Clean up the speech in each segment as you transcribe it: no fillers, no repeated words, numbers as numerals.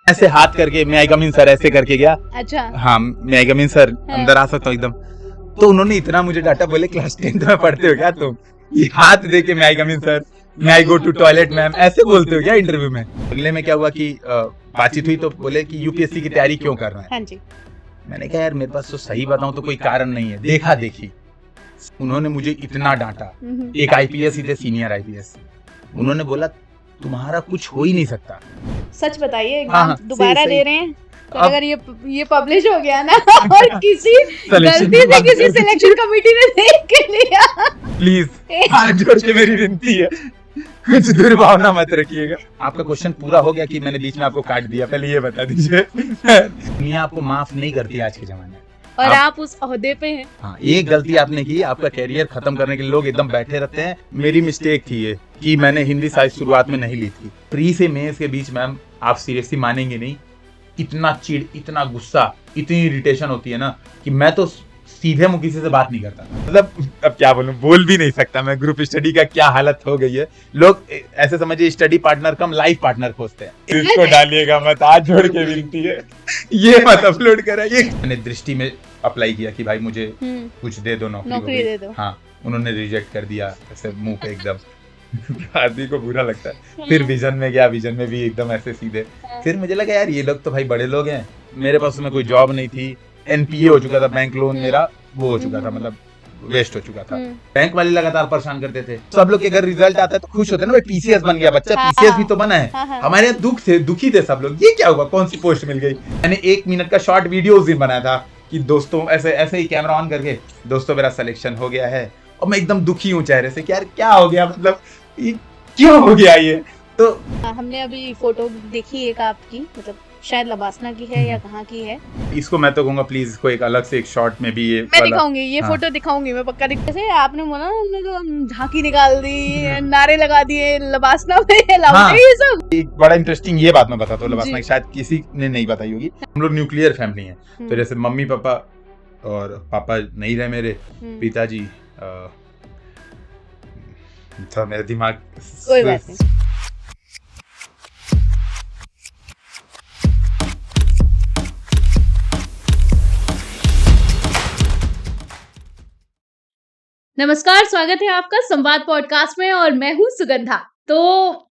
ऐसे हाथ करके मैं आई कम इन सर ऐसे करके गया। अच्छा। हाँ मैं आई कम इन सर, अंदर आ सकता हूँ एकदम। तो उन्होंने इतना मुझे डांटा, बोले क्लास 10th में पढ़ते हो क्या तुम, ये हाथ दे के मैं आई कम इन सर, मैं आई गो टू टॉयलेट मैम, ऐसे बोलते हो क्या इंटरव्यू में। अगले में क्या हुआ कि बातचीत हुई तो बोले कि यूपीएससी की तैयारी क्यों कर रहे हैं। हाँ जी। मैंने कहा यार मेरे पास तो सही बताऊं तो कोई कारण नहीं है, देखा देखी। उन्होंने मुझे इतना डांटा, एक आईपीएस ही थे, सीनियर आईपीएस, उन्होंने बोला तुम्हारा कुछ हो ही नहीं सकता। सच बताइए, हाँ, एग्जाम दोबारा सही। दे रहे हैं तो अब- अगर ये पब्लिश हो गया ना और किसी Selection गलती से बंद किसी कर दी। सिलेक्शन कमेटी ने देख के लिया, प्लीज हाथ जोड़ के मेरी विनती है, कुछ दुर्भावना मत रखिएगा। आपका क्वेश्चन पूरा हो गया कि मैंने बीच में आपको काट दिया, पहले ये बता दीजिए। दुनिया आपको माफ नहीं करती आज के जमाने में, और आप उस ओहदे पे हैं। हाँ एक गलती आपने की, आपका कैरियर खत्म करने के लिए लोग एकदम बैठे रहते हैं। मेरी मिस्टेक थी ये कि मैंने हिंदी साहित्य शुरुआत में नहीं ली थी। प्री से मेंस के बीच मैम आप सीरियसली मानेंगे नहीं, इतना चिढ़, इतना गुस्सा, इतनी इरिटेशन होती है ना कि मैं तो सीधे मुंह किसी से बात नहीं करता। मतलब अब क्या बोलूं, बोल भी नहीं सकता मैं। ग्रुप स्टडी का क्या हालत हो गई है, लोग ऐसे समझिए स्टडी पार्टनर कम लाइफ पार्टनर खोजते हैं। इसको डालिएगा मत, हाथ जोड़ के विनती है, ये मत अपलोड कराइए। मैंने दृष्टि में अप्लाई किया कि भाई मुझे कुछ दे दो, नौकरी दे दो। हाँ उन्होंने रिजेक्ट कर दिया ऐसे मुंह पे एकदम। आदमी को बुरा लगता है। फिर विजन में गया, विजन में भी एकदम ऐसे सीधे। फिर मुझे लगा यार ये लोग तो भाई बड़े लोग हैं, मेरे पास में कोई जॉब नहीं थी, एनपीए हो चुका था, बैंक लोन मेरा वो हो चुका था, मतलब वेस्ट हो चुका था। बैंक वाले लगातार परेशान करते थे। सब लोग के अगर रिजल्ट आता है तो खुश होते हैं ना, भाई पीसीएस बन गया बच्चा, पीसीएस भी तो बना है। हमारे यहाँ दुखी थे सब लोग, ये क्या हुआ, कौन सी पोस्ट मिल गई। मैंने 1 मिनट का शॉर्ट वीडियो उस दिन बनाया था कि दोस्तों ऐसे ऐसे ही कैमरा ऑन करके, दोस्तों मेरा सिलेक्शन हो गया है, और मैं एकदम दुखी हूँ चेहरे से कि यार क्या हो गया, मतलब ये क्यों हो गया ये। तो हमने अभी फोटो देखी एक आपकी, मतलब शायद लबासना की है या कहाँ की है। इसको मैं तो कहूँगा प्लीज इसको एक अलग से एक शॉर्ट में भी ये मैं दिखाऊंगी, ये हाँ। फोटो दिखाऊंगी मैं पक्का। जैसे आपने बोला ना, हमने तो झांकी निकाल दी, नारे लगा दिए, लबासना में लाओ हाँ। ये सब। एक बड़ा इंटरेस्टिंग ये बात मैं बताता हूँ लबासना जी। की, शायद किसी ने नहीं बताई होगी। हम लोग न्यूक्लियर फैमिली हैं, तो जैसे मम्मी पापा, और पापा नहीं रहे मेरे, पिताजी था मेरा दिमाग कोई बात नहीं। नमस्कार, स्वागत है आपका संवाद पॉडकास्ट में और मैं हूँ सुगंधा। तो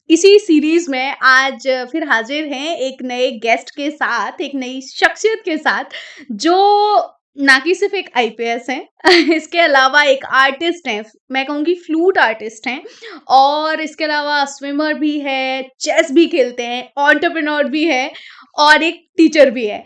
इसी सीरीज में आज फिर हाजिर हैं एक नए गेस्ट के साथ, एक नई शख्सियत के साथ, जो ना कि सिर्फ एक आईपीएस हैं, इसके अलावा एक आर्टिस्ट हैं, मैं कहूँगी फ्लूट आर्टिस्ट हैं, और इसके अलावा स्विमर भी है, चेस भी खेलते हैं, एंटरप्रेन्योर भी है और एक टीचर भी है।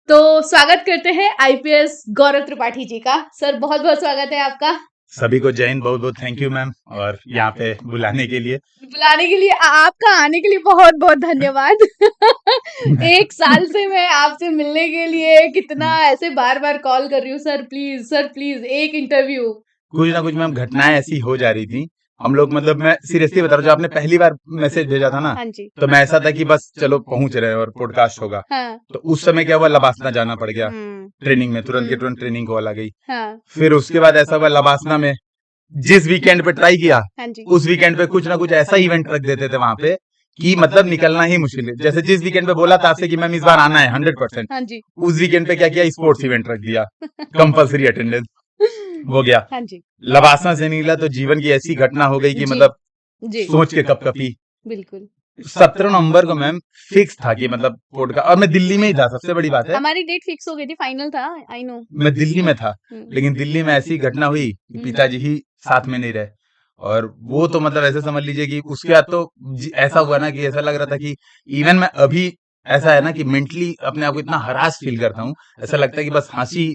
तो स्वागत करते हैं आईपीएस गौरव त्रिपाठी जी का। सर बहुत बहुत स्वागत है आपका। सभी को जैन, बहुत बहुत थैंक यू मैम, और यहाँ पे बुलाने के लिए आपका आने के लिए बहुत बहुत धन्यवाद। 1 साल से मैं आपसे मिलने के लिए कितना ऐसे बार बार कॉल कर रही हूँ, सर प्लीज एक इंटरव्यू। कुछ ना कुछ मैम घटनाएं ऐसी हो जा रही थी। हम लोग, मतलब मैं सीरियसली बता रहा हूँ, जो आपने पहली बार मैसेज भेजा था ना, हाँ जी। तो मैं ऐसा था कि बस चलो पहुंच रहे हैं और पॉडकास्ट होगा। हाँ। तो उस समय क्या हुआ, लबासना जाना पड़ गया ट्रेनिंग में, तुरंत के तुरंत ट्रेनिंग कॉल आ गई। हाँ। फिर उसके बाद ऐसा हुआ लबासना में जिस वीकेंड पे ट्राई किया, हाँ जी। उस वीकेंड पे कुछ ना कुछ ऐसा इवेंट रख देते थे वहां पे कि मतलब निकलना ही मुश्किल है। जैसे जिस वीकेंड पे बोला था आपसे कि मैम इस बार आना है 100%, हाँ जी। उस वीकेंड पे क्या किया, स्पोर्ट्स इवेंट रख दिया, कंपलसरी अटेंडेंस हो गया। हाँ जी। लबासना से निकला तो जीवन की ऐसी घटना हो गई कि जी। मतलब जी। सोच के कपकपी। बिल्कुल। 17 नवंबर को मैम फिक्स था कि मतलब पॉडकास्ट, और मैं दिल्ली में ही था, सबसे बड़ी बात है हमारी डेट फिक्स हो गई थी, फाइनल था, आई नो। मैं दिल्ली में था, लेकिन दिल्ली में ऐसी घटना हुई कि पिताजी ही साथ में नहीं रहे, और वो तो मतलब ऐसे समझ लीजिए कि उसके बाद तो ऐसा हुआ ना कि ऐसा लग रहा था कि इवन मैं अभी ऐसा है ना कि मेंटली अपने आप को इतना हरास फील करता हूँ, ऐसा लगता है कि बस हंसी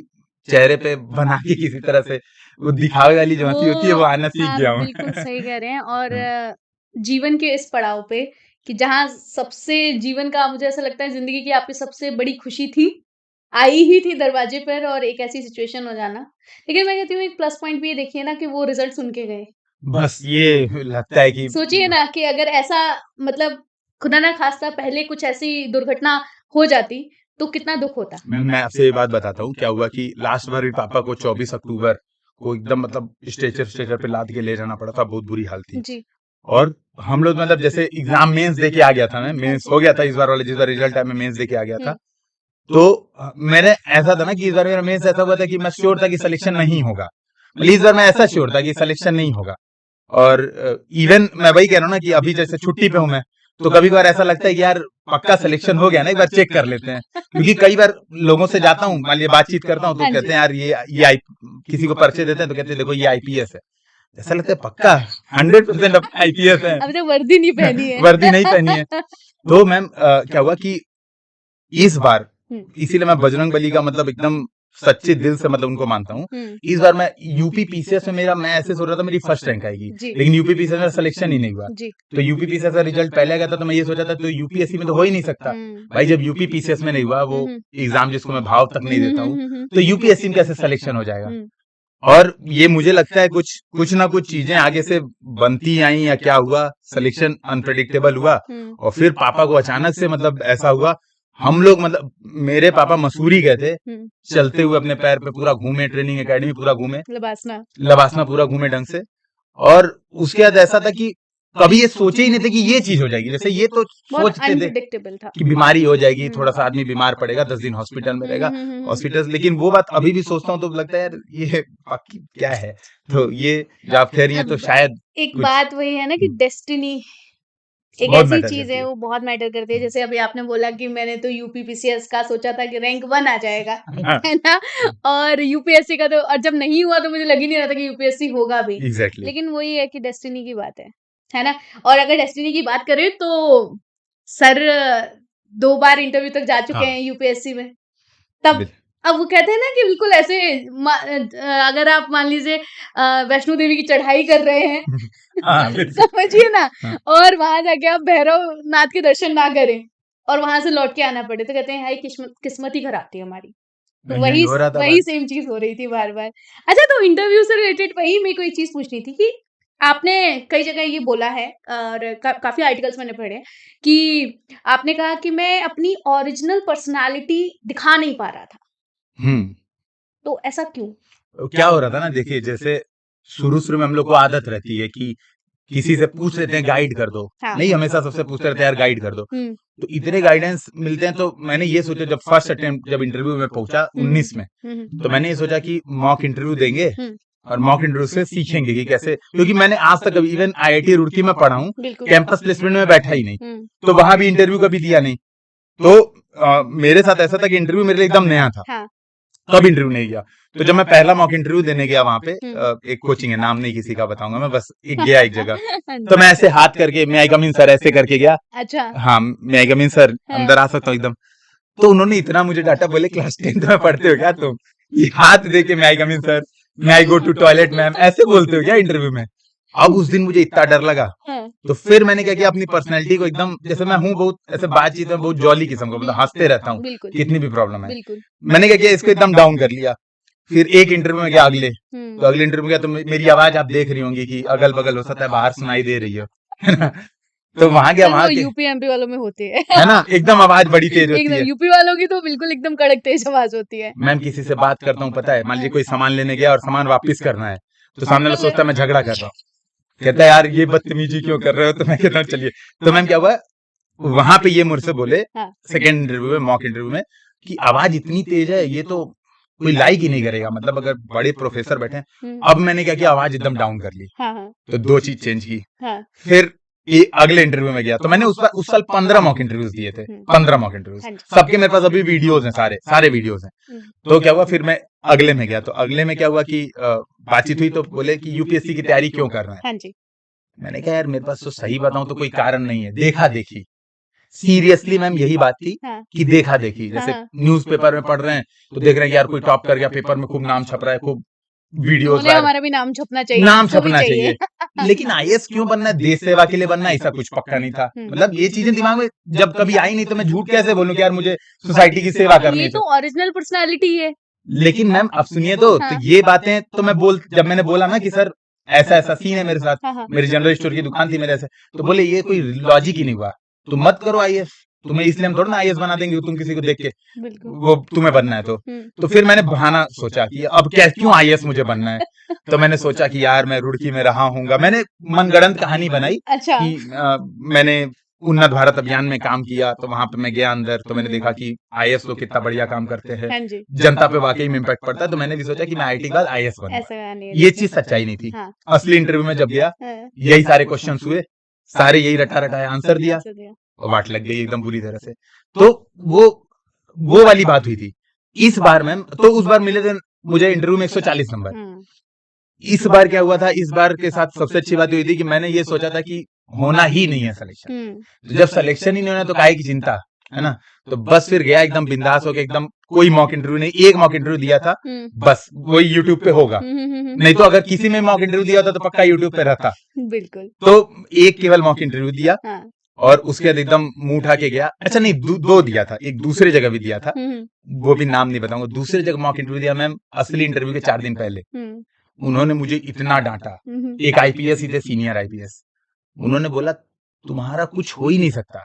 चेहरे पे बना के किसी तरह से वो दिखावे वाली जो हंसी होती है वो आना सीख गया हूँ। बिल्कुल सही कह रहे हैं। और जीवन के इस पड़ाव पे कि जहाँ सबसे जीवन का, मुझे ऐसा लगता है जिंदगी की आपकी सबसे बड़ी खुशी थी, आई ही थी दरवाजे पर, और एक ऐसी सिचुएशन हो जाना। लेकिन मैं कहती हूँ एक प्लस पॉइंट भी ये देखिए ना कि वो रिजल्ट सुन के गए। बस ये लगता है कि सोचिए ना कि अगर ऐसा, मतलब खुदा ना खास्ता पहले कुछ ऐसी दुर्घटना हो जाती तो कितना दुख होता। मैं आपसे ये बात बताता हूँ क्या हुआ कि लास्ट बार भी पापा को 24 अक्टूबर को एकदम मतलब स्ट्रेचर पे लाद के ले जाना पड़ा था, बहुत बुरी हाल थी। जी। और हम लोग मतलब जैसे एग्जाम मेंस दे के आ गया था, मैं मेंस हो गया था इस बार वाला, जिस बार रिजल्ट आया मैं मेंस दे के आ गया था। तो मेरे ऐसा था ना कि इस बार मेरा मेंस ऐसा हुआ था कि मैं श्योर था कि सिलेक्शन नहीं होगा, इस बार मैं ऐसा श्योर था कि सिलेक्शन नहीं होगा। और इवन मैं वही कह रहा हूँ ना कि अभी जैसे छुट्टी पे हूँ मैं, तो कभी कभार ऐसा लगता है कि यार पक्का सिलेक्शन हो गया ना, एक बार चेक कर लेते हैं, क्योंकि कई बार लोगों से जाता हूँ, मान लिया बातचीत करता हूँ, तो कहते हैं यार ये किसी को परिचय देते हैं तो कहते हैं देखो ये आईपीएस है, ऐसा लगता है पक्का 100% आईपीएस है, अभी तक वर्दी नहीं पहनी है। वर्दी नहीं पहनी है। तो मैम क्या हुआ कि इस बार, इसीलिए मैं बजरंग बली का मतलब एकदम सच्चे दिल से मतलब उनको मानता हूँ, इस बार मैं यूपी पीसीएस में मैं ऐसे सोच रहा था मेरी फर्स्ट रैंक आएगी, लेकिन यूपी पीसीएस में सिलेक्शन ही नहीं हुआ। तो यूपी पीसीएस का रिजल्ट पहले आ गया था, तो मैं ये सोचा था तो यूपीएससी में तो हो ही नहीं सकता भाई, जब यूपी पीसीएस में नहीं हुआ, वो एग्जाम जिसको मैं भाव तक नहीं देता हूँ, तो यूपीएससी में कैसे सिलेक्शन हो जाएगा। और ये मुझे लगता है कुछ ना कुछ चीजें आगे से बनती आई या क्या हुआ, सिलेक्शन अनप्रेडिक्टेबल हुआ, और फिर पापा को अचानक से मतलब ऐसा हुआ, हम लोग मतलब मेरे पापा मसूरी गए थे, चलते हुए अपने पैर पे पूरा घूमे, ट्रेनिंग एकेडमी पूरा घूमे, लबासना पूरा घूमे ढंग से। और उसके बाद ऐसा था कि कभी ये सोचे ही नहीं थे कि ये चीज हो जाएगी, जैसे ये तो सोचते थे कि बीमारी हो जाएगी, थोड़ा सा आदमी बीमार पड़ेगा, 10 दिन हॉस्पिटल में रहेगा, हॉस्पिटल, लेकिन वो बात अभी भी सोचता हूँ तो लगता है यार ये बाकी क्या है। तो ये जब कह रही है तो शायद एक बात वही है ना कि डेस्टिनी एक बहुत ऐसी मैटर चीज करती है, है। वो बहुत मैटर करती है। जैसे अभी आपने बोला कि मैंने तो यूपीपीसीएस का सोचा था कि रैंक 1 आ जाएगा, है ना, और यूपीएससी का तो, और जब नहीं हुआ तो मुझे लग ही नहीं रहा था कि यूपीएससी होगा भी। एग्जैक्टली। लेकिन वही है कि डेस्टिनी की बात है ना। और अगर डेस्टिनी की बात करें तो सर 2 बार इंटरव्यू तक जा चुके हैं यूपीएससी में, तब अब वो कहते हैं ना कि बिल्कुल ऐसे अगर आप मान लीजिए वैष्णो देवी की चढ़ाई कर रहे हैं समझिए ना, और वहां जाके आप भैरव नाथ के दर्शन ना करें और वहां से लौट के आना पड़े, तो कहते हैं हाय किस्मत ही खराब थी हमारी। तो वही सेम चीज हो रही थी बार बार। अच्छा, तो इंटरव्यू से रिलेटेड वही मेरे को एक चीज पूछनी थी कि आपने कई जगह ये बोला है और काफी आर्टिकल्स मैंने पढ़े कि आपने कहा कि मैं अपनी ओरिजिनल पर्सनालिटी दिखा नहीं पा रहा था, तो ऐसा क्यों? क्या हो रहा था ना, देखिए जैसे शुरू में हम लोग को आदत रहती है कि किसी से पूछ लेते हैं गाइड कर दो, नहीं हमेशा सबसे पूछते रहते हैं यार गाइड कर दो, तो इतने गाइडेंस मिलते हैं। तो मैंने ये सोचा जब फर्स्ट अटेम्प्ट जब इंटरव्यू में पहुंचा 19 में, तो मैंने ये सोचा कि मॉक इंटरव्यू देंगे और मॉक इंटरव्यू से सीखेंगे कि कैसे, क्योंकि मैंने आज तक इवन आईआईटी रुड़की में पढ़ा हूँ, कैंपस प्लेसमेंट में बैठा ही नहीं, तो वहां भी इंटरव्यू कभी दिया नहीं। तो मेरे साथ ऐसा था कि इंटरव्यू मेरे लिए एकदम नया था, कब इंटरव्यू नहीं गया। तो जब मैं पहला मॉक इंटरव्यू देने गया वहां पे, एक कोचिंग है, नाम नहीं किसी का बताऊंगा मैं, बस गया एक जगह, तो मैं ऐसे हाथ करके मैं आई कम इन सर ऐसे करके गया, अच्छा हाँ मैं आई कम इन सर, अंदर आ सकता हूँ एकदम। तो उन्होंने इतना मुझे डांटा, बोले क्लास 10th में पढ़ते हो क्या तुम, ये हाथ दे के मैं आई कम इन सर, मैं आई गो टू टॉयलेट मैम, ऐसे बोलते हो क्या इंटरव्यू में। अब उस दिन मुझे इतना डर लगा, तो फिर मैंने क्या किया, अपनी पर्सनैलिटी को एकदम, जैसे मैं हूँ बहुत ऐसे बातचीत में बहुत जॉली किस्म का, मतलब हंसते रहता हूँ कितनी भी प्रॉब्लम है, मैंने क्या किया इसको एकदम डाउन कर लिया। फिर एक इंटरव्यू में गया अगले, तो अगले इंटरव्यू में गया तो मेरी आवाज आप देख रही होंगी कि अगल बगल हो सकता है बाहर सुनाई दे रही हो, है ना। तो वहां गया, वहां यूपी एमपी वालों में होती है ना, एकदम आवाज बड़ी तेज होती है, यूपी वालों की तो बिल्कुल एकदम कड़क तेज आवाज होती है। मैम किसी से बात करता हूँ, पता है मान लीजिए कोई सामान लेने गया और सामान वापस करना है, तो सामने वाला सोचता है मैं झगड़ा कर रहा हूँ, कहता है यार ये बदतमीजी क्यों कर रहे हो, तो मैं कहता हूँ चलिए। तो मैम क्या हुआ, वहां पे ये मुझसे बोले सेकेंड इंटरव्यू में, मॉक इंटरव्यू में, कि आवाज इतनी तेज है ये तो कोई लाइक ही नहीं करेगा, मतलब अगर बड़े प्रोफेसर बैठे। अब मैंने क्या किया, आवाज एकदम डाउन कर ली, तो 2 चीज चेंज की। फिर ये अगले इंटरव्यू में गया, तो मैंने उस साल 15 मॉक इंटरव्यूज दिए थे, 15 मॉक इंटरव्यूज, सबके मेरे पास अभी वीडियोज हैं, सारे वीडियोज हैं। तो क्या हुआ, फिर मैं अगले में गया, तो अगले में क्या हुआ कि बातचीत हुई, तो बोले कि यूपीएससी की तैयारी क्यों कर रहे हैं। मैंने कहा यार मेरे पास तो सही बताऊं तो कोई कारण नहीं है, देखा देखी, सीरियसली मैम यही बात थी कि देखा देखी, जैसे न्यूज़पेपर में पढ़ रहे हैं तो देख रहे हैं कि यार कोई टॉप कर गया, पेपर में खूब नाम छप रहा है, खूब वीडियोस, हमारा भी नाम छपना चाहिए, नाम छपना चाहिए। लेकिन आईएएस क्यों बनना है, देश सेवा के लिए बनना है, ऐसा कुछ पक्का नहीं था। मतलब ये चीजें दिमाग में जब कभी आई नहीं, तो मैं झूठ कैसे बोलूं कि यार मुझे सोसाइटी की सेवा करनी है, ये तो ओरिजिनल पर्सनालिटी है। लेकिन मैम अब सुनिए तो ये बातें तो मैं जब मैंने बोला ना कि सर ऐसा ऐसा सीन है मेरे साथ, मेरी जनरल स्टोर की दुकान थी मेरे, ऐसे, तो बोले ये कोई लॉजिक ही नहीं हुआ, तुम मत करो आईएएस, तुम्हें इसलिए हम थोड़ा ना आईएएस बना देंगे तुम किसी को देख के बिल्कुल। वो तुम्हें बनना है तो फिर मैंने बहाना सोचा कि अब क्या क्यों आईएएस मुझे बनना है। तो मैंने सोचा कि यार मैं रुड़की में रहा हूँगा, मैंने मनगढ़ंत कहानी बनाई अच्छा। कि मैंने उन्नत भारत अभियान में काम किया, तो वहां पे मैं गया अंदर, तो मैंने देखा कि आईएएस लोग कितना बढ़िया काम करते हैं, हाँ जी। जनता पे वाकई में इम्पैक्ट पड़ता है। तो मैंने भी सोचा कि मैं आईआईटी के बाद आईएएस बनूंगा। ऐसा नहीं है ये लेकिन। चीज सच्चाई नहीं थी। हाँ। असली इंटरव्यू में जब गया हाँ, यही सारे क्वेश्चन हुए, सारे यही रटा रटाया आंसर दिया आंसर दिया। और वाट लग गई एकदम बुरी तरह से। तो वो वाली बात हुई थी। इस बार मैम तो उस बार मिले थे मुझे इंटरव्यू में 140 नंबर। इस बार क्या हुआ था, इस बार के साथ सबसे अच्छी बात हुई थी कि मैंने ये सोचा था कि होना ही नहीं है सिलेक्शन। तो जब सिलेक्शन ही नहीं होना तो काहे की चिंता, है ना। तो बस फिर गया एकदम बिंदास होके, एकदम कोई मॉक इंटरव्यू नहीं, एक मॉक इंटरव्यू दिया था बस, वही यूट्यूब पे होगा। नहीं तो अगर किसी में मॉक इंटरव्यू दिया होता तो पक्का यूट्यूब पे रहता। बिल्कुल। तो एक केवल मॉक इंटरव्यू दिया और उसके बाद एकदम मुंह उठा के गया। अच्छा नहीं, दो दिया था, एक दूसरे जगह भी दिया था, वो भी नाम नहीं बताऊंगा। दूसरे जगह मॉक इंटरव्यू दिया मैम, असली इंटरव्यू के 4 दिन पहले उन्होंने मुझे इतना डांटा। एक आईपीएस ही थे, सीनियर आईपीएस, उन्होंने बोला तुम्हारा कुछ हो ही नहीं सकता।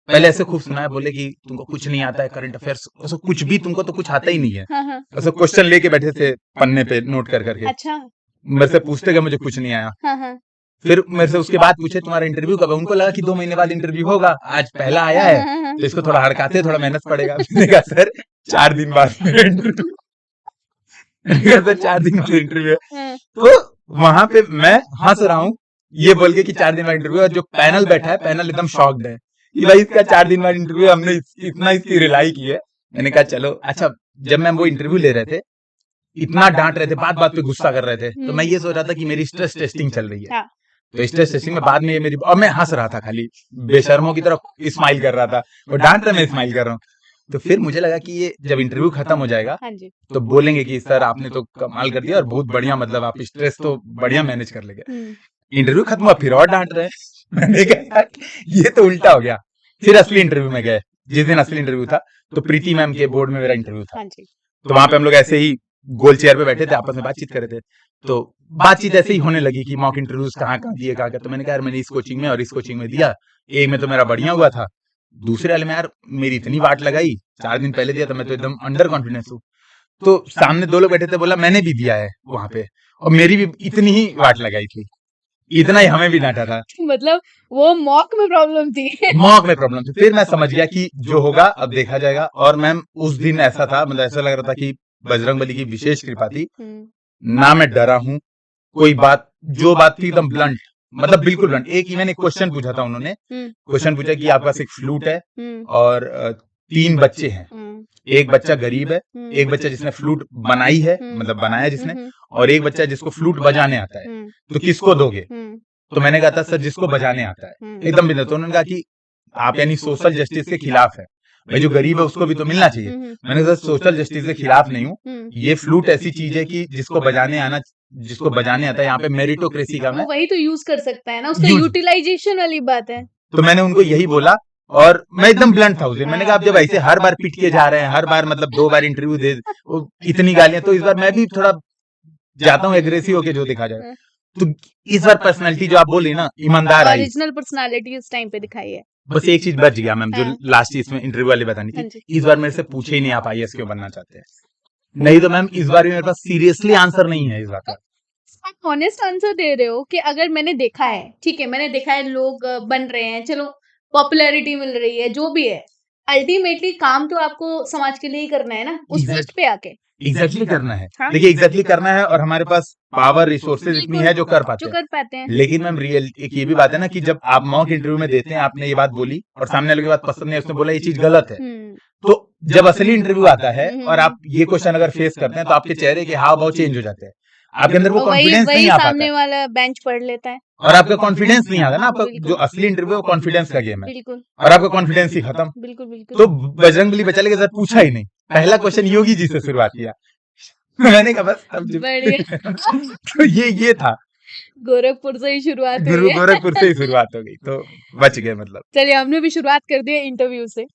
पहले ऐसे खूब सुनाया, बोले कि तुमको कुछ नहीं आता है, करंट अफेयर्स ऐसा कुछ भी, तुमको तो कुछ आता ही नहीं है। ऐसा क्वेश्चन लेके बैठे थे पन्ने पे नोट कर करके। अच्छा। मेरे से पूछते गए, मुझे कुछ नहीं आया। फिर मेरे से उसके बाद पूछे तुम्हारा इंटरव्यू कब है, उनको लगा कि 2 महीने बाद इंटरव्यू होगा, आज पहला आया है तो इसको थोड़ा हड़काते, थोड़ा मेहनत पड़ेगा। मैंने कहा सर 4 दिन बाद मेरा इंटरव्यू, सर 4 दिन बाद इंटरव्यू है। तो वहां पे मैं हंस रहा हूँ ये बोल के कि 4 दिन बाद इंटरव्यू, और जो पैनल बैठा है पैनल एकदम शॉक्ड है कि भाई इसका 4 दिन बाद इंटरव्यू, हमने इतना इसकी रिलाई की है। मैंने कहा चलो। अच्छा, जब मैं वो इंटरव्यू ले रहे थे, इतना डांट रहे थे, बात बात पे गुस्सा कर रहे थे, तो मैं ये सोच रहा था कि मेरी स्ट्रेस टेस्टिंग चल रही है। तो स्ट्रेस टेस्टिंग में बाद में ये मेरी, और मैं हंस रहा था, खाली बेशर्मों की तरह स्माइल कर रहा था, वो डांट रहे मैं स्माइल कर रहा हूँ। तो फिर मुझे लगा कि ये जब इंटरव्यू खत्म हो जाएगा तो बोलेंगे कि सर आपने तो कमाल कर दिया और बहुत बढ़िया, मतलब आप स्ट्रेस तो बढ़िया मैनेज कर लेंगे। इंटरव्यू खत्म हुआ, फिर और डांट रहे। मैंने कहा ये तो उल्टा हो गया। फिर असली इंटरव्यू में गए, जिस दिन असली इंटरव्यू था तो प्रीति मैम के बोर्ड में मेरा इंटरव्यू था। तो वहां पे हम लोग ऐसे ही गोल चेयर पे बैठे थे, आपस में बातचीत कर रहे थे। तो बातचीत ऐसे ही होने लगी कि मॉक इंटरव्यूज कहाँ दिए, कहाँ। तो मैंने कहा यार मैंने इस कोचिंग में और इस कोचिंग में दिया, एक में तो मेरा बढ़िया हुआ था, दूसरे वाले में यार मेरी इतनी वाट लगाई, 4 दिन पहले दिया था, मैं तो एकदम अंडर कॉन्फिडेंस हूँ। तो सामने 2 लोग बैठे थे, बोला मैंने भी दिया है वहां पे और मेरी भी इतनी ही वाट लगाई थी, इतना ही हमें भी डांटा था। मतलब वो मॉक में प्रॉब्लम थी। मॉक में प्रॉब्लम थी। फिर मैं समझ गया कि जो होगा अब देखा जाएगा। और मैम उस दिन ऐसा था, मतलब ऐसा लग रहा था कि बजरंगबली की विशेष कृपा थी, ना मैं डरा हूं। कोई बात, जो बात थी एकदम ब्लंट, मतलब बिल्कुल ब्लंट। एक इवन एक क्वेश्चन पूछा था उन्होंने, क्वेश्चन पूछा कि आपके पास एक फ्लूट है और 3 बच्चे हैं, एक बच्चा गरीब है, एक बच्चा जिसने फ्लूट बनाई है, मतलब बनाया जिसने, और एक बच्चा जिसको फ्लूट बजाने आता है, तो किसको दोगे। तो मैंने कहा था सर जिसको बजाने आता है, एकदम बिल्कुल। तो उन्होंने कहा कि आप यानी सोशल जस्टिस के खिलाफ है, भाई जो गरीब है उसको भी तो मिलना चाहिए। मैंने कहा सोशल जस्टिस के खिलाफ नहीं हूँ, ये फ्लूट ऐसी चीज है कि जिसको बजाने आता है, यहाँ पे मेरिटोक्रेसी का मैं वही तो यूज कर सकता है ना, उसका यूटिलाइजेशन वाली बात है। तो मैंने उनको यही बोला और मैं एकदम ब्लंट था उस दिन। मैंने कहा आप जब ऐसे हर बार पीट के जा रहे हैं, हर बार मतलब 2 बार इंटरव्यू दे इतनी गालियां, तो इस बार मैं भी थोड़ा जाता हूँ एग्रेसिव होके, जो दिखा जाए। तो इस बार पर्सनालिटी जो आप बोली ना, ईमानदार आई, ओरिजिनल पर्सनालिटी इस टाइम पे दिखाई है। बस एक चीज बच गया मैम, जो लास्ट इसमें इंटरव्यू वाले बतानी थी। इस बार मेरे से पूछे ही नहीं आप आईएएस क्यों बनना चाहते हैं, नहीं तो मैम इस बार भी मेरे पास सीरियसली आंसर नहीं है इस बात का। आप ऑनेस्ट आंसर दे रहे हो कि अगर मैंने देखा है, ठीक है मैंने देखा है लोग बन रहे हैं, चलो पॉपुलैरिटी मिल रही है, जो भी है, अल्टीमेटली काम तो आपको समाज के लिए ही करना है ना, उस पोस्ट पे आके एग्जैक्टली करना है। देखिए एग्जैक्टली करना है, और हमारे पास पावर रिसोर्सेज इतनी है जो कर पाते हैं। लेकिन मैम रियल एक ये भी बात है ना कि जब आप मॉक इंटरव्यू में देते हैं, आपने ये बात बोली और सामने वाले की बात पसंद नहीं, उसने बोला ये चीज गलत है, तो जब असली इंटरव्यू आता है और आप ये क्वेश्चन अगर फेस करते हैं तो आपके चेहरे के हाव भाव चेंज हो जाते हैं, आपके अंदर वो कॉन्फिडेंस नहीं आ पाता, सामने वाला बेंच पढ़ लेता है और आपका कॉन्फिडेंस नहीं आता ना। आपका जो असली इंटरव्यू कॉन्फिडेंस का गेम है, और आपका कॉन्फिडेंस ही खत्म। तो बजरंगबली बचाले के साथ पूछा ही नहीं, पहला क्वेश्चन योगी जी से शुरुआत किया। मैंने कहा बस तो ये था, गोरखपुर से ही शुरुआत हुई है। गोरखपुर से ही शुरुआत हो गई, तो बच गए। मतलब चलिए हमने भी शुरुआत कर दी है इंटरव्यू से।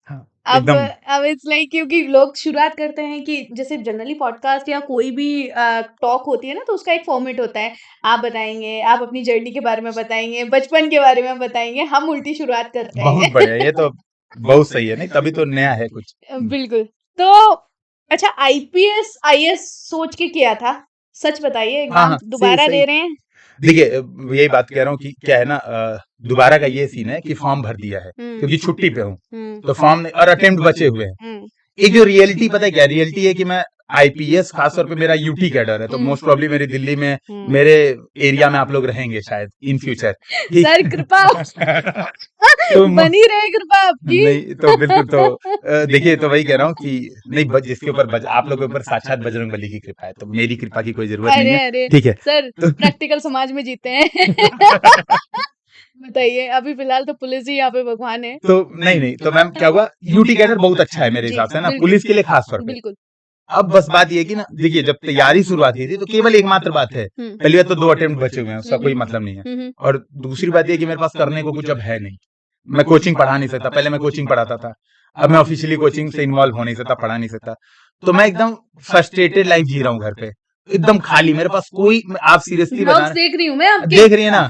अब इट्स लाइक, क्योंकि लोग शुरुआत करते हैं कि जैसे जनरली पॉडकास्ट या कोई भी टॉक होती है ना, तो उसका एक फॉर्मेट होता है, आप बताएंगे, आप अपनी जर्नी के बारे में बताएंगे, बचपन के बारे में बताएंगे, हम उल्टी शुरुआत करते हैं। बहुत बढ़िया, ये तो बहुत सही है, नहीं तभी तो नया है कुछ। बिल्कुल। तो अच्छा, आईपीएस आईएएस सोच के किया था, सच बताइए, हाँ एग्जाम हाँ, सही दोबारा सही। दे रहे हैं? देखिए यही बात कह रहा हूँ कि क्या है ना, दोबारा का ये सीन है कि फॉर्म भर दिया है क्योंकि छुट्टी पे हूँ, तो फॉर्म और अटेम्प्ट बचे हुए हैं। एक जो रियलिटी पता है क्या रियलिटी है कि मैं आईपीएस खासतौर पे मेरा यूटी कैडर है, तो मोस्ट प्रॉब्ली मेरी दिल्ली में मेरे एरिया में आप लोग रहेंगे शायद इन फ्यूचर। सर कृपा तो बनी रहे कृपा आपकी। नहीं तो बिल्कुल, तो देखिए तो वही कह रहा हूँ कि नहीं जिसके ऊपर आप लोगों के ऊपर साक्षात बजरंगबली की कृपा है, तो मेरी कृपा की कोई जरूरत नहीं अरे है, अरे ठीक है। सर, प्रैक्टिकल समाज में जीते हैं। बताइए, अभी फिलहाल तो पुलिस ही यहाँ पे भगवान है। तो नहीं तो मैम क्या हुआ, यूटी कैडर बहुत अच्छा है मेरे जी, हिसाब से ना, बिल्कुल। पुलिस के लिए खास तौर पे। बिल्कुल। अब बस बात ये है कि ना देखिए जब तैयारी शुरुआत हुई थी तो केवल एकमात्र बात है, पहली बात तो 2 अटेम्प्ट बचे हुए हैं, उसका कोई मतलब नहीं है, और दूसरी बात ये कि मेरे पास करने को कुछ अब है नहीं, मैं कोचिंग पढ़ा नहीं सकता, पहले मैं कोचिंग पढ़ाता था, अब मैं ऑफिशियली कोचिंग से इन्वॉल्व हो नहीं सकता, पढ़ा नहीं सकता, तो मैं एकदम फ्रस्ट्रेटेड लाइफ जी रहा हूँ घर पे, एकदम खाली, मेरे पास कोई, आप सीरियसली बता रहे, देख रही हूँ मैं आपके। देख रही है ना,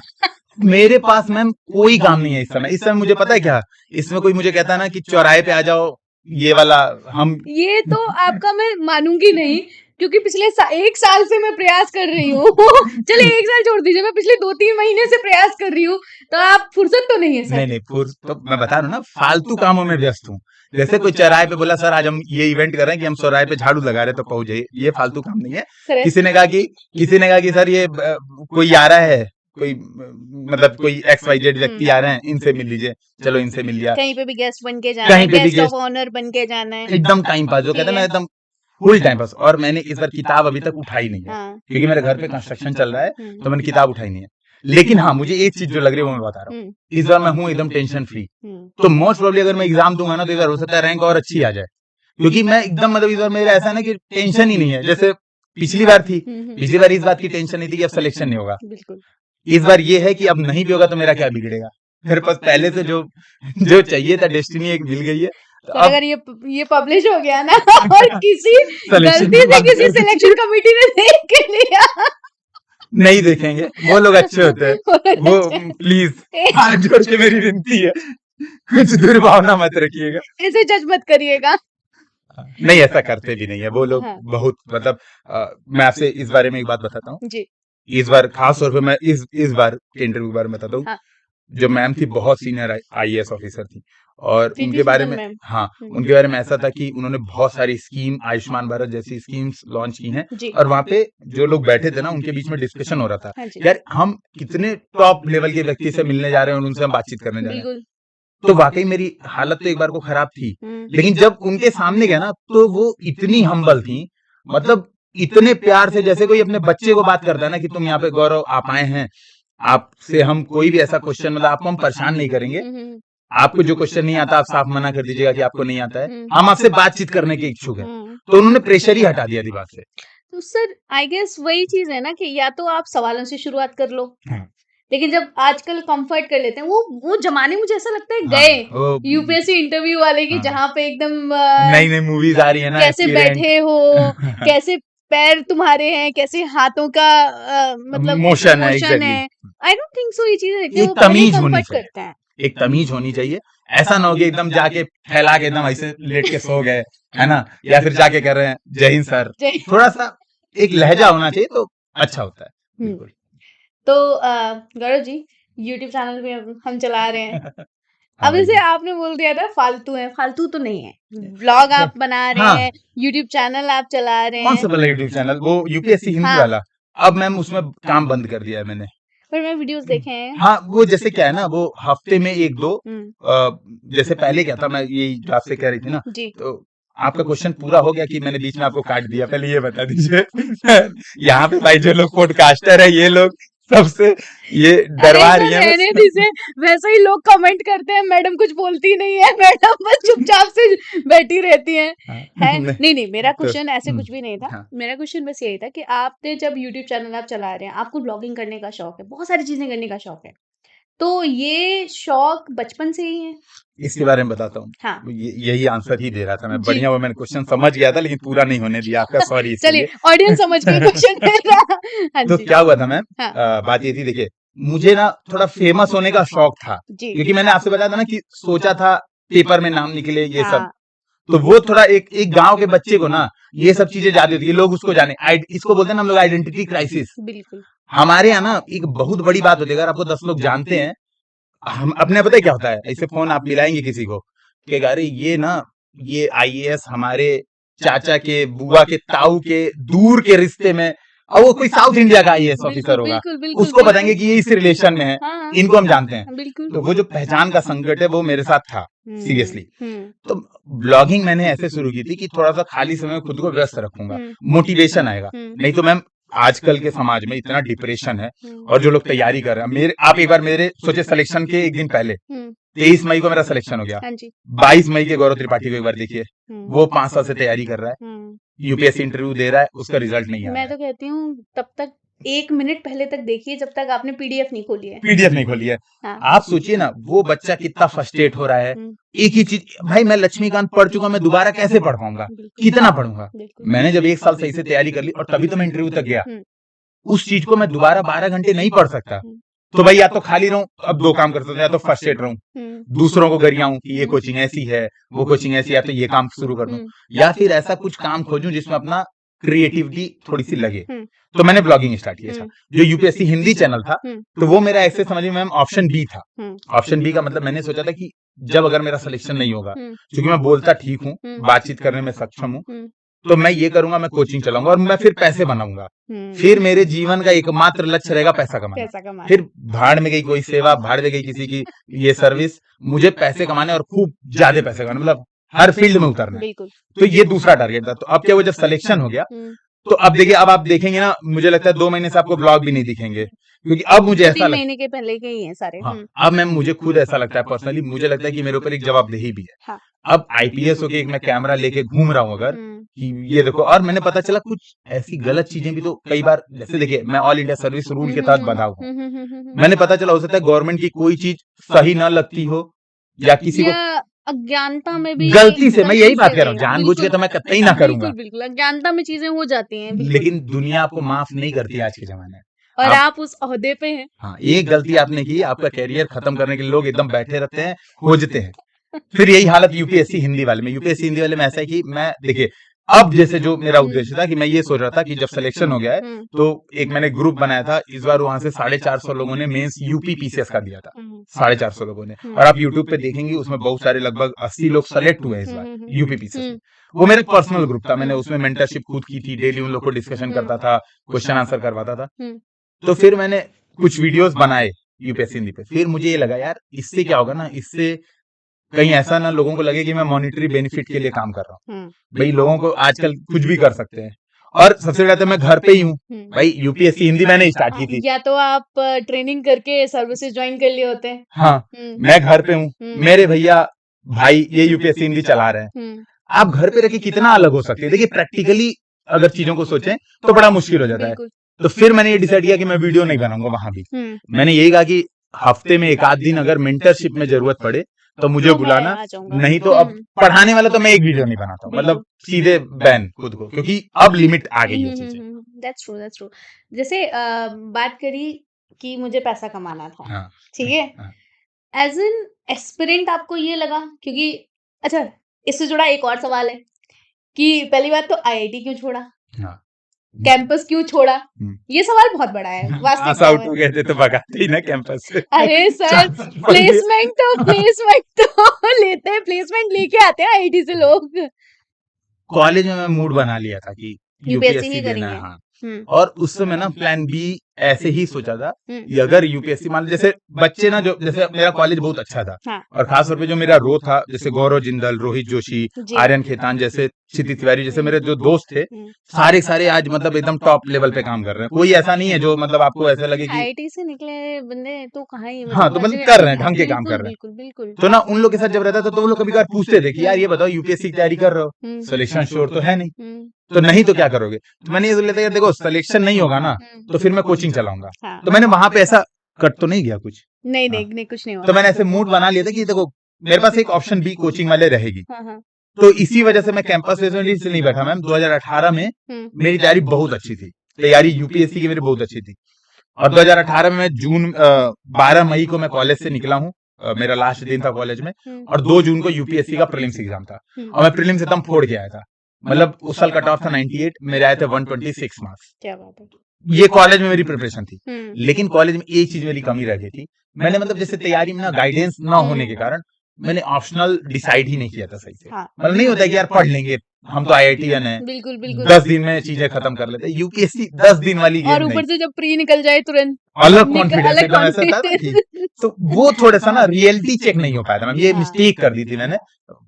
मेरे पास मैम कोई काम नहीं है इस समय मुझे पता है क्या, इसमें कोई मुझे कहता है ना कि चौराहे पे आ जाओ, ये वाला हम, ये तो आपका मैं मानूंगी नहीं, क्योंकि पिछले 1 साल से मैं प्रयास कर रही हूँ। चलिए 1 साल छोड़ दीजिए, मैं पिछले 2-3 महीने से प्रयास कर रही हूँ, तो आप फुर्सत तो नहीं है सर? नहीं तो मैं बता रहा हूँ ना, फालतू कामों में व्यस्त हूँ, जैसे कोई चौराहे पे बोला सर आज हम ये इवेंट कर रहे हैं कि हम चौराहे पे झाड़ू लगा रहे हैं तो पहुंच जाइए, ये फालतू काम नहीं है। किसी ने कहा कि सर ये कोई आ रहा है, कोई मतलब कोई XYZ व्यक्ति आ रहे हैं, इनसे मिल लीजिए, चलो इनसे मिल लिया, कहीं पे भी गेस्ट बन के जाना है, गेस्ट ऑफ ऑनर बन के जाना है, एकदम टाइम पास, जो कहते हैं ना एकदम फुल टाइम पास। और मैंने इस बार किताब अभी तक उठाई नहीं है क्योंकि मेरे घर पे कंस्ट्रक्शन चल रहा है, तो मैंने किताब उठाई नहीं है, लेकिन हाँ मुझे एक चीज जो लग रही है वो मैं बता रहा हूँ, इस बार मैं हूँ एकदम टेंशन फ्री, तो मोस्ट प्रोबेबली अगर मैं एग्जाम दूंगा ना तो इस बार हो सकता है रैंक और अच्छी आ जाए, क्योंकि मैं एकदम मतलब इस बार मेरा ऐसा ना कि टेंशन ही नहीं है, जैसे पिछली बार थी, पिछली बार इस बात की टेंशन नहीं थी कि अब सिलेक्शन नहीं होगा, बिल्कुल। इस बार ये है कि अब नहीं भी होगा तो मेरा क्या बिगड़ेगा, मेरे पास पहले से जो चाहिए था डेस्टिनी एक मिल गई है, तो अब अगर ये पब्लिश हो गया ना और किसी गलती से किसी सिलेक्शन कमेटी ने देख के लिया, नहीं देखेंगे, वो लोग अच्छे होते हैं, वो प्लीज हाथ जोड़ के मेरी विनती है, कुछ दुर्भावना मत रखिएगा, ऐसे जज मत करिएगा। नहीं ऐसा करते भी नहीं है वो लोग, बहुत मतलब मैं आपसे इस बारे में एक बात बताता हूँ जी, इस बार खास तौर पे मैं इस बार के इंटरव्यू के बारे में बताता हूँ, जो मैम थी बहुत सीनियर IAS ऑफिसर थी, और उनके बारे में उनके बारे में ऐसा था कि उन्होंने बहुत सारी स्कीम, आयुष्मान भारत जैसी स्कीम्स लॉन्च की हैं, और वहाँ पे जो लोग बैठे थे ना उनके बीच में डिस्कशन हो रहा था, यार हम कितने टॉप लेवल के व्यक्ति से मिलने जा रहे हैं और उनसे हम बातचीत करने जा रहे हैं, तो वाकई मेरी हालत तो एक बार को खराब थी, लेकिन जब उनके सामने गया ना तो वो इतनी हम्बल थी, मतलब इतने प्यार से, जैसे कोई अपने बच्चे को बात करता है ना कि तुम यहाँ पे गौरव आप आए हैं, आपसे हम कोई भी ऐसा क्वेश्चन, मतलब आपको हम परेशान नहीं करेंगे, आपको जो क्वेश्चन नहीं आता आप साफ मना कर दीजिएगा कि आपको नहीं आता है, हम आपसे बातचीत करने के इच्छुक हैं, तो उन्होंने प्रेशर ही हटा दिया दिमाग से। तो सर आई गेस वही चीज है ना कि या तो आप सवालों से शुरुआत कर लो, लेकिन जब आजकल कंफर्ट कर लेते हैं, वो जमाने मुझे ऐसा लगता है गए यूपीएससी इंटरव्यू वाले की, जहाँ पे एकदम नई मूवीज आ रही है ना, कैसे बैठे हो, कैसे पैर तुम्हारे हैं, कैसे हाथों का मतलब मोशन है, आई डोंट थिंक सो ये चीजें एक तमीज होनी चाहिए, एक तमीज होनी चाहिए, ऐसा ना हो कि एकदम जाके फैला के एकदम ऐसे लेट के सो गए, है ना, या फिर जाके कर रहे हैं जय हिंद सर, थोड़ा सा एक लहजा होना चाहिए तो अच्छा होता है। बिल्कुल। तो गौरव जी, यूट्यूब चैनल भी हम चला रहे हैं, अब जैसे आपने बोल दिया था फालतू है, फालतू तो नहीं है, ब्लॉग आप बना रहे हैं, यूट्यूब चैनल आप चला रहे हैं, कौन सा वाला यूट्यूब चैनल, वो यूपीएससी हिंदी वाला, अब मैम उसमें काम बंद कर दिया है मैंने, पर मैं वीडियोस देखे हैं, हाँ वो जैसे क्या है ना, वो हफ्ते में 1-2, जैसे पहले क्या था, मैं यही जो आपसे कह रही थी ना जी, तो आपका क्वेश्चन पूरा हो गया कि मैंने बीच में आपको काट दिया, पहले ये बता दीजिए। यहाँ पे भाई जो लोग पॉडकास्टर है, ये लोग सबसे ये डरवा रही है, वैसे ही लोग कमेंट करते हैं, मैडम कुछ बोलती नहीं है, मैडम बस चुपचाप से बैठी रहती हैं, है? नहीं मेरा क्वेश्चन ऐसे कुछ भी नहीं था, मेरा क्वेश्चन बस यही था कि आपने जब यूट्यूब चैनल आप चला रहे हैं, आपको ब्लॉगिंग करने का शौक है, बहुत सारी चीजें करने का शौक है, तो ये शौक बचपन से ही है? इसके बारे में बताता हूँ, हाँ। यही आंसर ही दे रहा था मैं, बढ़िया वो मैंने क्वेश्चन समझ गया था लेकिन पूरा नहीं होने दिया आपका, सॉरी। चलिए ऑडियंस समझ गई क्वेश्चन मेरा। तो क्या हुआ था मैम, बात ये थी, देखिए मुझे ना थोड़ा फेमस होने का शौक था, क्योंकि मैंने आपसे बताया था ना कि सोचा था पेपर में नाम निकले, ये सब। हाँ, तो वो थोड़ा एक गांव के बच्चे को ना ये सब चीजें ज्यादा होती है, लोग उसको जाने, इसको बोलते हैं ना हम लोग आइडेंटिटी क्राइसिस। बिल्कुल। हमारे यहाँ ना एक बहुत बड़ी बात होती है, अगर आपको 10 लोग जानते हैं, हम अपने पता है क्या होता है, ऐसे फोन आप मिलाएंगे किसी को कि अरे ये ना ये आईएएस हमारे चाचा के, बुआ के, ताऊ के दूर के रिश्ते में, और वो कोई साउथ इंडिया का आईएएस ऑफिसर होगा, उसको बताएंगे कि ये इस रिलेशन में है, हाँ, इनको हम जानते हैं। बिल्कुल। तो वो जो पहचान का संकट है वो मेरे साथ था सीरियसली। हम्म, तो ब्लॉगिंग मैंने ऐसे शुरू की थी कि थोड़ा सा खाली समय में खुद को व्यस्त रखूंगा, मोटिवेशन आएगा। नहीं तो मैम आजकल के समाज में इतना डिप्रेशन है, और जो लोग तैयारी कर रहे हैं, मेरे आप एक बार मेरे सोचे सिलेक्शन के एक दिन पहले 23 मई को मेरा सिलेक्शन हो गया, हाँ जी। 22 मई के गौरव त्रिपाठी को एक बार देखिए, वो 5 साल से तैयारी कर रहा है, यूपीएससी इंटरव्यू दे रहा है, उसका रिजल्ट नहीं आ रहा मैं तो कहती हूँ तब तक 1 मिनट पहले तक देखिए जब तक आपने पीडीएफ नहीं खोली है। पीडीएफ नहीं खोली है। हाँ। आप सोचिए ना वो बच्चा कितना फ्रस्ट्रेट हो रहा है, एक ही चीज, भाई मैं लक्ष्मीकांत पढ़ चुका, मैं दोबारा कैसे पढ़ पाऊंगा, कितना पढ़ूंगा। मैंने जब 1 साल सही से तैयारी कर ली और तभी तो मैं इंटरव्यू तक गया, उस चीज को मैं दोबारा 12 घंटे नहीं पढ़ सकता। तो भाई या तो खाली रहूं, अब 2 काम कर सकता हूं, या तो फ्रस्ट्रेट रहूं, दूसरों को गरियाऊं कि ये कोचिंग ऐसी है, वो कोचिंग ऐसी है, तो ये काम शुरू कर दूं, या फिर ऐसा कुछ काम खोजूं जिसमें अपना क्रिएटिविटी थोड़ी सी लगे। तो मैंने ब्लॉगिंग स्टार्ट किया। जो यूपीएससी हिंदी चैनल था, तो वो मेरा ऐसे समझिए मैम ऑप्शन बी था। ऑप्शन बी का मतलब मैंने सोचा था कि जब अगर मेरा सिलेक्शन नहीं होगा, क्योंकि मैं बोलता ठीक हूँ, बातचीत करने में सक्षम हूँ, तो मैं ये करूंगा, मैं कोचिंग चलाऊंगा और मैं फिर पैसे बनाऊंगा। फिर मेरे जीवन का एकमात्र लक्ष्य रहेगा पैसा कमाना। फिर भाड़ में गई कोई सेवा, भाड़ में गई किसी की ये सर्विस, मुझे पैसे कमाने और खूब ज्यादा पैसे कमाने, मतलब हर फील्ड में उतरना है। तो ये दूसरा टारगेट था। तो अब क्या हुआ, जब सिलेक्शन हो गया, तो अब देखिए, अब आप देखेंगे ना, मुझे लगता है 2 महीने से आपको ब्लॉग भी नहीं दिखेंगे, क्योंकि अब मुझे ऐसा महीने के पहले के ही हैं सारे। हाँ, अब मैम मुझे खुद ऐसा लगता है, पर्सनली मुझे लगता है कि मेरे ऊपर एक जवाबदेही भी है। हाँ। अब आईपीएस होके एक मैं कैमरा लेके घूम रहा हूँ अगर, कि ये देखो, और मैंने पता चला कुछ ऐसी गलत चीजें भी तो कई बार, जैसे देखिए मैं ऑल इंडिया सर्विस रूल के तहत बंधा हूँ, मैंने पता चला हो सकता है गवर्नमेंट की कोई चीज सही ना लगती हो, या किसी को अज्ञानता में भी गलती से, मैं यही बात कर रहा हूँ, जानबूझ के तो मैं कतई ना करूंगा, बिल्कुल अज्ञानता में चीजें हो जाती हैं, लेकिन दुनिया आपको माफ नहीं करती आज के जमाने में, और आप उस ओहदे पे हैं। हाँ, एक गलती आपने की, आपका कैरियर खत्म करने के लिए लोग एकदम बैठे रहते हैं, खोजते हैं। फिर यही हालत यूपीएससी हिंदी वाले में, यूपीएससी हिंदी वाले में ऐसा है कि मैं देखिए, अब जैसे जो मेरा उद्देश्य था कि मैं ये सोच रहा था कि जब सिलेक्शन हो गया है, तो एक मैंने ग्रुप बनाया था, इस बार वहां से 450 लोगों ने मेंस यूपी पीसीएस का दिया था, 450 लोगों ने, और आप यूट्यूब पे देखेंगे उसमें बहुत सारे लगभग 80 लोग सेलेक्ट हुए हैं इस बार यूपी पीसीएस में। वो मेरा पर्सनल ग्रुप था, मैंने उसमें मेंटरशिप खुद की थी, डेली उन लोग को डिस्कशन करता था, क्वेश्चन आंसर करवाता था। तो फिर मैंने कुछ वीडियोस बनाए यूपीएससी हिंदी पे। फिर मुझे ये लगा यार इससे क्या होगा ना, इससे कहीं ऐसा ना लोगों को लगे कि मैं मॉनिटरी बेनिफिट के लिए काम कर रहा हूँ। भाई लोगों को आजकल कुछ भी कर सकते हैं, और सबसे पहले तो मैं घर पे ही हूँ भाई, यूपीएससी हिंदी मैंने स्टार्ट की थी, या तो आप ट्रेनिंग करके सर्विसेज ज्वाइन कर लिए होते हैं। हाँ, मैं घर पे हूँ, मेरे भैया भाई ये यूपीएससी हिंदी चला रहे हैं, आप घर पे रह के कितना अलग हो सकते हैं। देखिए प्रैक्टिकली अगर चीजों को सोचें तो बड़ा मुश्किल हो जाता है। तो फिर मैंने ये डिसाइड किया कि मैं वीडियो नहीं बनाऊंगा वहां भी। मैंने यही कहा कि हफ्ते में 1 आध दिन अगर मेंटरशिप में जरूरत पड़े तो मुझे बुलाना, नहीं तो अब पढ़ाने वाला तो मैं एक वीडियो नहीं बनाता हूँ, मतलब सीधे बैन खुद को, क्योंकि अब लिमिट आ गई है चीजें। That's true. जैसे बात करी कि मुझे पैसा कमाना था, ठीक है, एज एन एस्पिरेंट आपको ये लगा, क्योंकि अच्छा इससे जुड़ा एक और सवाल है कि पहली बात तो आईआईटी क्यों छोड़ा, कैंपस क्यों छोड़ा, ये सवाल बहुत बड़ा है। पास आउट हो गए थे तो भगाते ही ना कैंपस से। अरे सर प्लेसमेंट तो लेते हैं, प्लेसमेंट लेके आते हैं आईआईटी से लोग। कॉलेज में मैं मूड बना लिया था कि यूपीएससी देना है, हाँ, और उस समय ना प्लान बी ऐसे ही सोचा था कि अगर यूपीएससी मान, जैसे बच्चे ना, जो जैसे मेरा कॉलेज बहुत अच्छा था, और खासतौर पे जो मेरा रो था, जैसे गौरव जिंदल, रोहित जोशी, आर्यन खेतान जैसे, क्षिति तिवारी जैसे मेरे जो दोस्त थे, सारे आज मतलब एकदम टॉप लेवल पे काम कर रहे हैं। कोई ऐसा नहीं है जो मतलब आपको ऐसा लगे कि आईआईटी से निकले बंदे तो कहाँ ही, हाँ, तो मतलब कर रहे हैं, ढंग के काम कर रहे हैं। बिल्कुल। तो ना उन लोग के साथ जब रहता था तो वो लोग कभी कभार पूछते थे कि यार ये बताओ यूपीएससी की तैयारी कर रहे हो, सिलेक्शन श्योर तो है नहीं, तो नहीं तो क्या करोगे। तो मैंने ये लेता, देखो सिलेक्शन नहीं होगा ना तो फिर मैं कोचिंग चलाऊंगा। तो मैंने वहां पे ऐसा कट तो नहीं गया कुछ, नहीं कुछ नहीं हुआ। तो मैंने ऐसे मूड बना लिया था कि देखो मेरे पास एक ऑप्शन बी कोचिंग वाले रहेगी। तो इसी वजह से मैं कैंपस प्लेसमेंट से नहीं बैठा मैम। 2018 में मेरी तैयारी बहुत अच्छी थी, तैयारी यूपीएससी की मेरी बहुत अच्छी थी, और 2018 में मैं जून 12 मई को मैं कॉलेज से निकला हूँ, मेरा लास्ट दिन था कॉलेज में, हम्म, और 2 जून को यूपीएससी का प्रीलिम्स एग्जाम था, और मैं प्रीलिम्स एकदम फोड़ के आया था। मतलब उस साल कट ऑफ था 98, मेरे आए थे 126 मार्क्स। क्या बात है। ये कॉलेज में मेरी प्रिपरेशन थी, हम्म, लेकिन कॉलेज में एक चीज मेरी कमी रह गई थी। मैंने मतलब जैसे तैयारी में ना गाइडेंस ना होने के कारण मैंने ऑप्शनल डिसाइड ही नहीं किया था सही से। हाँ, मतलब नहीं होता कि यार पढ़ लेंगे, हम तो आईआईटीएन है, बिल्कुल बिल्कुल। 10 दिन में चीजें खत्म कर लेते हैं। यूपीएससी 10 दिन वाली और गेम नहीं, ऊपर से जब प्री निकल जाए तुरंत अलग निकल कॉन्फिडेंस अलग एकदम ऐसा था ना कि, कॉन्फिडेंस। तो वो थोड़ा सा ना रियलिटी चेक नहीं हो पाया था। मैं ये हाँ। मिस्टेक कर दी थी मैंने,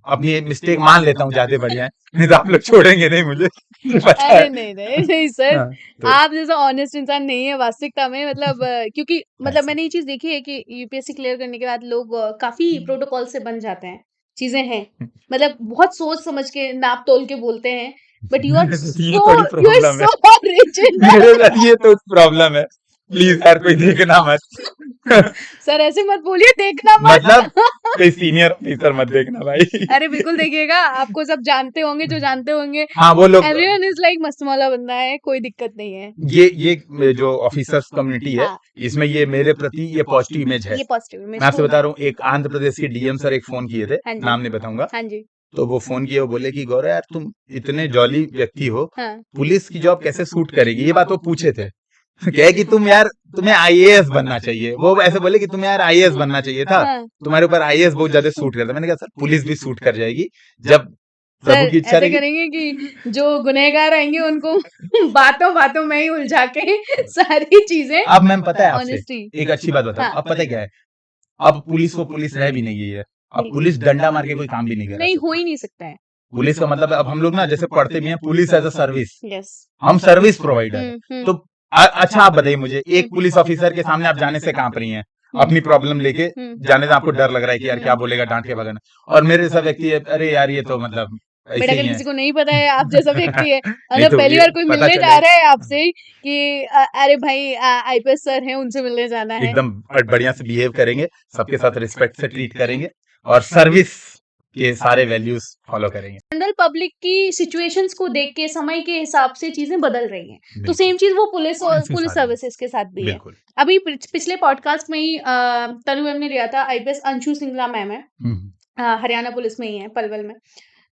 अपनी ये मिस्टेक मान लेता हूँ, ज्यादा बढ़िया है, नहीं तो आप लोग छोड़ेंगे नहीं मुझे, पता है। अरे नहीं नहीं नहीं सर, हाँ, तो आप जैसा ऑनेस्ट इंसान नहीं है वास्तविकता में, मतलब क्योंकि मतलब ऐसा मैंने ये चीज देखी है कि यूपीएससी क्लियर करने के बाद लोग काफी प्रोटोकॉल से बन जाते हैं, चीजें हैं, मतलब बहुत सोच समझ के नाप तोल के बोलते हैं, बट यू आर ये थोड़ी यू आर प्रॉब्लम है, सो ओरिजिनल। मेरे साथ ये तो प्रॉब्लम है। प्लीज यार कोई देखना मत। सर ऐसे मत बोलिए, देखना मत। मतलब कोई सीनियर ऑफिसर मत देखना भाई। अरे बिल्कुल देखिएगा, आपको सब जानते होंगे, जो जानते होंगे। हाँ वो लोग, एवरीवन इज लाइक मस्तमौला बंदा है, कोई दिक्कत नहीं है। ये जो ऑफिसर्स कम्युनिटी है, हाँ, इसमें ये मेरे प्रति ये पॉजिटिव इमेज है। ये पॉजिटिव इमेज मैं आपसे को। बता रहा हूँ, एक आंध्र प्रदेश के डीएम सर एक फोन किए थे, हाँ जी, नाम नहीं बताऊंगा, हाँ जी, तो वो फोन किए, वो बोले कि गौरव यार तुम इतने जॉली व्यक्ति हो, हाँ, पुलिस की जॉब कैसे सूट करेगी, ये बात वो पूछे थे। क्या है कि तुम यार, तुम्हें आईएएस बनना चाहिए, वो ऐसे बोले कि तुम्हें यार आईएएस बनना चाहिए था, हाँ। तुम्हारे ऊपर आईएएस बहुत ज्यादा सूट करता। मैंने कहा सर पुलिस भी सूट कर जाएगी जब प्रभु सर की इच्छा ऐसे रहेगी। करेंगे कि जो गुनहगार आएंगे उनको बातों बातों में ही उलझा के सारी चीजें। अब मैम पता है आपसे ऑनेस्टी। एक अच्छी बात बताऊं, हाँ, अब पता है क्या है, अब पुलिस को पुलिस रह भी नहीं गई है। अब बिल्कुल पुलिस डंडा मार के कोई काम भी नहीं कर नहीं, सकती। हो ही नहीं सकता है। पुलिस का मतलब अब हम लोग ना जैसे पढ़ते भी हैं, police as a service, yes. हम सर्विस प्रोवाइडर है। हम्म। तो अच्छा आप बताइए मुझे, एक पुलिस ऑफिसर के सामने आप जाने से कांप रही हैं, अपनी प्रॉब्लम लेके जाने से आपको डर लग रहा है कि यार क्या बोलेगा, डांट के भगाना, और मेरे जैसा व्यक्ति है, अरे यार ये तो मतलब बट ऐसे ही अगर है। किसी को नहीं पता है आप जैसा व्यक्ति है, नहीं अगर तो पहली ये बार कोई पता मिलने चले जा रहा है आपसे कि अरे भाई आईपीएस सर हैं, उनसे मिलने जाना है। एकदम बढ़िया से बिहेव करेंगे, सबके साथ रिस्पेक्ट से ट्रीट करेंगे, और सर्विस के सारे वैल्यूज फॉलो करेंगे। जनरल पब्लिक की सिचुएशंस को देख के समय के हिसाब से चीजें बदल रही हैं, तो बिल्कुल। सेम चीज वो पुलिस और इसके पुलिस साथ भी। सर्विसेज के साथ भी है। बिल्कुल। अभी पिछले पॉडकास्ट में ही तनु मैम ने लिया था, आईपीएस अंशु सिंगला मैम है, हरियाणा पुलिस में ही है, पलवल में।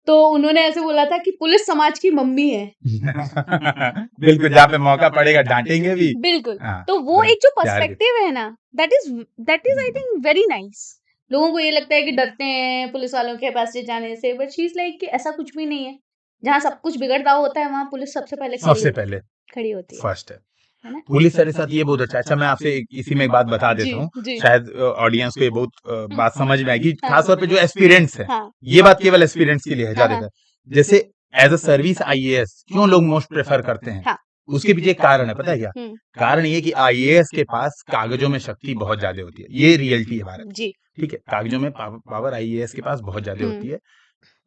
तो उन्होंने ऐसे बोला था कि पुलिस समाज की मम्मी है। बिल्कुल, जहाँ पे मौका पड़ेगा डांटेंगे भी। बिल्कुल। हाँ, तो वो और एक जो प्यार भी। पर्सपेक्टिव है ना, that is I think very nice. लोगों को ये लगता है कि डरते हैं पुलिस वालों के पास से जाने से, बट शी इज लाइक कि ऐसा कुछ भी नहीं है। जहाँ सब कुछ बिगड़ता होता है वहां पुलिस सबसे पहले सबसे पहले खड़ी होती फर्स्ट है है ना? पुलिस। मेरे साथ ये बहुत अच्छा मैं आपसे इसी में एक बात बता जी, देता हूँ, जी। शायद ऑडियंस को ये बहुत बात समझ में आएगी, हाँ। खासतौर पे जो एस्पिरेंट्स है। हाँ, ये बात केवल एस्पिरेंट्स के लिए है, हाँ, ज्यादातर जैसे एज अ सर्विस आईएएस क्यों लोग मोस्ट प्रेफर करते हैं, हाँ। उसके पीछे एक कारण है, पता है क्या? कारण ये कि आईएएस के पास कागजों में शक्ति बहुत ज्यादा होती है, ये रियलिटी है भारत। जी। ठीक है, कागजों में पावर आईएएस के पास बहुत ज्यादा होती है,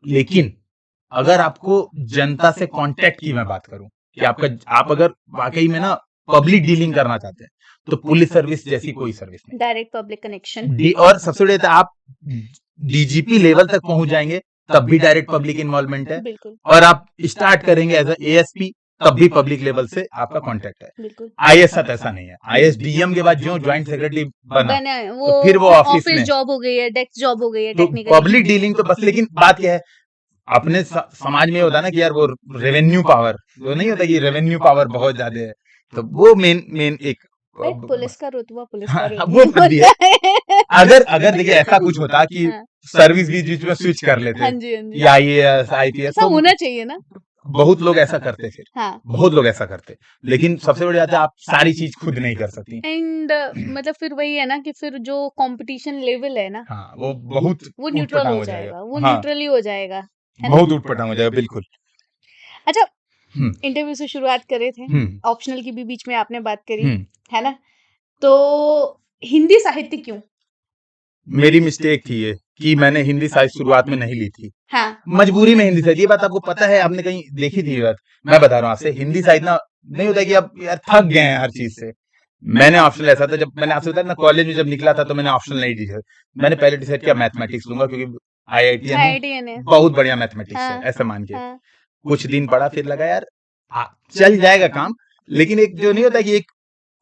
लेकिन अगर आपको जनता से कांटेक्ट की मैं बात करूं कि आप अगर वाकई में ना पब्लिक डीलिंग करना चाहते हैं, तो पुलिस सर्विस जैसी कोई सर्विस नहीं। Direct public connection. और सबसे बड़ी आप डीजीपी लेवल तक पहुंच जाएंगे तब भी डायरेक्ट पब्लिक इन्वॉल्वमेंट है, बिल्कुल और आप स्टार्ट करेंगे एज एएसपी तब भी पब्लिक लेवल से आपका कांटेक्ट है। बिल्कुल। आईएएस साथ ऐसा नहीं है, आईएएस डीएम के बाद जो ज्वाइंट सेक्रेटरी बना, बना है, तो फिर वो ऑफिस में जॉब हो गई है, डेस्क जॉब हो गई है, तो टेक्निकली पब्लिक डीलिंग तो बस। लेकिन बात क्या है, अपने समाज में होता है ना कि यार वो रेवेन्यू पावर, वो नहीं होता कि रेवेन्यू पावर बहुत ज्यादा है, तो वो मेन एक पुलिस का रुतबा पुलिस हाँ, का वो बात भी है। रुतबा अगर देखिए ऐसा कुछ होता कि हाँ। सर्विस बीच में स्विच कर लेते, हाँ जी, हाँ जी। या आईएएस आईपीएस, ऐसा होना चाहिए ना। बहुत लोग ऐसा करते, फिर हाँ। बहुत लोग ऐसा करते, लेकिन सबसे बड़ी बात है आप सारी चीज खुद नहीं कर सकती। एंड मतलब फिर वही है ना कि फिर जो कंपटीशन लेवल है ना, हाँ, वो बहुत वो न्यूट्रल ऊटपटांग हो जाएगा, वो हाँ, न्यूट्रली हो जाएगा, है ना? बहुत ऊटपटांग हो जाएगा, बिल्कुल। अच्छा, इंटरव्यू से शुरुआत करे थे, हम्म ऑप्शनल की भी बीच में आपने बात करी, हम्म है ना? तो हिंदी साहित्य क्यों? मेरी मिस्टेक थी ये कि मैंने हिंदी साहित्य शुरुआत में नहीं ली थी, हाँ। मजबूरी में हिंदी साहित्य। ये बात आपको पता है, आपने कहीं देखी थी ये बात? मैं बता रहा हूँ आपसे, हिंदी साहित्य ना नहीं होता कि अब यार थक गए हैं हर चीज से। मैंने ऑप्शनल ऐसा था, जब मैंने आपसे बताया ना कॉलेज में जब निकला था, तो मैंने ऑप्शनल नहीं दी। मैंने पहले डिसाइड किया मैथमेटिक्स लूंगा, क्योंकि आईआईटीएन है बहुत बढ़िया मैथमेटिक्स हाँ, है, ऐसा मान के हाँ, कुछ दिन पढ़ा, फिर लगा यार चल जाएगा काम, लेकिन एक जो नहीं होता कि एक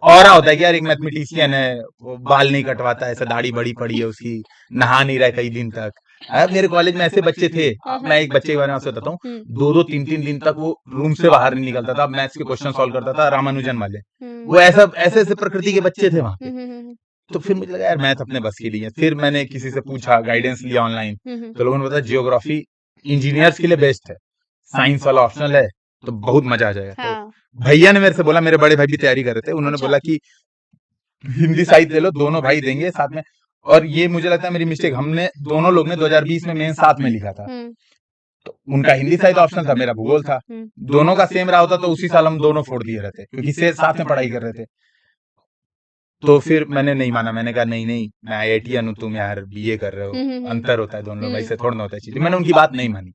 ऑरा होता है कि यार एक मैथमेटिशियन है, वो बाल नहीं कटवाता, ऐसा दाढ़ी बड़ी पड़ी है उसकी, नहा नहीं रहा है कई दिन तक। अब मेरे कॉलेज में ऐसे बच्चे थे, मैं एक बच्चे के बारे में आपसे बताता हूँ, 2-2 3-3 दिन तक वो रूम से बाहर नहीं निकलता था, मैथ्स के क्वेश्चन सॉल्व करता था, रामानुजन वाले। वो ऐसा ऐसे ऐसे प्रकृति के बच्चे थे वहां पे। तो फिर मुझे लगा यार मैथ अपने बस की नहीं है। फिर मैंने किसी से पूछा, गाइडेंस लिया ऑनलाइन, तो लोगों ने बताया जियोग्राफी इंजीनियर्स के लिए बेस्ट है, साइंस वाला ऑप्शनल है, तो बहुत मजा आ जाएगा। तो भैया ने मेरे से बोला, मेरे बड़े भाई भी तैयारी कर रहे थे, उन्होंने बोला कि हिंदी साहित्य ले लो, दोनों भाई देंगे साथ में। और ये मुझे लगता है मेरी मिस्टेक, हमने दोनों लोग ने 2020 में मेन साथ में लिखा था, तो उनका हिंदी साहित्य ऑप्शनल था, मेरा भूगोल था, दोनों का सेम रहा होता तो उसी साल हम दोनों फोड़ दिए रहते, क्योंकि से साथ में पढ़ाई कर रहे थे। तो फिर मैंने नहीं माना, मैंने कहा नहीं नहीं, मैं IITian हूं, तुम यार BA कर रहे हो, अंतर होता है दोनों लोग, ऐसे थोड़ा ना होता है चीजें। मैंने उनकी बात नहीं मानी,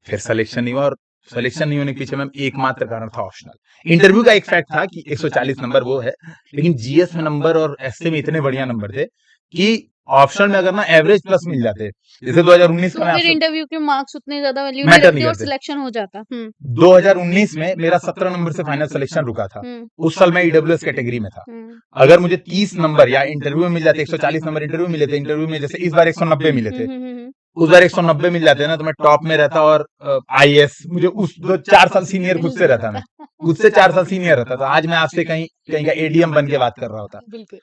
फिर सिलेक्शन नहीं हुआ, और सिलेक्शन नहीं होने के पीछे मैम एकमात्र कारण था ऑप्शनल। इंटरव्यू का एक फैक्ट था कि 140 नंबर वो है, लेकिन GS में नंबर और एसए में इतने बढ़िया नंबर थे कि ऑप्शनल में अगर ना एवरेज प्लस मिल जाते, जैसे 2019 तो में फिर इंटरव्यू के मार्क्स उतने ज्यादा वैल्यू नहीं मैटर रखते नहीं और करते। सिलेक्शन हो जाता। 2019 में मेरा 17 नंबर से फाइनल सिलेक्शन रुका था, उस साल मैं EWS कैटेगरी में था। अगर मुझे 30 नंबर या इंटरव्यू में मिल जाते, 140 नंबर इंटरव्यू मिले थे, इंटरव्यू में जैसे इस बार 190 मिले थे, उस बार 190 मिल जाते ना, तो मैं टॉप में रहता, और IAS मुझे उस 4 साल सीनियर खुद से रहता, मैं उससे 4 साल सीनियर रहता, तो आज मैं आपसे कहीं कहीं का ADM बन के बात कर रहा होता। बिल्कुल।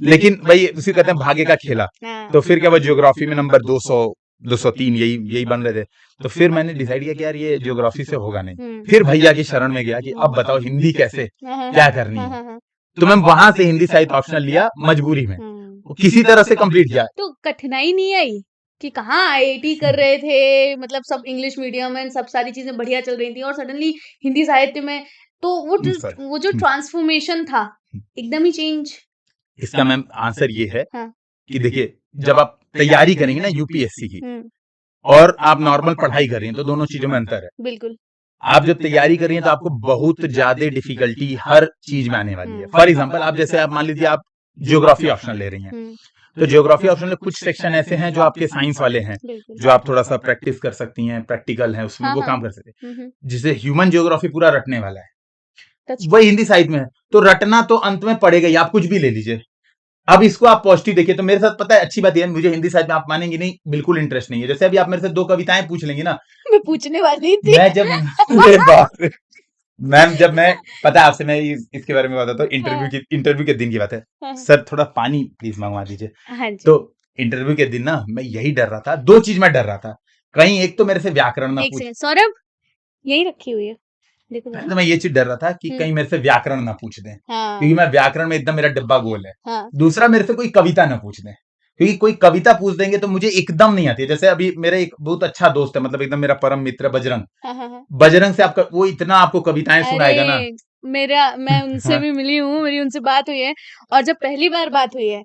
लेकिन भाई उसी कहते हैं भाग्य का खेला। तो फिर क्या हुआ, ज्योग्राफी में नंबर 200 203 यही बन रहे थे। तो फिर मैंने डिसाइड किया कि यार ये ज्योग्राफी से होगा नहीं। फिर भैया की शरण में गया कि अब बताओ हिंदी कैसे, क्या करनी है। तो मैं वहां से हिंदी साहित्य ऑप्शनल लिया मजबूरी में, किसी तरह से कंप्लीट किया। तो कठिनाई नहीं आई कि कहाँ IIT कर रहे थे, मतलब सब इंग्लिश मीडियम में सब सारी चीजें बढ़िया चल रही थी, और सडनली हिंदी साहित्य में, तो वो जो ट्रांसफॉर्मेशन था एकदम ही चेंज। इसका मैम आंसर ये है कि देखिए, जब आप तैयारी करेंगे ना UPSC की, और आप नॉर्मल पढ़ाई कर रही हैं, तो दोनों चीजों में अंतर है। बिल्कुल। आप जब तैयारी कर रही हैं तो आपको बहुत ज्यादा डिफिकल्टी हर चीज में आने वाली है। फॉर एग्जाम्पल, आप जैसे आप मान लीजिए आप ज्योग्राफी ऑप्शनल ले रही हैं, तो ज्योग्राफी ऑप्शनल में कुछ सेक्शन ऐसे हैं जो आपके साइंस वाले हैं, जो आप थोड़ा सा प्रैक्टिस कर सकती हैं, प्रैक्टिकल है उसमें, वो काम कर सकते हैं। जिसे ह्यूमन ज्योग्राफी पूरा रटने वाला है, वही हिंदी साइड में है, तो रटना तो अंत में पड़ेगा ही, आप कुछ भी ले लीजिए। अब इसको आप पॉजिटिव देखिए, तो मेरे साथ पता है अच्छी बात है, मुझे हिंदी साहित्य में आप मानेंगे नहीं, बिल्कुल इंटरेस्ट नहीं है। जैसे अभी आप मेरे से 2 कविताएं पूछ लेंगी ना, मैं पूछने वाली थी। मैं जब मैम जब मैं पता है आपसे, मैं इसके बारे में बताता हूँ, इंटरव्यू के दिन की बात है। सर थोड़ा पानी प्लीज मंगवा दीजिए। तो इंटरव्यू के दिन ना मैं यही डर रहा था, 2 चीज में डर रहा था, कहीं एक तो मेरे से व्याकरण ना पूछ, सौरभ यही रखी हुई है, देखो। तो मैं ये चीज डर रहा था कि कहीं मेरे से व्याकरण ना पूछ दें, क्योंकि मैं व्याकरण में एकदम मेरा डिब्बा गोल है। दूसरा, मेरे से कोई कविता ना पूछ दें, क्योंकि कोई कविता पूछ देंगे तो मुझे एकदम नहीं आती है। जैसे अभी मेरा एक बहुत अच्छा दोस्त है, मतलब एकदम मेरा परम मित्र बजरंग, बजरंग से आपका वो इतना आपको कविताएं सुनाएगा ना। मैं उनसे भी मिली हूँ, मेरी उनसे बात हुई है, और जब पहली बार बात हुई है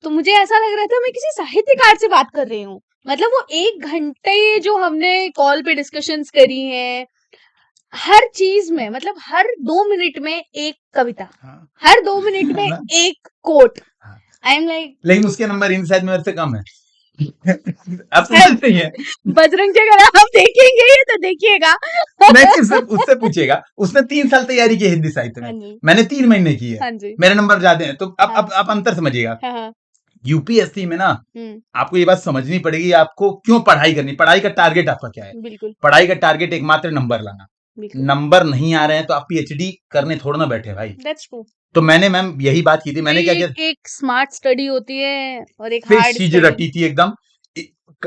तो मुझे ऐसा लग रहा था मैं किसी साहित्यकार से बात कर रही हूँ। मतलब वो 1 घंटे जो हमने कॉल पे डिस्कशंस करी है, हर चीज में, मतलब हर 2 मिनट में एक कविता, हर 2 मिनट में एक कोट। आई एम लाइक, लेकिन उसके नंबर इन शायद मेरे से कम है। आप समझते हैं बजरंग जी, अगर आप देखेंगे ये तो देखिएगा। मैं उससे पूछिएगा, उसने 3 साल तैयारी की हिंदी साहित्य में, मैंने 3 महीने की है, मेरे नंबर ज्यादा हैं। तो अब आप अंतर समझिएगा। UPSC में ना आपको ये बात समझनी पड़ेगी, आपको क्यों पढ़ाई करनी, पढ़ाई का टारगेट आपका क्या है। बिल्कुल। पढ़ाई का टारगेट एकमात्र नंबर लाना, नंबर नहीं आ रहे हैं तो आप PhD करने थोड़ा ना बैठे भाई। That's true. तो मैंने मैम यही बात की थी, मैंने क्या किया, एक स्मार्ट स्टडी होती है और एक फिर हार्ड चीज रटी थी एकदम।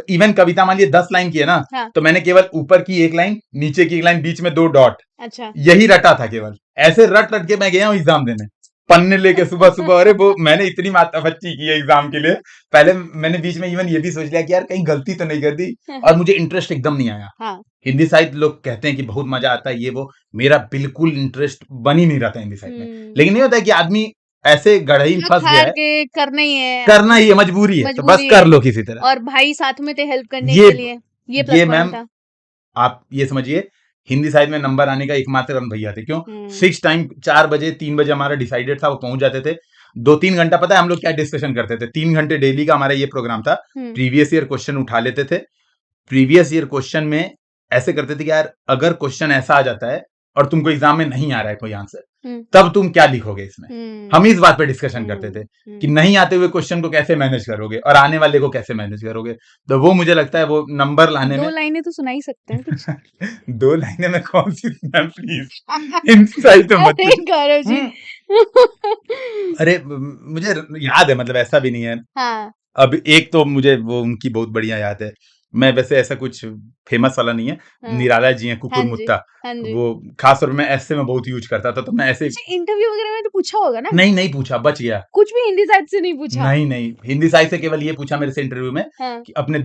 इवन कविता मान लीजिए 10 लाइन की है ना, तो मैंने केवल ऊपर की 1 लाइन, नीचे की 1 लाइन, बीच में 2 डॉट, अच्छा, यही रटा था केवल। ऐसे रट रट के मैं गया हूँ एग्जाम देने, पन्ने लेके सुबह सुबह। अरे वो मैंने इतनी माथापच्ची की है एग्जाम के लिए, पहले मैंने बीच में इवन ये भी सोच लिया कि यार कहीं गलती तो नहीं कर दी, और मुझे इंटरेस्ट एकदम नहीं आया। हिंदी साहित्य लोग कहते हैं कि बहुत मजा आता है, ये वो, मेरा बिल्कुल इंटरेस्ट बन ही नहीं रहा था हिंदी साहित्य में। लेकिन नहीं होता है कि आदमी ऐसे गढ़ई फंस गया है, करना ही है, मजबूरी है, तो बस कर लो किसी तरह। और भाई साथ में थे हेल्प करने के लिए, ये मैम आप ये समझिए, हिंदी साहित्य में नंबर आने का एकमात्र कारण भैया थे। क्यों? फिक्स टाइम 4 बजे 3 बजे हमारा डिसाइडेड था, वो पहुंच जाते थे। 2-3 घंटा, पता है हम लोग क्या डिस्कशन करते थे, 3 घंटे डेली का हमारा ये प्रोग्राम था। प्रीवियस ईयर क्वेश्चन उठा लेते थे, प्रीवियस ईयर क्वेश्चन में ऐसे करते थे कि यार अगर क्वेश्चन ऐसा आ जाता है और तुमको एग्जाम में नहीं आ रहा है कोई आंसर, तब तुम क्या लिखोगे इसमें। हम इस बात पे डिस्कशन करते थे कि हम्म नहीं आते हुए क्वेश्चन को कैसे मैनेज करोगे और आने वाले को कैसे मैनेज करोगे। तो वो मुझे लगता है वो नंबर लाने 2 में लाइनें तो सुना ही सकते हैं कुछ। 2 लाइनें में कौन सी मैम प्लीज इंसाइट तो मत अरे गौरव जी। अरे मुझे याद है, मतलब ऐसा भी नहीं है। हाँ, अब एक तो मुझे वो उनकी बहुत बढ़िया याद है। मैं वैसे ऐसा कुछ फेमस वाला नहीं है। हाँ। निराला जी हैं, हाँ कुकुर जी, मुत्ता। हाँ जी। वो खास तौर पे मैं ऐसे में बहुत यूज करता था, तो मैं ऐसे अच्छा, इंटरव्यू वगैरह में तो पूछा होगा ना? नहीं पूछा, बच गया। कुछ भी हिंदी साइड से नहीं पूछा? नहीं हिंदी साहित्य से केवल ये पूछा मेरे से इंटरव्यू में हाँ, कि अपने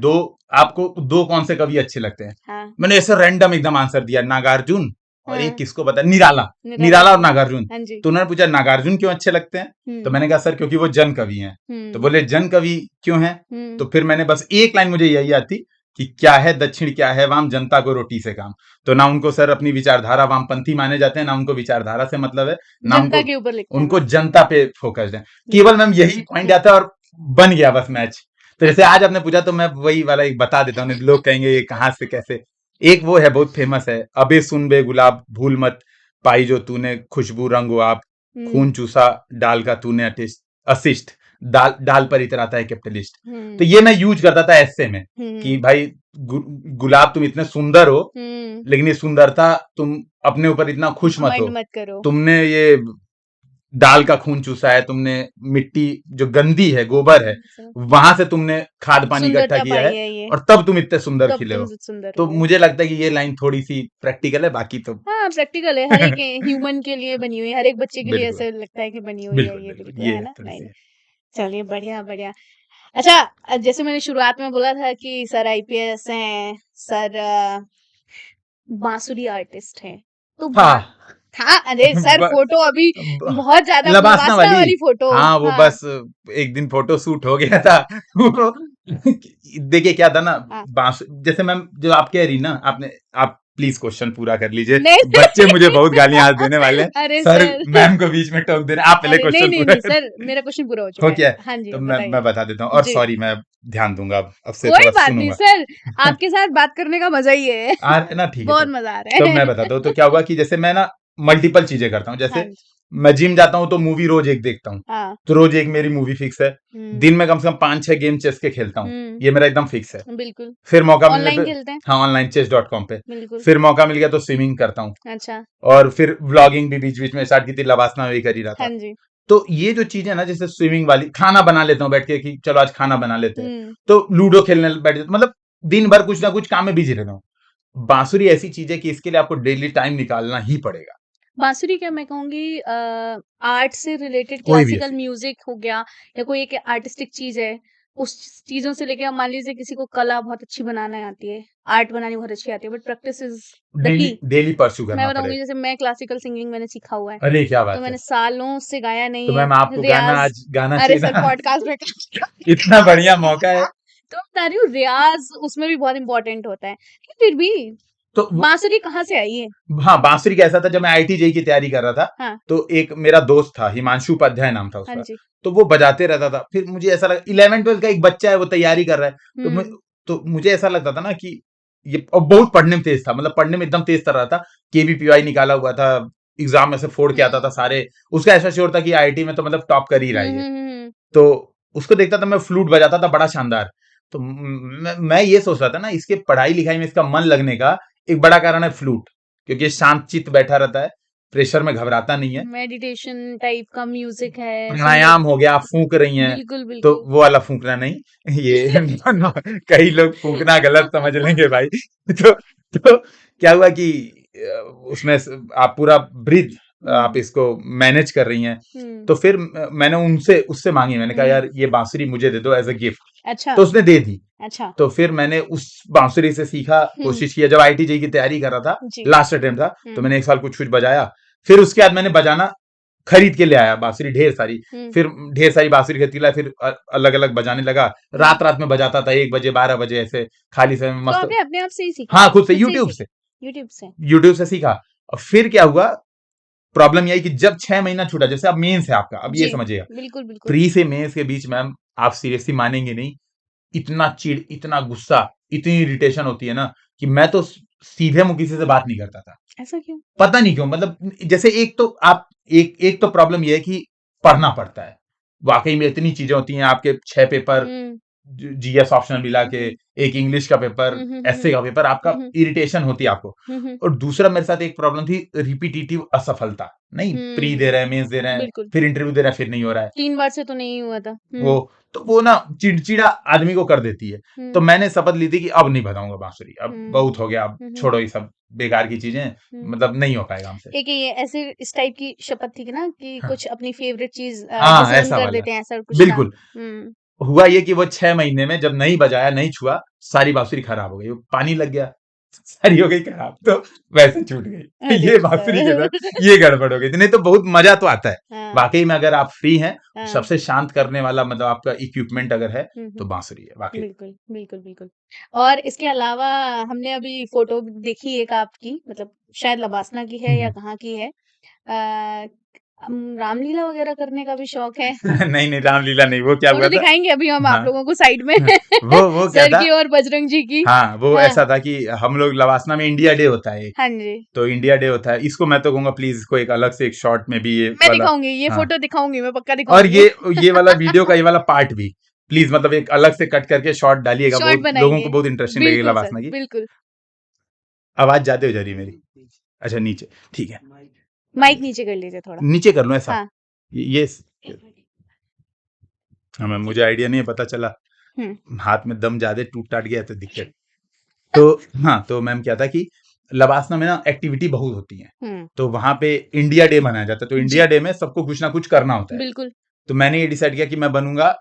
आपको 2 कौन से कवि अच्छे लगते हैं। हाँ, मैंने ऐसे रैंडम एकदम आंसर दिया, नागार्जुन और एक हाँ। किसको पता, निराला। निराला निराला और जी। नागार्जुन। हाँ जी। तो उन्होंने पूछा नागार्जुन क्यों अच्छे लगते हैं, तो हुँ, मैंने कहा सर क्योंकि वो जन कवि हैं। तो हुँ, बोले जन कवि क्यों हैं। हुँ। तो फिर मैंने बस एक लाइन मुझे यही याद थी कि क्या है दक्षिण क्या है वाम, जनता को रोटी से काम। तो ना उनको सर अपनी विचारधारा वामपंथी माने जाते हैं, ना उनको विचारधारा से मतलब है, ना जनता उनको के ऊपर लिखते हैं उनको ना? जनता पे फोकस्ड है। केवल मैम यही पॉइंट आता है और बन गया बस मैच। तो जैसे आज आपने पूछा तो मैं वही वाला एक बता देता हूँ, लोग कहेंगे ये कहाँ से कैसे। एक वो है बहुत फेमस है, अबे सुन बे गुलाब भूल मत पाई जो तूने खुशबू रंग आप, हुँ, खून चूसा डाल का तूने असिस्ट, डाल डाल पर इतराता है कैपिटलिस्ट। तो हुँ, ये मैं यूज करता था ऐसे में कि हुँ, भाई गुलाब तुम इतने सुंदर हो, हुँ। लेकिन ये सुंदरता तुम अपने ऊपर इतना खुश मत घमंड हो। मत करो। तुमने ये डाल का खून चूसा है, तुमने मिट्टी जो गंदी है, गोबर है, वहां से तुमने खाद पानी इकट्ठा सुंदरता किया पाई है है ये, और तब तुम इतने सुंदर तब खिले तुम हो। सुंदर तो हुए। मुझे लगता है कि ये लाइन थोड़ी सी प्रैक्टिकल है, बाकी तो हाँ, प्रैक्टिकल है, हर एक ह्यूमन के लिए बनी हुई है, हर एक बच्चे के लिए बिल्कुल ऐसा लगता है कि बनी हुई है ये, बिल्कुल बिल्कुल, ये है है ना? थोड़ी नहीं, सी। नहीं। चलिए, बढ़िया, बढ़िया। अच्छा, जैसे मैंने शुरुआत में बोला था कि सर आईपीएस हैं, सर बांसुरी आर्टिस्ट हैं। तो बा हाँ हाँ, अरे सर ब- फोटो अभी ब- बहुत ज़्यादा लबासना लबासना वाली। वाली फोटो। हाँ वो हाँ, बस एक दिन फोटो शूट हो गया था। देखिए क्या था ना, हाँ। बांस जैसे मैम जो आप कह रही ना, आप प्लीज क्वेश्चन पूरा कर लीजिए। नहीं, बच्चे मुझे बहुत गालियां आज देने वाले हैं। अरे सर सर। मैम को बीच में टोक दे रहे हैं। आप पहले अरे नहीं, क्वेश्चन नहीं, पूरा नहीं कर। सर, मेरा क्वेश्चन पूरा हो हो चुका है। क्या है? हाँ जी, तो बताइए। मैं बता देता हूँ, और जी। सॉरी मैं ध्यान दूंगा, अब से कोई थोड़ा बात नहीं सुनूंगा। सर, आपके साथ बात करने का मज़ा ही है। ना ठीक है बहुत तब। मज़ा आ रहा तो है। मैं बताता हूँ, तो क्या हुआ कि जैसे मैं ना मल्टीपल चीजें करता हूँ। हाँ जैसे जी, मैं जिम जाता हूँ तो मूवी रोज एक देखता हूँ, हाँ। तो रोज एक मेरी मूवी फिक्स है। हुँ, दिन में कम से कम 5-6 गेम चेस के खेलता हूँ, हुँ, ये मेरा एकदम फिक्स है। बिल्कुल। फिर मौका मिलने ऑनलाइन पे, खेलते हैं? हाँ ऑनलाइन chess.com पे। बिल्कुल। फिर मौका मिल गया तो स्विमिंग करता हूँ, अच्छा, और फिर व्लॉगिंग भी बीच बीच में स्टार्ट की थी, लवासना में भी कर ही रहा हाँ था। जी। तो ये जो चीजें ना, जैसे स्विमिंग वाली, खाना बना लेता हूँ बैठ के कि चलो आज खाना बना लेते हैं, हुँ, तो लूडो खेलने बैठ जाता हूँ। मतलब दिन भर कुछ ना कुछ काम में बिजी रहता हूँ। बांसुरी ऐसी चीज है कि इसके लिए आपको डेली टाइम निकालना ही पड़ेगा। बांसुरी क्या मैं कहूँगी आर्ट से रिलेटेड कोई भी क्लासिकल ऐसी म्यूज़िक हो गया या कोई एक आर्टिस्टिक चीज़ है, उस चीज़ों से लेके अब मान लीजिए किसी को कला बहुत अच्छी बनाने आती है, आर्ट बनानी बहुत अच्छी आती है, but practice is the daily की। डेली परस्यू मैं करना बताऊँगी पड़ेगा। जैसे मैं क्लासिकल सिंगिंग मैंने सीखा हुआ है, अरे क्या तो बात है। मैंने सालों से गाया तो नहीं है, मैम आपको गाना रियाज़ आज गाना अरे चाहिए सर ना। पॉडकास्ट में इतना बढ़िया मौका है। तो मैं बता रही हूँ रियाज़ उसमें भी बहुत इम्पोर्टेंट होता है। लेकिन फिर भी तो बांसुरी कहाँ से आई है? हाँ, बांसुरी का ऐसा था, जब मैं आईआईटी जेईई की तैयारी कर रहा था, हाँ, तो एक मेरा दोस्त था, हिमांशु उपाध्याय नाम था हाँ उसका। जी। तो वो बजाते रहता था। फिर मुझे ऐसा लगा 11th-12th का एक बच्चा है, वो तैयारी कर रहा है। हुँ, तो मुझे ऐसा लगता था ना कि ये, और बहुत पढ़ने में तेज था, मतलब पढ़ने में एकदम तेज कर रहा था। केवीपीवाई निकाला हुआ था, एग्जाम में से फोड़ के आता था हुँ। सारे। उसका ऐसा श्योर था कि आईआईटी में तो मतलब टॉप कर ही रहा हुँ, है ये। हुँ, हुँ, हुँ। तो उसको देखता था, मैं फ्लूट बजाता था बड़ा शानदार। तो मैं ये सोच रहा था ना, इसके पढ़ाई लिखाई में इसका मन लगने का एक बड़ा कारण है फ्लूट, क्योंकि ये शांत चित्त बैठा रहता है, प्रेशर में घबराता नहीं है। मेडिटेशन टाइप का म्यूजिक है, सुंदर प्राणायाम हो गया, आप फूंक रही हैं, बिल्कुल, तो बिल्कुल। वो वाला फूंकना नहीं। ये कई लोग फूंकना गलत समझ लेंगे भाई। तो क्या हुआ कि उसमें आप पूरा ब्रीथ आप हुँ, इसको मैनेज कर रही हैं। हुँ, तो फिर मैंने उनसे उससे मांगी, मैंने कहा हुँ। यार ये बांसुरी मुझे दे दो एज अ गिफ्ट। अच्छा, तो उसने दे दी। अच्छा। तो फिर मैंने उस बांसुरी से सीखा, हुँ, कोशिश किया। जब आईआईटी जेईई की तैयारी कर रहा था, जी। लास्ट अटेम्प्ट था, तो हुँ, मैंने एक साल कुछ कुछ बजाया। फिर उसके बाद मैंने बजाना खरीद के ले आया बांसुरी ढेर सारी। हुँ, फिर ढेर सारी बांसुरी खरीद के लाया, फिर अलग अलग बजाने लगा। हुँ। रात रात में बजाता था, 1 बजे 12 बजे ऐसे खाली समय में तो मस्त। आपने अपने आप से ही सीखा? हाँ खुद से, खुद से ही यूट्यूब सीखा? से। यूट्यूब से? यूट्यूब से सीखा। और फिर क्या हुआ, प्रॉब्लम यही कि जब 6 महीना छूटा, जैसे अब मेंस है आपका, अब ये जी, समझिएगा, बिल्कुल, बिल्कुल। प्री से मेंस के बीच मैम, आप सीरियसली मानेंगे नहीं, इतना चिढ़, इतना गुस्सा, इतनी इरिटेशन होती है ना कि मैं तो सीधे मुंह किसी से बात नहीं करता था। ऐसा क्यों? पता नहीं क्यों, मतलब जैसे एक तो आप एक तो प्रॉब्लम ये है कि पढ़ना पड़ता है, वाकई में इतनी चीजें होती हैं, आपके 6 पेपर हम्म जीएस ऑप्शनल मिला के, एक इंग्लिश का पेपर, एसए का पेपर, आपका इरिटेशन होती है आपको। और दूसरा मेरे साथ एक प्रॉब्लम थी, रिपीटेटिव असफलता, नहीं प्री दे रहे हैं, मेंस दे रहे हैं, बिल्कुल फिर इंटरव्यू दे रहे हैं, फिर नहीं हो रहा है 3 बार से तो नहीं हुआ था। वो, तो वो ना चिड़चिड़ा आदमी को कर देती है। तो मैंने शपथ ली थी कि अब नहीं बजाऊंगा बांसुरी, अब बहुत हो गया, अब छोड़ो ये सब बेकार की चीजें, मतलब नहीं हो पाएगा हमसे। एक ये ऐसे इस टाइप की शपथ थी कि ना कि हाँ, कुछ अपनी फेवरेट चीज हाँ डिसोन ऐसा कर वाला, देते हैं, ऐसा कुछ था। बिल्कुल। हुआ ये कि वो 6 महीने में जब नहीं बजाया, नहीं छुआ, सारी बांसुरी खराब हो गई, वो पानी लग गया, सारी हो गई खराब, तो वैसे छूट गई। अरे ये बांसुरी के साथ ये गड़बड़ हो गई थी, नहीं तो बहुत मजा तो आता है। हाँ, वाकई में अगर आप फ्री हैं, हाँ, सबसे शांत करने वाला मतलब आपका इक्विपमेंट अगर है तो बांसुरी है वाकई। बिल्कुल बिल्कुल बिल्कुल। और इसके अलावा हमने अभी फोटो देखी एक आपकी, मतलब शायद लबासना की है या कहाँ की है। रामलीला वगैरह करने का भी शौक है? नहीं नहीं, रामलीला नहीं, वो क्या वो हुआ तो था। दिखाएंगे अभी हम आप हाँ, लोगों को साइड में वो क्या सर था, की और बजरंग जी की। हाँ वो हाँ ऐसा था कि हम लोग लवासना में इंडिया डे होता है एक, हाँ जी, तो इंडिया डे होता है, इसको मैं तो कहूंगा प्लीज इसको एक अलग से एक शॉर्ट में भी ये मैं वाला, दिखाऊंगी, ये हाँ, फोटो दिखाऊंगी, मैं पक्का और दिखाऊंगी। ये वाला वीडियो का ये वाला पार्ट भी प्लीज, मतलब एक अलग से कट करके शॉर्ट डालिएगा, शॉर्ट बहुत लोगों को बनाएंगे, बहुत इंटरेस्टिंग लगेगा बिल्कुल सर, लवासना की। बिल्कुल। आवाज ज्यादा हो जा रही है मेरी, अच्छा नीचे, ठीक है, माइक नीचे कर लीजिए थोड़ा। नीचे कर लो ऐसा, हाँ ये हमें, मुझे आइडिया नहीं है, पता चला हाथ में दम ज्यादा टूट टाट गया तो दिक्कत। तो हाँ, तो मैम क्या था कि लवासना में ना एक्टिविटी बहुत होती है, तो वहां पे इंडिया डे मनाया जाता है, तो इंडिया डे में सबको कुछ ना कुछ करना होता है। बिल्कुल। तो मैंने ये डिसाइड किया कि मैं बनूंगा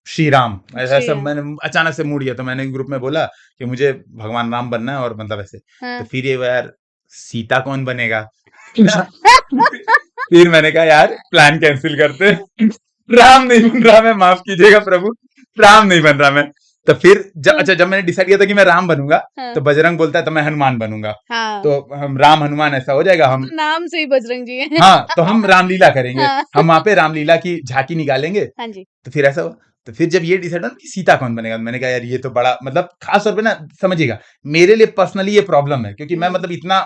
श्री राम, ऐसा श्री सब राम। मैंने अचानक से मूड किया, तो मैंने ग्रुप में बोला कि मुझे भगवान राम बनना है, और मतलब ऐसे, हाँ। तो फिर ये यार सीता कौन बनेगा फिर मैंने कहा यार प्लान कैंसिल करते हैं। राम नहीं बन रहा मैं, माफ कीजिएगा प्रभु, राम नहीं बन रहा मैं। तो फिर जब मैंने डिसाइड किया था कि मैं राम बनूंगा, तो बजरंग बोलता है तो मैं हनुमान बनूंगा, हाँ। तो हम राम हनुमान ऐसा हो जाएगा, हम नाम से ही बजरंग जी है। हाँ, तो हम रामलीला करेंगे, हाँ। हम वहां पे रामलीला की झांकी निकालेंगे। हाँ जी। तो फिर ऐसा हुआ, तो फिर जब ये डिसाइड हुआ कि सीता कौन बनेगा, मैंने कहा यार ये तो बड़ा, मतलब खास तौर पे ना समझिएगा, मेरे लिए पर्सनली ये प्रॉब्लम है, क्योंकि मैं मतलब इतना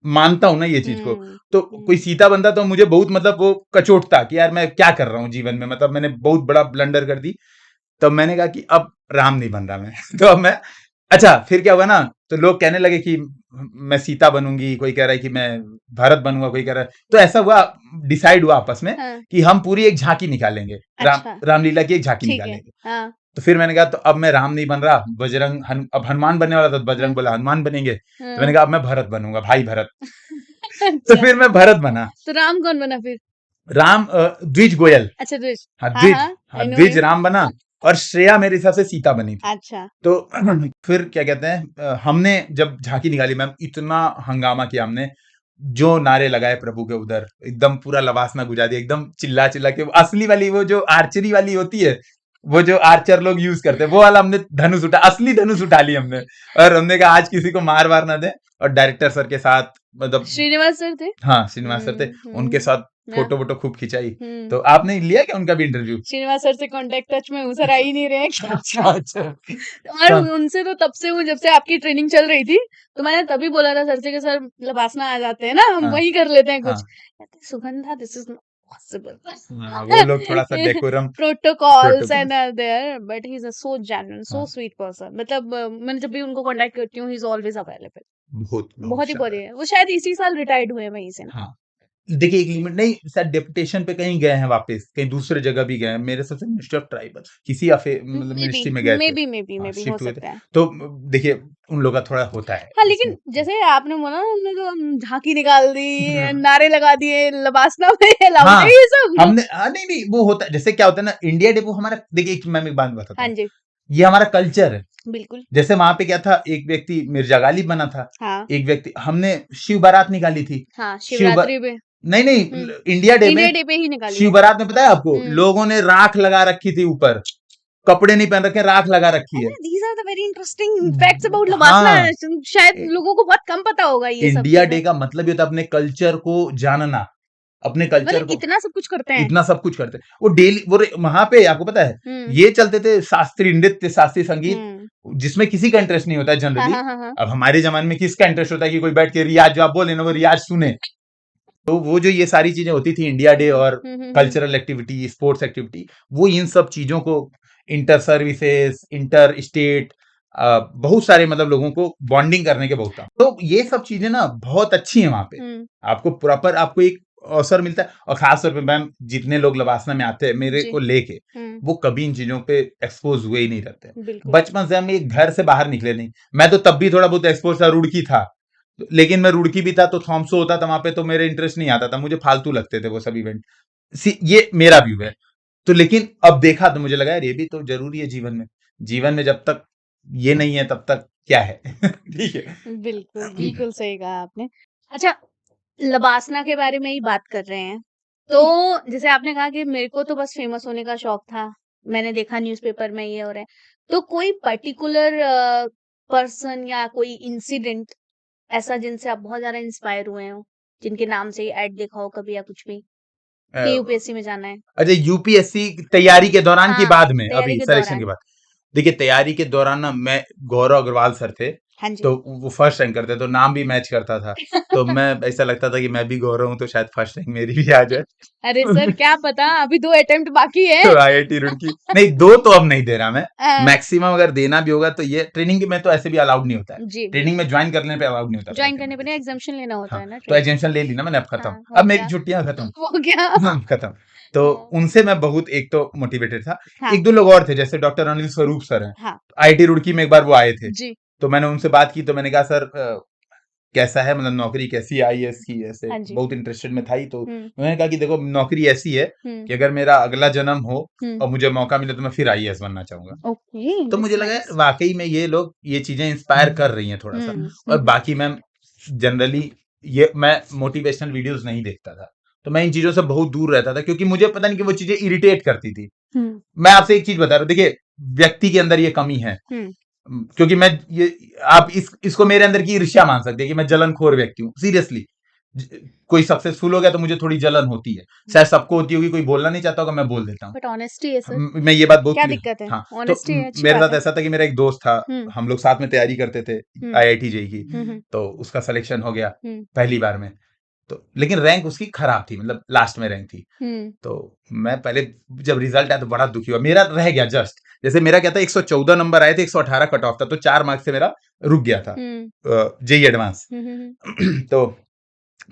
मानता हूं ना ये चीज को, तो कोई सीता बनता तो मुझे बहुत मतलब वो कचोटता कि यार मैं क्या कर रहा हूँ जीवन में, मतलब मैंने बहुत बड़ा ब्लंडर कर दी। तब मैंने कहा कि अब राम नहीं बन रहा मैं तो अब मैं, अच्छा फिर क्या हुआ ना, तो लोग कहने लगे कि मैं सीता बनूंगी, कोई कह रहा है कि मैं भरत बनूंगा, कोई कह रहा है, तो ऐसा हुआ, डिसाइड हुआ आपस में हाँ। कि हम पूरी एक झांकी निकालेंगे, अच्छा। रामलीला की एक झांकी ठीक है। निकालेंगे। हाँ। तो फिर मैंने कहा तो अब मैं राम नहीं बन रहा, अब हनुमान बनने वाला था, तो बजरंग बोला हनुमान बनेंगे, तो मैंने कहा अब मैं भरत बनूंगा, भाई भरत। तो अच्छा। फिर मैं भरत बना। तो राम कौन बना फिर? राम द्विज गोयल, अच्छा द्विज। हाँ हाँ द्विज, हाँ, हाँ I know द्विज him। राम बना, और श्रेया मेरे हिसाब से सीता बनी थी। अच्छा। तो फिर क्या कहते हैं, हमने जब झांकी निकाली मैम, इतना हंगामा किया हमने, जो नारे लगाए प्रभु के उधर, एकदम पूरा लवासना गुजा दिया, एकदम चिल्ला चिल्ला के, असली वाली वो जो आर्चरी वाली होती है, वो जो आर्चर लोग यूज करते हैं, वो वाला हमने धनुष उठा, असली धनुष उठा ली हमने, और हमने कहा आज किसी को मार वार ना दे। और डायरेक्टर सर के साथ, मतलब श्रीनिवास सर थे। हाँ श्रीनिवास सर थे, उनके साथ फोटो वोटो खूब खिंचाई। तो आपने लिया क्या उनका भी इंटरव्यू? श्रीनिवास सर से कांटेक्ट टच में हूँ सर, आ ही नहीं रहे हैं। अच्छा अच्छा। और उनसे तो तब से हूँ जब से आपकी ट्रेनिंग चल रही थी, तो मैंने तभी बोला था सर से कि सर लबासना आ जाते हैं ना, हम हाँ, वही कर लेते हैं हाँ, कुछ। कहते, Sugandha this is not possible. वो लोग थोड़ा सा decorum protocols protocol, and are there, but he is a so genuine, so हाँ, स्वीट पर्सन। मतलब मैंने जब भी उनको कांटेक्ट करती हूँ, ही इज ऑलवेज अवेलेबल। बहुत बहुत बहुत ही शानदार। बढ़िया है। वो शायद इसी साल रिटायर्ड हुए हैं वहीं से ना। हाँ, देखिए एक लिमिट नहीं, शायद डेपुटेशन पे कहीं गए हैं वापस, कहीं दूसरे जगह भी गए हैं, मेरे सबसे मिनिस्ट्री ऑफ ट्राइबल किसी मतलब मिनिस्ट्री में गए थे, हाँ मे बी हो शिफ्ट हुए थे। सकता है। तो देखिए उन लोगों का थोड़ा होता है हाँ, इसमें। लेकिन जैसे आपने बोला ना, हमने तो झांकी निकाल दी, नारे लगा दिए, लबासना में अलाउड हाँ है ये सब? हमने, हाँ नहीं नहीं, वो होता है, जैसे क्या होता है ना, इंडिया डे वो हमारा, देखिए मैं एक बात बताता हाँ हूँ, जी, ये हमारा कल्चर है। बिल्कुल। जैसे वहां पे क्या था, एक व्यक्ति मिर्जा गालिब बना था, हाँ, एक व्यक्ति, हमने शिव बारात निकाली थी, हाँ, शिव बा- शिवरात्रि पे। नहीं नहीं, इंडिया डे इंडिया में डे पे ही निकाली शिव है। बारात में पता है आपको, लोगों ने राख लगा रखी थी ऊपर, कपड़े नहीं पहन रखे, राख लगा रखी है। अरे these are the very interesting facts about LBSNAA. हाँ, शायद लोगों को बहुत कम पता होगा ये सब इंडिया चीजें। डे का मतलब ये होता है अपने कल्चर को जानना, अपने कल्चर मतलब को, इतना सब कुछ करते हैं। इतना सब कुछ करते हैं वो डेली, वो वहां पे आपको पता है ये चलते थे, शास्त्रीय नृत्य, शास्त्रीय संगीत, जिसमें किसी का इंटरेस्ट नहीं होता है हाँ जनरली। हाँ हाँ हाँ अब हमारे जमाने में किसका इंटरेस्ट होता है कि कोई बैठ के रियाज जो आप बोले ना वो रियाज सुने। तो वो जो ये सारी चीजें होती थी, इंडिया डे और कल्चरल एक्टिविटी, स्पोर्ट्स एक्टिविटी, वो इन सब चीजों को इंटर सर्विसेज, इंटर स्टेट, बहुत सारे मतलब लोगों को बॉन्डिंग करने के बहुत था। तो ये सब चीजें ना बहुत अच्छी है वहां पे। आपको प्रॉपर आपको एक अवसर मिलता है। और खास तौर पे मैम जितने लोग लवासना में आते हैं मेरे जी को लेके, वो कभी इन चीजों पे एक्सपोज हुए ही नहीं रहते। बिल्कुल बचपन से हम एक घर से बाहर निकले नहीं। मैं तो तब भी थोड़ा बहुत एक्सपोज था, रुड़की था, लेकिन मैं रुड़की भी था तो थॉम्सो होता था वहां पे, तो मेरे इंटरेस्ट नहीं आता था, मुझे फालतू लगते थे वो सब इवेंट। ये मेरा व्यू है। तो लेकिन अब देखा तो मुझे लगा यार ये भी तो जरूरी है जीवन में। जीवन में जब तक ये नहीं है तब तक क्या है। ठीक है। बिल्कुल बिल्कुल सही कहा आपने। अच्छा, लबासना के बारे में ही बात कर रहे हैं, तो जैसे आपने कहा कि मेरे को तो बस फेमस होने का शौक था, मैंने देखा न्यूज़पेपर में ये हो रहा है, तो कोई पर्टिकुलर पर्सन या कोई इंसिडेंट ऐसा जिनसे आप बहुत ज्यादा इंस्पायर हुए हो, जिनके नाम से ऐड देखा हो कभी या कुछ भी, कि यूपीएससी में जाना है? अच्छा, यूपीएससी तैयारी के दौरान की हाँ, बाद में, तैयारी अभी के सिलेक्शन के दौरान। बाद। देखिए तैयारी के दौरान ना मैं, गौरव अग्रवाल सर थे, हाँ जी। तो वो फर्स्ट रैंक करते, तो नाम भी मैच करता था। तो मैं ऐसा लगता था कि मैं भी गौरव हूँ तो शायद फर्स्ट रैंक मेरी भी आ जाए। अरे सर क्या पता, अभी 2 अटेम्प्ट बाकी है। तो आईआईटी रुड़की नहीं, 2 तो अब नहीं दे रहा मैं। हाँ, मैक्सिमम अगर देना भी होगा तो ये ट्रेनिंग में तो ऐसे भी अलाउड नहीं होता है। जी ट्रेनिंग में ज्वाइन करने पे अलाउड नहीं होता ज्वाइन पहले करने पे करने नहीं, पे। एग्जामिशन लेना होता हाँ, है ना तो ट्रेनिंग। एग्जामिशन ले ली ना मैंने, अब खत्म। हाँ, अब हो मेरी गया छुट्टियां खत्म। हो गया। हाँ, खत्म। तो हाँ उनसे मैं बहुत एक तो मोटिवेटेड था। हाँ एक दो लोग और थे, जैसे डॉक्टर अनिल स्वरूप सर हैं, हाँ आईआईटी रुड़की में एक बार वो आए थे। जी तो मैंने उनसे बात की, तो मैंने कहा सर कैसा है, मतलब नौकरी कैसी है आईएएस की, ऐसे हाँ जी। बहुत इंटरेस्टेड में था ही। तो हम्म उन्होंने कहा कि देखो नौकरी ऐसी है कि हम्म अगर मेरा अगला जन्म हो हम्म और मुझे मौका मिले तो मैं फिर आईएएस बनना चाहूंगा। ओके तो दैट्स मुझे लगा यार नाइस। वाकई में ये लोग ये चीजें इंस्पायर कर रही हैं थोड़ा सा। और बाकी मैं जनरली ये मैं मोटिवेशनल वीडियोस नहीं देखता था, तो मैं इन चीजों से बहुत दूर रहता था, क्योंकि मुझे पता नहीं कि वो चीजें इरिटेट करती थी। मैं आपसे एक चीज बता रहा हूँ, देखिए व्यक्ति के अंदर ये कमी है। क्योंकि मैं ये, आप इसको मेरे अंदर की ईर्ष्या मान सकते हैं कि मैं जलनखोर व्यक्ति हूँ, सीरियसली। कोई सक्सेसफुल हो गया तो मुझे थोड़ी जलन होती है, शायद सबको होती होगी, कोई बोलना नहीं चाहता होगा, मैं बोल देता हूँ। बट ऑनेस्टी है सर, मैं ये बात बहुत क्या क्लियर। दिक्कत है? हाँ, तो ऑनेस्टी है, अच्छी मेरे बात साथ है। ऐसा था कि मेरा एक दोस्त था, हम्म हम लोग साथ में तैयारी करते थे हम्म आईआईटी जेई की। हम्म तो उसका सिलेक्शन हो गया हम्म पहली बार में। तो लेकिन रैंक उसकी खराब थी, मतलब लास्ट में रैंक थी। हम्म तो मैं पहले जब रिजल्ट आया तो बड़ा दुखी हुआ, मेरा रह गया जस्ट, जैसे मेरा क्या था 114 नंबर आए थे, 118 कट ऑफ था, तो 4 मार्क्स से मेरा रुक गया था जेई एडवांस। तो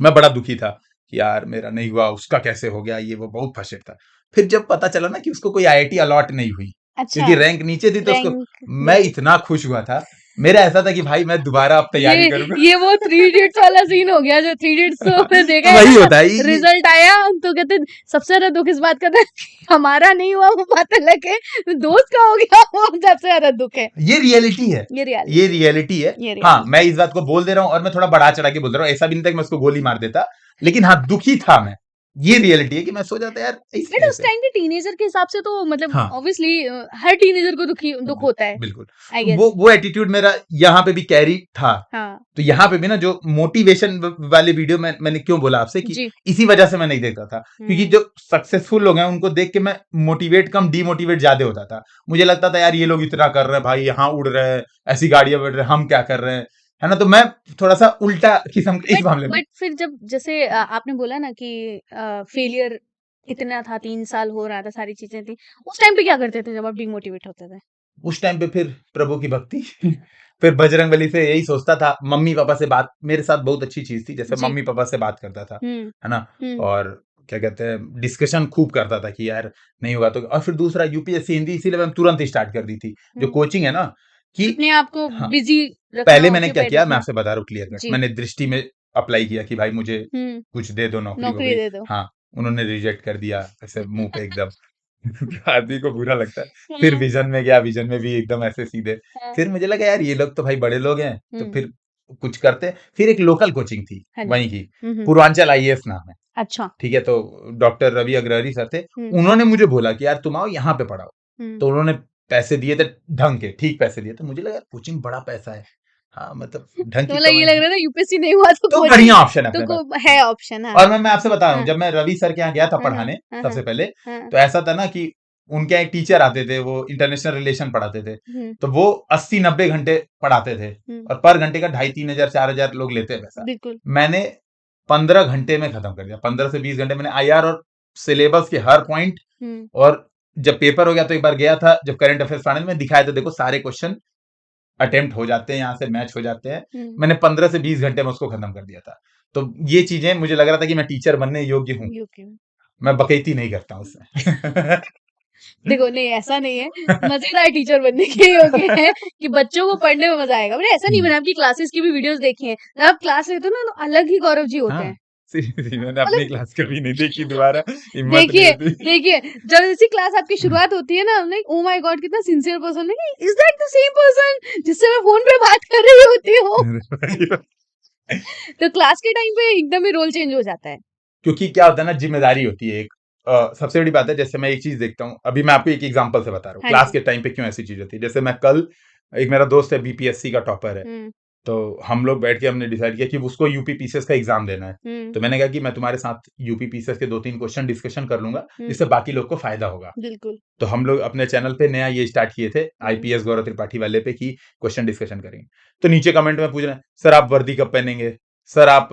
मैं बड़ा दुखी था कि यार मेरा नहीं हुआ, उसका कैसे हो गया, ये वो बहुत फर्स्टेड था। फिर जब पता चला ना कि उसको कोई आईआईटी अलॉट नहीं हुई, अच्छा, क्योंकि रैंक नीचे थी, तो उसको, रैंक मैं इतना खुश हुआ था। मेरा ऐसा था कि भाई मैं दोबारा अब तैयारी करूंगा। ये वो 3 इडियट्स वाला सीन हो गया, जो 3 इडियट्स तो आपने देखा है वही ना, होता है रिजल्ट आया तो कहते हैं, सबसे ज्यादा दुख इस बात का था कि हमारा नहीं हुआ, वो बात अलग है, दोस्त का हो गया वो सबसे ज्यादा दुख है। ये रियलिटी है, ये ये रियलिटी रियलिटी है। ये हाँ, रियलिटी मैं इस बात को बोल दे रहा हूँ और मैं थोड़ा बढ़ा चढ़ा के बोल रहा हूँ, ऐसा भी नहीं था कि मैं उसको गोली मार देता, लेकिन हाँ दुखी था मैं। ये रियलिटी है कि मैं सो जाता यार ऐसे बट उस कैसे। टाइम के टीनेजर के हिसाब से तो मतलब हाँ, ऑब्वियसली हर टीनेजर को दुख होता है, बिल्कुल। I guess. वो एटीट्यूड मेरा यहाँ पे भी कैरी था। हाँ तो यहाँ पे भी ना जो मोटिवेशन वाले वीडियो मैंने क्यों बोला आपसे कि जी इसी वजह से मैं नहीं देखता था, क्योंकि जो सक्सेसफुल लोग हैं उनको देख के मैं मोटिवेट कम डीमोटिवेट ज्यादा होता था। मुझे लगता था यार ये लोग इतना कर रहे हैं, भाई यहाँ उड़ रहे हैं, ऐसी गाड़ियां बैठ रहे हैं, हम क्या कर रहे हैं, है ना। तो मैं थोड़ा सा उल्टा किस्म इस मामले में। बट फिर जब जैसे आपने बोला ना कि फेलियर इतना था, 3 साल हो रहा था, सारी चीजें थी, उस टाइम पे क्या करते थे जब आप डिमोटिवेट होते थे? उस टाइम पे फिर प्रभु की भक्ति। फिर बजरंगबली से यही सोचता था, मम्मी पापा से बात, मेरे साथ बहुत अच्छी चीज थी, जैसे जी मम्मी पापा से बात करता था, है ना। हम्म और क्या कहते हैं, डिस्कशन खूब करता था कि यार नहीं होगा तो। और फिर दूसरा यूपीएससी हिंदी, इसीलिए मैंने तुरंत स्टार्ट कर दी थी जो कोचिंग है ना, कि अपने आप को हाँ, बिजी रखना, पहले मैंने क्या ऑक्यूपाइड किया, मैं रखना। आपसे बता रहा हूँ क्लियर कट, जी मैंने दृष्टि में अप्लाई किया कि भाई मुझे कुछ दे दो नौकरी नौकरी वोकरी। दे दो। हाँ, उन्होंने रिजेक्ट कर दिया ऐसे मुंह पे एकदम। आदमी को बुरा लगता है। फिर हाँ, विजन में गया, विजन में भी एकदम ऐसे सीधे। हाँ, फिर मुझे लगा यार ये लोग तो भाई बड़े लोग हैं, तो हुँ, फिर कुछ करते। फिर एक लोकल कोचिंग थी हाँ जी। वहीं की, हुँ। पूर्वांचल आईएएस नाम है, अच्छा। ठीक है। तो डॉक्टर रवि अग्रवारी सर थे, हुँ, उन्होंने मुझे बोला कि यार तुम आओ यहाँ पे पढ़ाओ। हुँ। तो उन्होंने पैसे दिए थे, ढंग के ठीक पैसे दिए, तो मुझे लगा कोचिंग बड़ा पैसा है, हाँ मतलब ढंग तो की मतलब ये कमाई लग है, रहा था यूपीएससी नहीं हुआ तो तो कोचिंग बढ़िया ऑप्शन है तो अपने पास। को है ऑप्शन, हाँ। और मैं आपसे बता रहा हूँ, हाँ, जब मैं रवि सर के यहाँ गया था हाँ, हाँ, पढ़ाने हाँ, हाँ, सबसे पहले, हाँ, तो ऐसा था ना कि उनके यहाँ एक टीचर आते थे, वो इंटरनेशनल रिलेशन पढ़ाते थे, तो वो 80-90 घंटे पढ़ाते थे और पर घंटे का 2,500-3,000 4,000 लोग लेते हैं पैसा। बिल्कुल। मैंने 15 घंटे में खत्म कर दिया, 15 से 20 घंटे मैंने IR और सिलेबस के हर पॉइंट, और जब पेपर हो गया तो एक बार गया था, जब करंट अफेयर्स पढ़ाने में दिखाया था, देखो सारे क्वेश्चन अटेम्प्ट हो जाते हैं, यहाँ से मैच हो जाते हैं। मैंने 15 से 20 घंटे में उसको खत्म कर दिया था। तो ये चीजें मुझे लग रहा था कि मैं टीचर बनने योग्य हूँ, मैं बकैती नहीं करता हूँ उसमें। देखो नहीं, ऐसा नहीं है, मजेदार टीचर बनने के योग्य है कि बच्चों को पढ़ने में मजा आएगा। मैंने ऐसा नहीं, मैंने आपकी क्लासेस की भी वीडियोस देखी हैं, जब आप क्लास लेते हो ना तो अलग ही गौरव जी होते हाँ, हैं। मैंने अपनी क्लास कभी नहीं देखी दोबारा, हिम्मत नहीं देखिए होती। देखिए, जब ऐसी क्लास आपकी शुरुआत होती है ना, लाइक ओ माय गॉड कितना सिंसियर पर्सन है, is that the same person जिससे मैं फोन पे बात कर रही होती हूँ। तो क्लास के टाइम पे एकदम ही रोल चेंज हो जाता है। क्योंकि क्या होता है ना, जिम्मेदारी होती है एक। सबसे बड़ी बात है, जैसे मैं एक चीज देखता हूँ, अभी मैं आपको एक एग्जांपल से बता रहा हूँ हाँ क्लास जी। के टाइम पे क्यों ऐसी चीज होती है। जैसे मैं कल, एक मेरा दोस्त है BPSC का टॉपर है, तो हम लोग बैठ के हमने डिसाइड किया कि उसको UP PCS का एग्जाम देना है। तो मैंने कहा कि मैं तुम्हारे साथ UP PCS के 2-3 क्वेश्चन डिस्कशन कर लूंगा, जिससे बाकी लोग को फायदा होगा। बिल्कुल। तो हम लोग अपने चैनल पे नया ये स्टार्ट किए थे, IPS गौरव त्रिपाठी वाले पे, कि क्वेश्चन डिस्कशन करेंगे। तो नीचे कमेंट में पूछ रहे हैं, सर आप वर्दी कब पहनेंगे, सर आप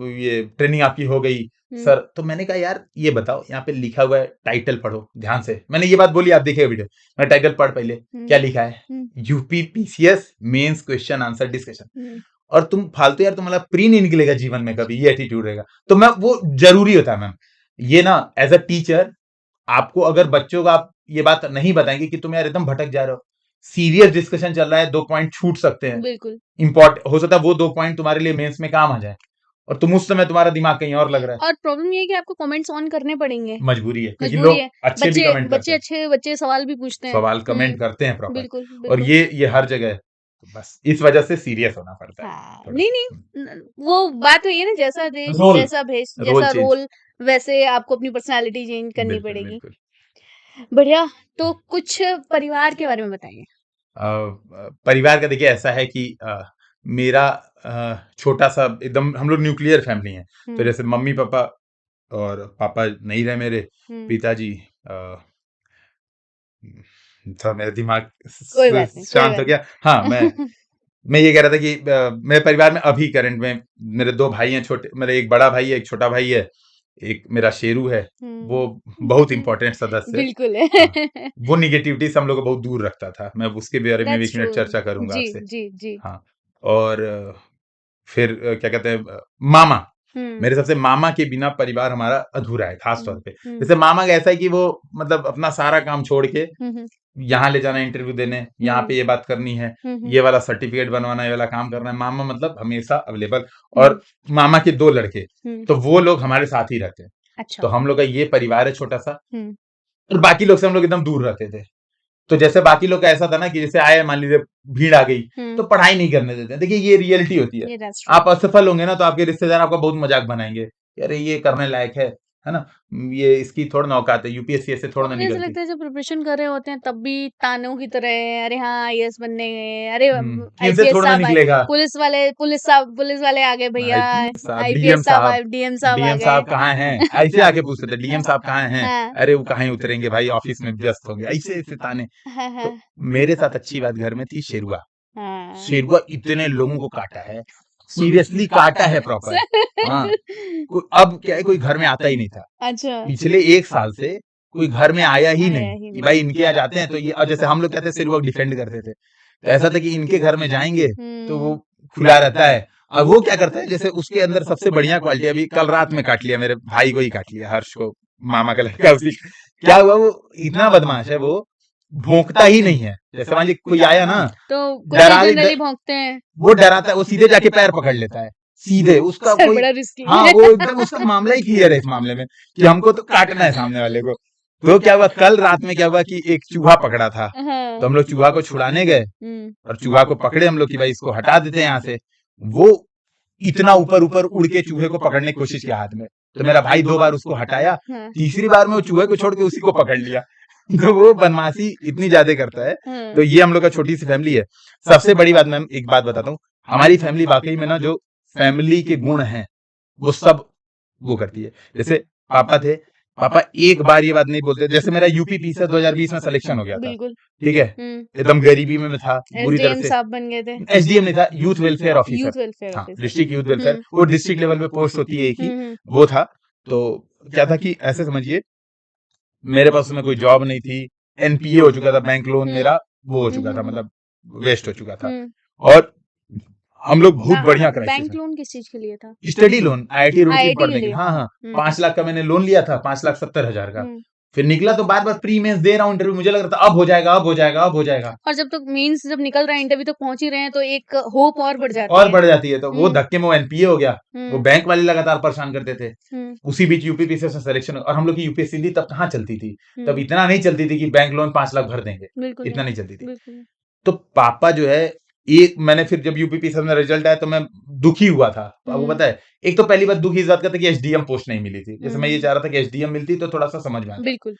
ये ट्रेनिंग आपकी हो गई सर। तो मैंने कहा यार ये बताओ, यहाँ पे लिखा हुआ है टाइटल पढ़ो ध्यान से। मैंने ये बात बोली, आप देखिए वीडियो, मैं टाइटल पढ़ पहले, क्या लिखा है, UP PCS mains question answer discussion. और तुम फालतू यार, तुम्हारा प्री नहीं निकलेगा जीवन में कभी, ये एटीट्यूड रहेगा। तो मैं, वो जरूरी होता है मैम, ये ना एज अ टीचर आपको, अगर बच्चों को आप ये बात नहीं बताएंगे कि तुम यार एकदम भटक जा रहे हो, सीरियस डिस्कशन चल रहा है, 2 पॉइंट छूट सकते हैं, बिल्कुल। इंपॉर्टेंट हो सकता है वो 2 पॉइंट तुम्हारे लिए मेंस में काम आ जाए, और तुम उस समय तुम्हारा दिमाग कहीं और लग रहा है। और प्रॉब्लम ये है कि आपको कमेंट्स ऑन करने पड़ेंगे, मजबूरी है, क्योंकि मजबूरी लोग है। अच्छे भी कमेंट करते हैं, बच्चे सवाल भी पूछते हैं। सवाल कमेंट करते हैं प्रॉपर, बिल्कुल, और बिल्कुल। ये हर जगह है। बस इस वजह से सीरियस होना पड़ता है हाँ, थोड़ा। नहीं, वो बात वही है ना, जैसा देश, रोल जैसा भेष, रोल जैसा चेंज, रोल, वैसे आपको अपनी पर्सनैलिटी चेंज करनी बिल्कुल पड़ेगी। बिल्कुल। बढ़िया, तो कुछ परिवार के बारे में बताइए। परिवार का देखिए ऐसा है कि मेरा छोटा सा एकदम, हम लोग न्यूक्लियर फैमिली है। तो जैसे मम्मी पापा, और पापा नहीं रहे मेरे, पिताजी, था मेरा दिमाग कोई बात नहीं, कोई शांत बात हो गया। हाँ, मैं ये कह रहा था कि मेरे परिवार में अभी करंट में मेरे 2 भाई हैं छोटे, मेरे एक बड़ा भाई है, एक छोटा भाई है, एक मेरा शेरू है, वो बहुत इंपॉर्टेंट सदस्य है। बिल्कुल हाँ, है। वो निगेटिविटी से हम लोग को बहुत दूर रखता था। मैं उसके बारे में भी दैट्स 1 मिनट ट्रू। चर्चा करूंगा जी, आपसे। जी, जी। हाँ, और फिर क्या कहते हैं, मामा, मेरे सबसे मामा के बिना परिवार हमारा अधूरा है, खास तौर पे। जैसे मामा का ऐसा है कि वो मतलब अपना सारा काम छोड़ के यहाँ ले जाना इंटरव्यू देने, यहाँ पे ये बात करनी है, ये वाला सर्टिफिकेट बनवाना, ये वाला काम करना है, मामा मतलब हमेशा अवेलेबल। और मामा के 2 लड़के, तो वो लोग हमारे साथ ही रहते हैं। अच्छा। तो हम लोग का ये परिवार है छोटा सा, और बाकी लोग से हम लोग एकदम दूर रहते थे। तो जैसे बाकी लोग का ऐसा था ना कि जैसे आए, मान लीजिए भीड़ आ गई, तो पढ़ाई नहीं करने देते हैं। देखिए ये रियलिटी होती है। that's true। आप असफल होंगे ना, तो आपके रिश्तेदार आपका बहुत मजाक बनाएंगे, अरे ये करने लायक है ना, ये इसकी थोड़ा ना औकात है, UPSC ऐसे थोड़ा ना मुझे ऐसा निकलती। लगता है जब प्रिपरेशन कर रहे होते हैं तब भी तानों की तरह, अरे हाँ IAS बनने गए, अरे कि इनसे IPS थोड़ा ना साहब आए, निकलेगा, पुलिस वाले आ गए भैया, IPS साहब, IPS DM साहब साहब, आए, DM साहब आ DM गए। साहब कहाँ हैं, ऐसे आके पूछते थे, DM साहब कहाँ हैं, हाँ, अरे वो कहाँ ही उतरेंगे भाई, ऑफिस में व्यस्त होंगे, ऐसे ऐसे ताने। हाँ, तो हाँ, मेरे साथ अच्छी बात घर में थी, शेरुआ। हाँ। शेरुआ इतने लोगों को काटा है, सीरियसली काटा है प्रॉपर। हाँ, अब क्या है, कोई घर में आता ही नहीं था अच्छा। पिछले 1 साल से, कोई घर में आया ही आया नहीं ही कि नहीं। भाई इनके यहाँ जाते हैं तो ये, और जैसे हम लोग कहते हैं शेरुआ डिफेंड करते थे, तो ऐसा था कि इनके घर में जाएंगे तो वो खुला रहता है। अब वो क्या करता है, जैसे उसके अंदर सबसे बढ़िया क्वालिटी, अभी कल रात में काट लिया, मेरे भाई को ही काट लिया, हर्ष को, मामा का लड़का, उसी क्या हुआ, वो इतना बदमाश है, वो भौंकता ही नहीं है। जैसे मान लीजिए कोई आया ना, तो जनरली भौंकते हैं, वो डराता है, वो सीधे जाके पैर पकड़ लेता है सीधे, उसका सर कोई, बड़ा रिस्की हाँ है। वो एकदम, उसका मामला ही क्लियर है इस मामले में कि हमको तो काटना है सामने वाले को। तो क्या हुआ, कल रात में क्या हुआ कि एक चूहा पकड़ा था, हाँ। तो हम लोग चूहा को छुड़ाने गए, और चूहा को पकड़े हम लोग कि भाई इसको हटा देते हैं यहाँ से। वो इतना ऊपर ऊपर उड़ के चूहे को पकड़ने की कोशिश किया हाथ में, तो मेरा भाई 2 बार उसको हटाया, हाँ। तीसरी बार में वो चूहे को छोड़ के उसी को पकड़ लिया। तो वो बदमाशी इतनी ज्यादा करता है। तो ये हम लोग का छोटी सी फैमिली है। सबसे बड़ी बात, मैम एक बात बताता हूँ, हमारी फैमिली वाकई में ना, जो फैमिली के गुण हैं वो सब वो करती है। जैसे पापा थे, पापा एक बार ये बात नहीं बोलते। जैसे मेरा यूपीपीसी से 2020 में सिलेक्शन हो गया था, बिल्कुल। ठीक है, एकदम गरीबी में मैं था बुरी तरह एसडीएम से। साहब बन गए थे। एसडीएम नहीं था, youth welfare officer. Youth welfare हाँ, ऑफिसर। डिस्ट्रिक्ट यूथ वेलफेयर, वो डिस्ट्रिक्ट लेवल पे पोस्ट होती है एक ही, हम्म। वो था। तो क्या था कि ऐसे समझिए मेरे पास उसमें कोई जॉब नहीं थी, एनपीए हो चुका था, बैंक लोन मेरा वो हो चुका था, मतलब वेस्ट हो चुका था। और हम लोग बहुत बढ़िया क्राइसिस बैंक में, लोन किस चीज के लिए था? Study loan IIT Roorkee IIT में के पढ़ने के लिए। लिए। हाँ हाँ, 5 लाख का मैंने लोन लिया था, 5,70,000 का। हम्म। फिर निकला तो बार बार प्री मेंस दे रहा हूँ इंटरव्यू, मुझे लग रहा था अब हो जाएगा, अब हो जाएगा, अब हो जाएगा, और जब तक मींस जब निकल रहा है, इंटरव्यू तक पहुंच ही रहे हैं, तो एक होप और बढ़ जाती और है। बढ़ जाती है। तो वो धक्के में वो एनपीए हो गया, वो हम्म। बैंक वाले लगातार परेशान करते थे। हम्म। उसी बीच यूपीपीसी से सिलेक्शन, और हम लोग की यूपीएससी थी तब कहाँ चलती थी, तब हम्म। इतना नहीं चलती थी कि बैंक लोन 5 लाख भर देंगे, बिल्कुल इतना नहीं, नहीं चलती थी। बिल्कुल नहीं। तो पापा जो है, एक मैंने फिर जब यूपीपीसी में रिजल्ट आया तो मैं दुखी हुआ था। तो आपको पता है, एक तो पहली बात दुखी इस बात का था कि एसडीएम पोस्ट नहीं मिली थी। जैसे मैं ये चाह रहा था कि एसडीएम मिलती तो थोड़ा सा समझ में आता। बिल्कुल।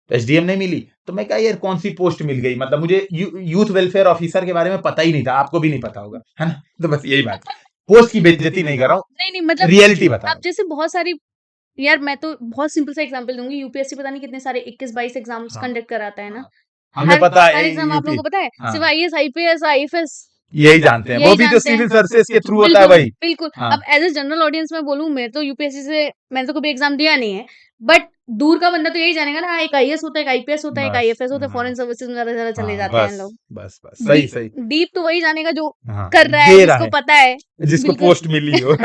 तो एसडीएम नहीं मिली, तो मैं कहा यार कौन सी पोस्ट मिल गई, मतलब मुझे यूथ वेलफेयर ऑफिसर के बारे में पता ही नहीं था, आपको भी नहीं पता होगा, है ना। तो बस यही बात, पोस्ट की बेइज्जती नहीं कर रहा हूँ, नहीं मतलब रियलिटी बता रहा अब जैसे बहुत सारी, यार मैं तो बहुत सिंपल सा एग्जांपल दूंगी। यूपीएससी पता नहीं कितने सारे 21-22 एग्जाम्स हाँ। कंडक्ट कराता है ना। हमें पता है हर एग्जाम आप यूपी, लोगों को पता है, हाँ, सिर्फ आईएएस आईपीएस आईएफएस यही जानते हैं, वो यही भी जो जानते हैं। सिविल सर्विसेज के थ्रू होता है बिल्कुल भाई। बिल्कुल। हाँ, अब एज ए जनरल ऑडियंस में बोलूं, मैं तो यूपीएससी से मैंने तो कभी एग्जाम दिया नहीं है, बट दूर का बंदा तो यही जानेगा ना, हाँ, एक आईएएस होता है, एक आईपीएस होता है, एक बस, आईएफएस होता है, हाँ, फॉरेन सर्विसेज में ज्यादा ज्यादा चले हाँ, जाते हैं बस लोग। बस बस, सही सही, डीप तो वही जानेगा जो हाँ, कर रहा है, दे रहा जिसको है, पता है। जिसको बिल्कुल। पोस्ट मिली हो।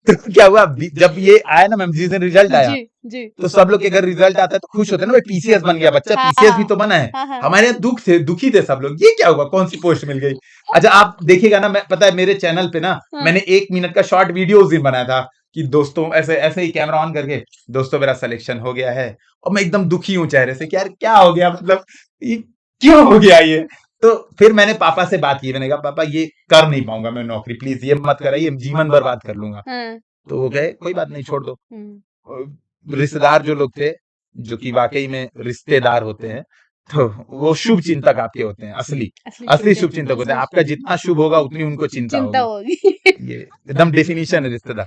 तो क्या हुआ, जब ये आया ना मैम, जिस दिन रिजल्ट आया, जी जी। तो सब लोग के घर रिजल्ट आता है तो खुश होते हैं ना, भाई पीसीएस बन गया बच्चा, हाँ पीसीएस भी तो बना है। हाँ हाँ। हमारे यहाँ दुखी थे सब लोग, ये क्या हुआ, कौन सी पोस्ट मिल गई। अच्छा आप देखिएगा ना, मैं पता है मेरे चैनल पे ना, हाँ। मैंने 1 मिनट का शॉर्ट वीडियो उस दिन बनाया था कि दोस्तों, ऐसे ऐसे ही कैमरा ऑन करके, दोस्तों मेरा सिलेक्शन हो गया है, और मैं एकदम दुखी हूँ चेहरे से कि यार क्या हो गया, मतलब ये क्यों हो गया ये। तो फिर मैंने पापा से बात की, मैंने कहा पापा ये कर नहीं पाऊंगा मैं नौकरी, प्लीज ये मत कराइए, जीवन बर्बाद कर लूंगा। हाँ। तो वो कहे कोई बात नहीं, छोड़ दो। हम्म। रिश्तेदार जो लोग थे, जो कि वाकई में रिश्तेदार होते हैं, तो वो शुभ चिंतक आपके होते हैं, असली असली शुभ चिंतक होते हैं। आपका जितना शुभ होगा उतनी उनको चिंता चिंता होगी, होगी। ये एकदम डेफिनेशन है रिश्तेदार।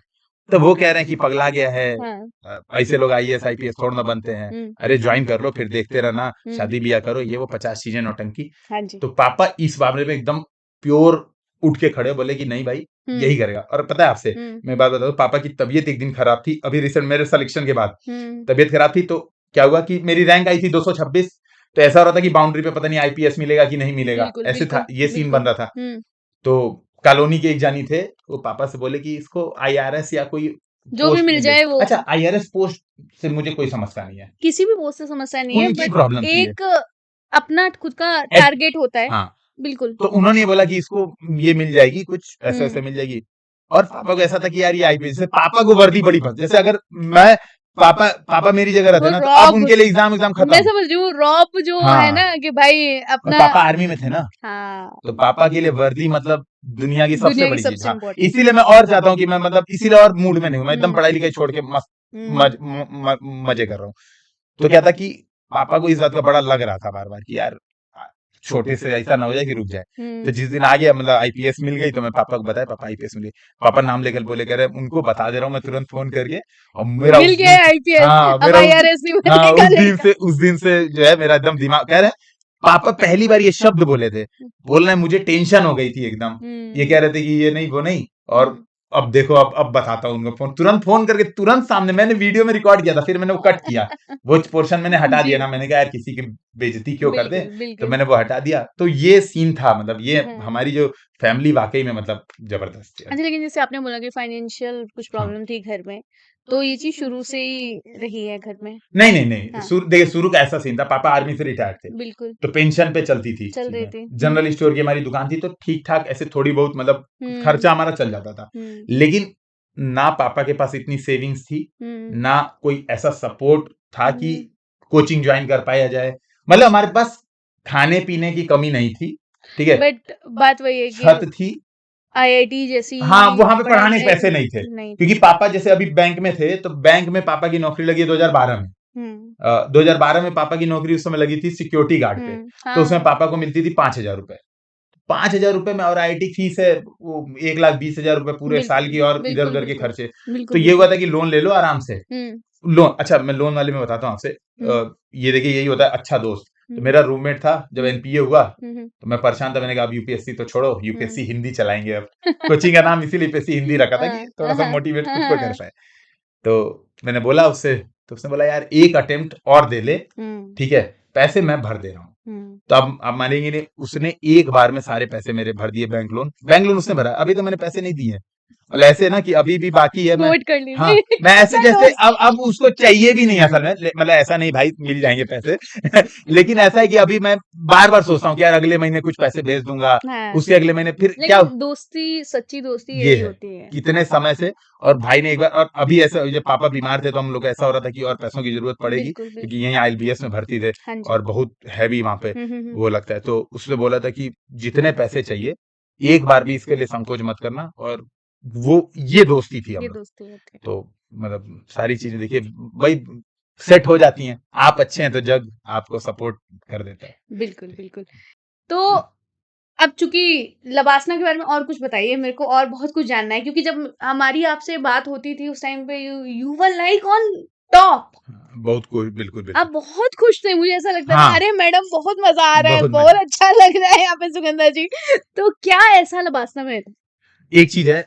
तो वो कह रहे हैं कि पगला गया है, हाँ। ऐसे लोग आईएएस आईपीएस थोड़ा ना बनते हैं, अरे ज्वाइन कर लो, फिर देखते रहना, शादी ब्याह करो, ये वो 50 चीजें नौटंकी। हाँ जी। तो पापा इस मामले में एकदम प्योर उठ के खड़े, बोले कि नहीं भाई यही करेगा। और पता है आपसे मैं बात बताऊं, पापा की तबीयत एक दिन खराब थी, अभी रिसेंट मेरे सिलेक्शन के बाद तबीयत खराब थी। तो क्या हुआ कि मेरी रैंक आई थी 226, तो ऐसा हो रहा था कि बाउंड्री पे पता नहीं आईपीएस मिलेगा कि नहीं मिलेगा, बिल्कुल, ऐसे था, बिल्कुल, ये सीन बन रहा था। तो कॉलोनी के एक जानी थे, वो पापा से बोले कि इसको आईआरएस या कोई जो भी पोस्ट मिल मिले। जाए वो। अच्छा आईआरएस पोस्ट से मुझे कोई समस्या नहीं है, किसी भी पोस्ट से समस्या नहीं है, उनकी बट प्रॉब्लम थी ये। एक अपना खुद का टारगेट होता है। हाँ, बिल्कुल। तो उन्होंने ये बोला कि इसको ये मिल जाएगी, कुछ ऐसे ऐसे मिल जाएगी। और पापा को ऐसा था कि यार ये आईपीएस से, पापा को वर्दी बड़ी पसंद, जैसे अगर मैं पापा मेरी जगह रहते वो ना, तो अब रॉब, उनके लिए एग्जाम मैं खत्म। समझ रही हूँ, रॉब जो है हाँ, ना कि भाई और अपना। पापा आर्मी में थे ना, हाँ, तो पापा के लिए वर्दी मतलब दुनिया की सबसे दुनिया की बड़ी चीज। सबसे हाँ, इम्पोर्टेंट। इसीलिए मैं और चाहता हूँ कि मैं, मतलब इसीलिए और मूड में नहीं हूँ मैं, एकदम पढ़ाई लिखाई छोड़ के मस्त मजे कर रहा हूँ। तो क्या था कि पापा को इस बात का बड़ा लग रहा था बार बार कि यार छोटे से ऐसा ना हो जाए कि रुक जाए। तो जिस दिन आ गया, मतलब आईपीएस मिल गई, तो मैं पापा को बताया पापा आईपीएस मिली। पापा नाम लेकर बोले, कह रहे उनको बता दे रहा हूँ मैं तुरंत फोन करके, और मेरा मिल उस गया दिन, आईपीएस, हाँ अब मेरा आईआरएस नहीं हाँ बनेगा। उस दिन से जो है मेरा एकदम दिमाग, कह रहे पापा पहली बार ये शब्द बोले थे, बोल रहे मुझे टेंशन हो गई थी एकदम। ये कह रहे थे कि ये नहीं वो नहीं, और अब देखो अब बताता हूँ उनको, तुरंत फोन करके, तुरंत सामने, मैंने वीडियो में रिकॉर्ड किया था, फिर मैंने वो कट किया, वो पोर्शन मैंने हटा दिया ना, मैंने कहा यार किसी की बेइज्जती क्यों कर दे, तो मैंने वो हटा दिया। तो ये सीन था, मतलब ये हमारी जो फैमिली वाकई में मतलब जबरदस्त है। अच्छा, लेकिन जैसे आपने बोला कि फाइनेंशियल कुछ प्रॉब्लम थी घर में, तो ये चीज शुरू से ही रही है घर में? नहीं नहीं नहीं, हाँ। देखिए शुरू का ऐसा सीन था, पापा आर्मी से रिटायर्ड थे, बिल्कुल तो पेंशन पे चलती थी, चल रही थी। जनरल स्टोर की हमारी दुकान थी, तो ठीक ठाक ऐसे थोड़ी बहुत मतलब खर्चा हमारा चल जाता था। लेकिन ना पापा के पास इतनी सेविंग्स थी, ना कोई ऐसा सपोर्ट था कि कोचिंग ज्वाइन कर पाया जाए, मतलब हमारे पास खाने पीने की कमी नहीं थी, ठीक है, बट बात वही है छत कि थी, आईआईटी जैसी हाँ वहां पे पढ़ाने के पैसे नहीं थे, नहीं। क्योंकि पापा जैसे अभी बैंक में थे, तो बैंक में पापा की नौकरी लगी 2012 में। 2012 में पापा की नौकरी उस समय लगी थी सिक्योरिटी गार्ड पे, तो उसमें पापा को मिलती थी 5,000 रुपए। 5,000 रुपए में, और आईआईटी फीस है वो 1,20,000 रुपए पूरे साल की, और इधर उधर के खर्चे। तो ये हुआ था कि लोन ले लो आराम से, लोन, अच्छा मैं लोन वाले में बताता हूँ आपसे। ये देखिए यही होता है अच्छा दोस्त। तो मेरा रूममेट था जब एनपीए हुआ, तो मैं परेशान था, मैंने कहा अब यूपीएससी तो छोड़ो, यूपीएससी हिंदी चलाएंगे अब। कोचिंग का नाम इसीलिए यूपीएससी हिंदी रखा था कि थोड़ा सा मोटिवेट खुद को कर पाए। तो मैंने बोला उससे, तो उसने बोला यार एक अटेम्प्ट और दे ले, ठीक है, पैसे मैं भर दे रहा हूँ। तो अब मानेंगे नहीं, उसने एक बार में सारे पैसे मेरे भर दिए, बैंक लोन उसने भरा। अभी तो मैंने पैसे नहीं दिए हैं, और ऐसे ना कि अभी भी बाकी है। मैं नोट कर हाँ, लीजिए। मैं ऐसे अच्छा जैसे दोस्त। अब उसको चाहिए भी नहीं असल में, मतलब ऐसा नहीं भाई मिल जाएंगे पैसे लेकिन ऐसा है कि अभी मैं बार बार सोचता हूँ कि यार अगले महीने कुछ पैसे भेज दूंगा, हाँ। उसके अगले महीने फिर क्या। लेकिन दोस्ती, सच्ची दोस्ती ये यही है होती है। कितने समय से, और भाई ने एक बार, और अभी ऐसा जब पापा बीमार थे तो हम लोग ऐसा हो रहा था कि और पैसों की जरूरत पड़ेगी, बिल्कुल, क्योंकि बिल्कुल। यहीं आईएलबीएस में भर्ती थे हाँ जी। और बहुत हैवी वहां पे वो लगता है। तो उसने बोला था कि जितने पैसे चाहिए एक बार भी इसके लिए संकोच मत करना, और वो ये दोस्ती थी हम ये लोग। दोस्ती होती है। तो मतलब सारी चीजें देखिए भाई सेट हो जाती हैं, आप अच्छे हैं तो जग आपको सपोर्ट कर देता है। बिल्कुल, बिल्कुल। तो अब चूँकि लबासना के बारे में और कुछ बताइए, मेरे को और बहुत कुछ जानना है, क्योंकि जब हमारी आपसे बात होती थी उस टाइम पे you were like on top. बहुत कुछ, बिल्कुल आप बिल्कुल। बहुत खुश थे, मुझे ऐसा लगता था हाँ, अरे मैडम बहुत मज़ा आ रहा है, बहुत बहुत मजा। अच्छा लग रहा है यहाँ पे सुगंधा जी। तो क्या ऐसा लबासना में था? एक चीज है,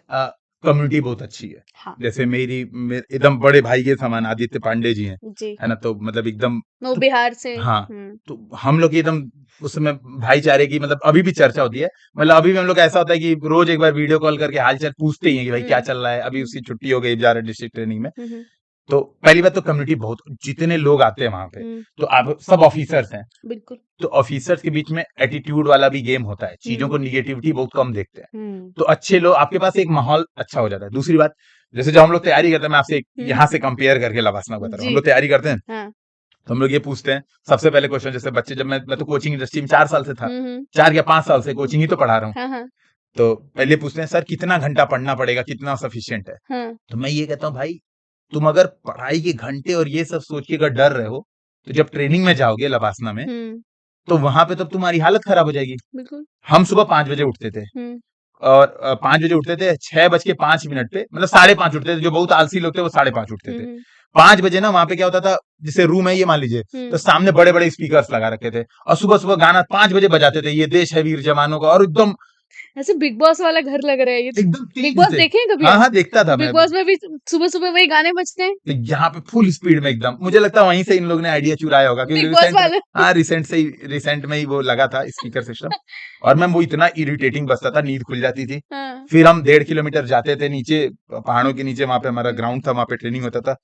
कम्युनिटी बहुत अच्छी है। हाँ। जैसे एकदम बड़े भाई के समान आदित्य पांडे जी हैं, जी। है ना, तो मतलब एकदम, वो तो बिहार से। हाँ, हुँ। तो हम लोग की एकदम उस समय भाईचारे की मतलब अभी भी चर्चा होती है। मतलब अभी भी हम लोग ऐसा होता है कि रोज एक बार वीडियो कॉल करके हालचाल पूछते ही हैं कि भाई क्या चल रहा है। अभी उसकी छुट्टी हो गई, जा रहा है डिस्ट्रिक्ट ट्रेनिंग में। हुँ। तो पहली बात तो कम्युनिटी बहुत, जितने लोग आते हैं वहां पे, तो आप सब ऑफिसर्स हैं, बिल्कुल। तो ऑफिसर्स के बीच में एटीट्यूड वाला भी गेम होता है, चीजों को निगेटिविटी बहुत कम देखते हैं। तो अच्छे लोग आपके पास, एक माहौल अच्छा हो जाता है। दूसरी बात, जैसे जब हम लोग तैयारी करते हैं, मैं आपसे यहाँ से कंपेयर करके लवासना बता रहा हूँ, हम लोग तैयारी करते हैं, हाँ। तो हम लोग ये पूछते हैं सबसे पहले क्वेश्चन, जैसे बच्चे, जब मैं तो कोचिंग इंडस्ट्री में 4 साल से था, 4 या 5 साल से कोचिंग ही तो पढ़ा रहा हूँ। हाँ। तो पहले पूछते हैं सर कितना घंटा पढ़ना पड़ेगा, कितना सफिशियंट है। हाँ। तो मैं ये कहता हूँ भाई, तुम अगर पढ़ाई के घंटे और ये सब सोच के अगर डर रहे हो, तो जब ट्रेनिंग में जाओगे लवासना में, तो वहां पे तब तुम्हारी हालत खराब हो जाएगी। बिल्कुल। हम सुबह 5 बजे उठते थे, और 5 बजे उठते थे, 6:05 पे, मतलब 5:30 उठते थे। जो बहुत आलसी लोग थे वो 5:30 उठते थे। 5 बजे ना वहां पे क्या होता था, जैसे रूम है ये मान लीजिए, तो सामने बड़े बड़े स्पीकर्स लगा रखे थे, और सुबह सुबह गाना 5 बजे बजाते थे, ये देश है वीर जवानों का, और एकदम ऐसे बिग बॉस वाला घर लग रहा है ये तो। एकदम बिग तेज बॉस से। देखे हैं कभी हाँ आप? हाँ, देखता था बिग मैं। बॉस में भी सुबह सुबह वही गाने बजते हैं। तो यहाँ पे फुल स्पीड में एकदम, मुझे लगता है वहीं से इन लोग ने आइडिया चुराया होगा, क्योंकि बिग बॉस वाले। रिसेंट में ही वो लगा था स्पीकर सिस्टम। और मैम वो इतना इरिटेटिंग बजता था, नींद खुल जाती थी। हाँ। फिर हम 1.5 किलोमीटर जाते थे नीचे, पहाड़ों के नीचे, वहां पे हमारा ग्राउंड था, वहां पे ट्रेनिंग होता था।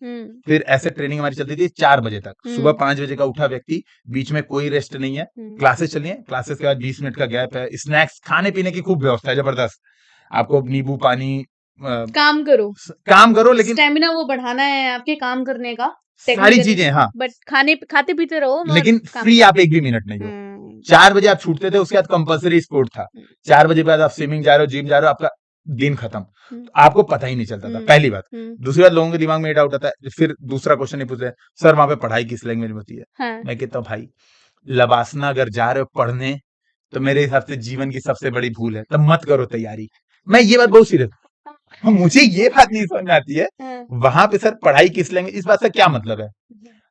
फिर ऐसे ट्रेनिंग हमारी चलती थी 4 बजे तक। सुबह 5 बजे का उठा व्यक्ति, बीच में कोई रेस्ट नहीं है, क्लासेस चल रही है, क्लासेस के बाद 20 मिनट का गैप है, स्नैक्स, खाने पीने की खूब व्यवस्था है, जबरदस्त। आपको नींबू पानी, काम करो, काम करो, लेकिन स्टेमिना वो बढ़ाना है आपके काम करने का, सारी चीजें, हाँ, बट खाते पीते रहो, लेकिन फ्री आप एक भी मिनट नहीं हो। 4 बजे आप छूटते थे, उसके बाद कंपलसरी स्पोर्ट था। 4 बजे बाद आप स्विमिंग जा रहे हो, जिम जा रहे हो, आपका दिन खत्म, तो आपको पता ही नहीं चलता था, पहली बात। दूसरी बात, लोगों के दिमाग में ये डाउट आता है, फिर दूसरा क्वेश्चन नहीं पूछते सर वहां पे पढ़ाई किस लैंग्वेज में होती है। हाँ। मैं कहता हूँ भाई, लबासना अगर जा रहे हो पढ़ने, तो मेरे हिसाब से जीवन की सबसे बड़ी भूल है, तब मत करो तैयारी। मैं ये बात बहुत सीरियस, मुझे ये बात नहीं समझ में आती है, वहां पे सर पढ़ाई किस लैंग्वेज, इस बात से क्या मतलब है।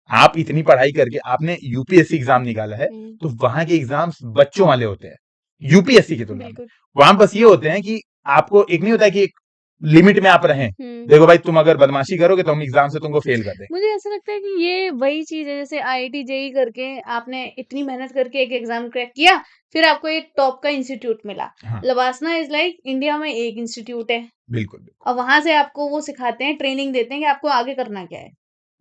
आप इतनी पढ़ाई करके आपने यूपीएससी एग्जाम निकाला है, तो वहां के एग्जाम्स बच्चों वाले होते हैं यूपीएससी की तुलना में। वहां बस ये होते हैं कि आपको एक नहीं होता कि एक लिमिट में आप रहें, देखो भाई तुम अगर बदमाशी करोगे तो हम एग्जाम से तुमको फेल कर देंगे। मुझे ऐसा लगता है कि ये वही चीज है, जैसे आईआईटी जेईई करके आपने इतनी मेहनत करके एक एग्जाम क्रैक किया, फिर आपको एक टॉप का इंस्टीट्यूट मिला। हाँ। लबासना इज लाइक इंडिया में एक इंस्टीट्यूट है, बिल्कुल, और वहां से आपको वो सिखाते हैं, ट्रेनिंग देते हैं कि आपको आगे करना क्या है।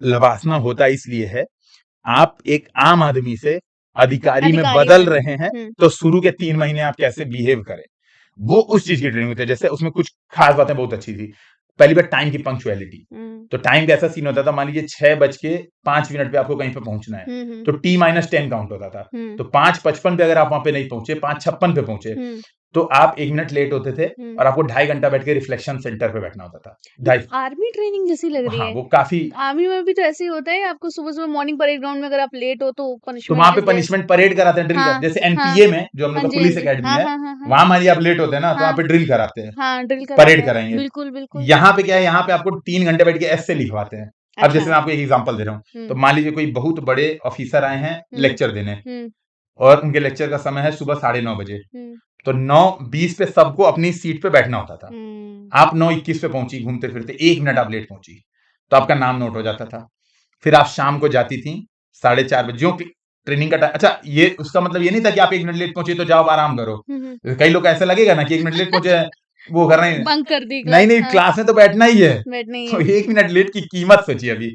लबासना होता इसलिए है, आप एक आम आदमी से अधिकारी में अधिकारी बदल में। रहे हैं, तो शुरू के 3 महीने आप कैसे बिहेव करें, वो उस चीज की ट्रेनिंग होती है। जैसे उसमें कुछ खास बातें बहुत अच्छी थी। पहली बार टाइम की पंक्चुअलिटी, तो टाइम का ऐसा सीन होता था, मान लीजिए 6:05 पे आपको कहीं पे पहुंचना है, तो T-10 काउंट होता था। तो 5:55 पे अगर आप वहां पे नहीं पहुंचे, 5:56 पे पहुंचे, तो आप 1 मिनट लेट होते थे, और आपको 2.5 घंटा बैठ के रिफ्लेक्शन सेंटर पे बैठना होता था। आर्मी ट्रेनिंग जैसी लग रही हाँ, है। वो काफी, आर्मी में भी तो ऐसे ही होता है, आपको सुबह सुबह मॉर्निंग परेड ग्राउंड में अगर आप लेट हो तो तो पनिशमेंट वहां पे पनिशमेंट परेड कराते हैं, ड्रिल हाँ, जैसे हाँ, एनपीए में, जो हम लोग हाँ का जी, पुलिस हाँ जी, एकेडमी हाँ, है, हाँ, हाँ, हाँ, वहां मान लीजिए आप लेट होते हैं ना, तो हाँ, वहां पे ड्रिल कराते हैं, हाँ, ड्रिल परेड कराते हैं, कराएंगे। बिल्कुल बिल्कुल। यहाँ पे क्या है, यहाँ पे आपको 3 घंटे बैठ के ऐसे लिखवाते हैं, अब जैसे अच्छा। मैं आपको एक एग्जांपल दे रहा हूँ, तो मान लीजिए कोई बहुत बड़े ऑफिसर आए हैं लेक्चर देने, और उनके लेक्चर का समय है सुबह 9:30 बजे, तो 9:20 पे सबको अपनी सीट पे बैठना होता था। आप 9:21 पे पहुंची, घूमते फिरते 1 मिनट आप लेट पहुंची, तो आपका नाम नोट हो जाता था। फिर आप शाम को जाती थी 4:30 बजे, जो ट्रेनिंग का टाइम, अच्छा ये उसका मतलब ये नहीं था कि आप 1 मिनट लेट पहुंचे तो जाओ अब आराम करो। कई लोग ऐसा लगेगा ना कि 1 मिनट लेट पहुंचे हैं, वो कर रहे हैं, बंक कर दी नहीं नहीं, हाँ। क्लास में तो बैठना ही है। बैठना ही तो है। 1 मिनट लेट की कीमत सोचिए अभी।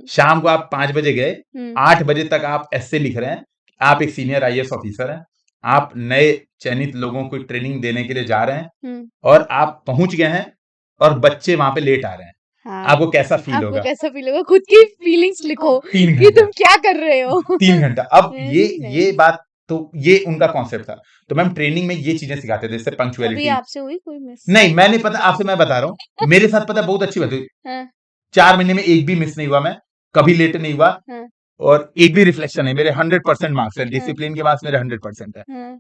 शाम को आप 5 बजे गए, 8 बजे तक आप ऐसे लिख रहे हैं, आप एक सीनियर आईएएस ऑफिसर हैं, आप नए चयनित लोगों को ट्रेनिंग देने के लिए जा रहे हैं, और आप पहुंच गए हैं और बच्चे वहां पे लेट आ रहे हैं। हाँ। आपको कैसा फील आपको होगा? कैसा फील होगा? खुद की फीलिंग्स लिखो 3 कि घंटा तुम क्या कर रहे हो। 3 घंटा। अब ये नहीं। बात, तो ये उनका कॉन्सेप्ट था। तो मैम ट्रेनिंग में ये चीजें सिखाते थे, जैसे कभी पंक्चुअलिटी। आपसे हुई कोई मिस? नहीं, मैंने पता आपसे मैं बता रहा हूँ, मेरे साथ पता बहुत अच्छी बात हुई। हाँ, 4 महीने में एक भी मिस नहीं हुआ, मैं कभी लेट नहीं हुआ, हाँ, और एक भी रिफ्लेक्शन नहीं। मेरे 100% मार्क्स है, हाँ, डिसिप्लिन के मार्क्स मेरे 100% है। हाँ,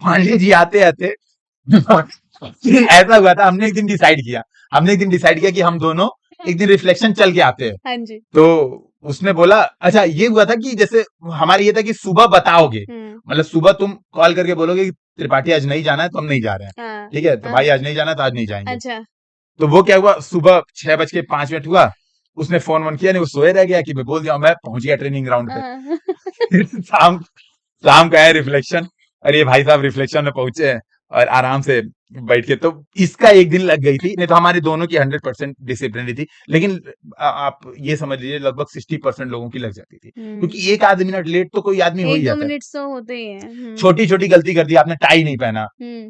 पांडे जी आते आते ऐसा हुआ था, हमने एक दिन डिसाइड किया कि हम दोनों एक दिन रिफ्लेक्शन चल के आते हैं। हाँ जी। तो उसने बोला, अच्छा ये हुआ था कि जैसे हमारे ये था कि सुबह बताओगे, मतलब सुबह तुम कॉल करके बोलोगे कि त्रिपाठी आज नहीं जाना है, तो हम नहीं जा रहे हैं, हाँ, ठीक है, तो हाँ, भाई आज नहीं जाना है, तो आज नहीं जाएंगे। अच्छा। तो वो क्या हुआ, सुबह 6:05 हुआ, उसने फोन वन किया नहीं, वो सोए रह गया कि मैं बोल दिया मैं पहुंच गया ट्रेनिंग ग्राउंड पे। हाँ, फिर शाम शाम का है रिफ्लेक्शन, और ये भाई साहब रिफ्लेक्शन में पहुंचे हैं और आराम से बैठ के, तो इसका एक दिन लग गई थी, नहीं तो हमारी दोनों की 100% डिसिप्लिन थी। लेकिन आप ये समझ लीजिए लगभग 60% लोगों की लग जाती थी, क्योंकि एक आध मिनट लेट तो कोई आदमी हो ही 1-2 जाता है। मिनट्स तो होते ही हैं। छोटी छोटी गलती कर दी आपने, टाई नहीं पहना,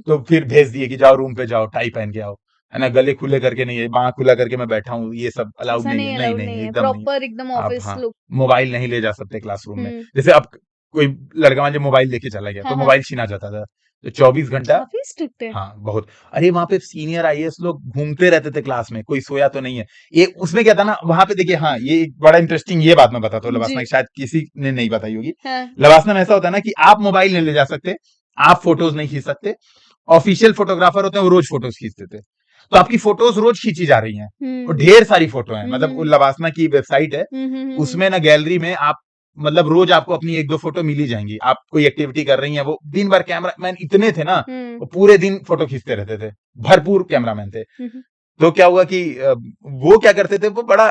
तो फिर भेज दिए कि जाओ रूम पे जाओ टाई पहन के आओ, है ना, गले खुले करके नहीं है, बाँह खुला करके मैं बैठा हूँ, ये सब अलाउड ऐसा नहीं नहीं है, नहीं अलाउड नहीं नहीं है, एकदम नहीं। प्रॉपर एकदम आप ऑफिस हाँ, लुक। मोबाइल नहीं ले जा सकते क्लासरूम में। जैसे अब कोई लड़का मान लीजिए मोबाइल लेके चला गया, हाँ, तो हाँ। मोबाइल छीना जाता था, तो 24 घंटा। काफ़ी स्ट्रिक्ट है। हाँ, बहुत। अरे वहां पे सीनियर आईएएस लोग घूमते रहते थे क्लास में, कोई सोया तो नहीं है। ये उसमें क्या था ना, वहां पे देखिए, हाँ ये एक बड़ा इंटरेस्टिंग ये बात मैं बताता हूँ लवासना जी। की, शायद किसी ने नहीं बताई होगी। हाँ। लवासना में ऐसा होता है ना कि आप मोबाइल नहीं ले जा सकते, आप फोटोज नहीं खींच सकते, ऑफिशियल फोटोग्राफर होते हैं वो रोज फोटोज खींचते थे, तो आपकी फोटोज रोज खींची जा रही हैं, और ढेर सारी फोटो हैं, मतलब वो लवासना की वेबसाइट है, उसमें ना गैलरी में आप, मतलब रोज आपको अपनी 1-2 फोटो मिल ही जाएंगी। आप कोई एक्टिविटी कर रही हैं, वो दिन भर कैमरा मैन इतने थे ना, वो पूरे दिन फोटो खींचते रहते थे, भरपूर कैमरामैन थे। तो क्या हुआ कि वो क्या करते थे, वो बड़ा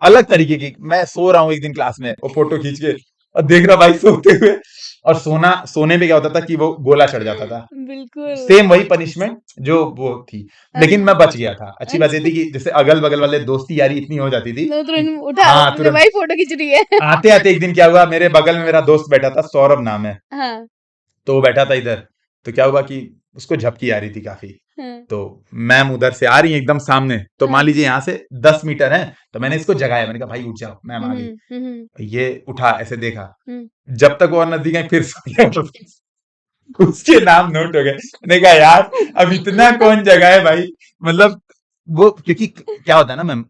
अलग तरीके की, मैं सो रहा हूँ एक दिन क्लास में, और फोटो खींच के और देख रहा भाई सोते हुए, और सोने में क्या होता था कि वो गोला चढ़ जाता था, बिल्कुल। सेम वही पनिशमेंट जो वो थी, लेकिन मैं बच गया था। अच्छी बात ये थी कि जैसे अगल बगल वाले दोस्ती यारी इतनी हो जाती थी, लो तुरंत उठा, हाँ बोले तुरंत। भाई फोटो खींच रही है। आते आते एक दिन क्या हुआ, मेरे बगल में मेरा दोस्त बैठा था, सौरभ नाम है, हाँ, तो वो बैठा था इधर, तो क्या हुआ कि उसको झपकी आ रही थी काफी, हाँ, तो मैम उधर से आ रही है एकदम सामने, तो मान लीजिए यहाँ से 10 मीटर है, तो मैंने इसको जगाया, मैंने कहा भाई उठ जाओ, मैम आ गई। ये उठा, ऐसे देखा, जब तक वो और नजदीक आई फिर सो गया। उसके नाम नोट हो गए। मैंने कहा यार अब इतना कौन जगाए भाई, मतलब वो, क्योंकि क्या होता है ना मैम,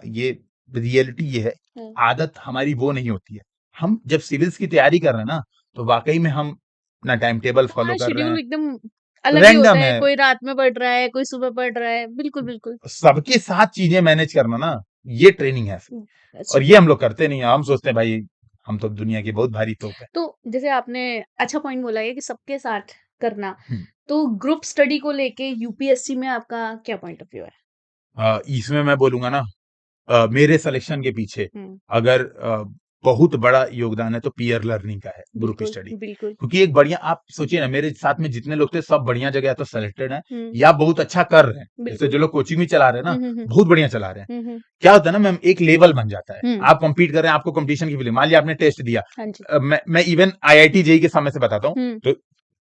ये रियलिटी ये है, आदत हमारी वो नहीं होती है। हम जब सिविल्स की तैयारी कर रहे हैं ना, तो वाकई में हम अपना टाइम टेबल फॉलो हाँ, कर रहे शेड्यूल हैं, एकदम अलग ही होता रैंडम है, है, कोई रात में पढ़ रहा है, कोई सुबह पढ़ रहा है। बिल्कुल, बिल्कुल। सबके साथ चीजें मैनेज करना ना, ये ट्रेनिंग है, अच्छा। और ये हम लोग करते नहीं है। हम सोचते हैं भाई हम तो दुनिया की बहुत भारी तोप है। तो जैसे आपने अच्छा पॉइंट बोला है कि सबके साथ करना, हम्म। तो ग्रुप स्टडी को लेके यूपीएससी में आपका क्या पॉइंट ऑफ व्यू है? इसमें मैं बोलूंगा ना, मेरे सिलेक्शन के पीछे हम्म, अगर बहुत बड़ा योगदान है तो पीयर लर्निंग का है, ग्रुप बिल्कुल, स्टडी। बिल्कुल। क्योंकि एक बढ़िया, आप सोचिए ना, मेरे साथ में जितने लोग थे सब बढ़िया जगह या तो सेलेक्टेड हैं, हम्म, या बहुत अच्छा कर रहे हैं। जैसे बिल्कुल। जो लोग कोचिंग भी चला रहे हैं ना, हम्म, बहुत बढ़िया चला रहे हैं। हम्म, क्या होता है ना मैम, एक लेवल बन जाता है, हम्म, आप compete कर रहे हैं, आपको कंपटीशन की फीलिंग, मान लिया आपने टेस्ट दिया, हाँ जी। मैं इवन आईआईटी जेई के समय से बताता हूँ, हम्म, तो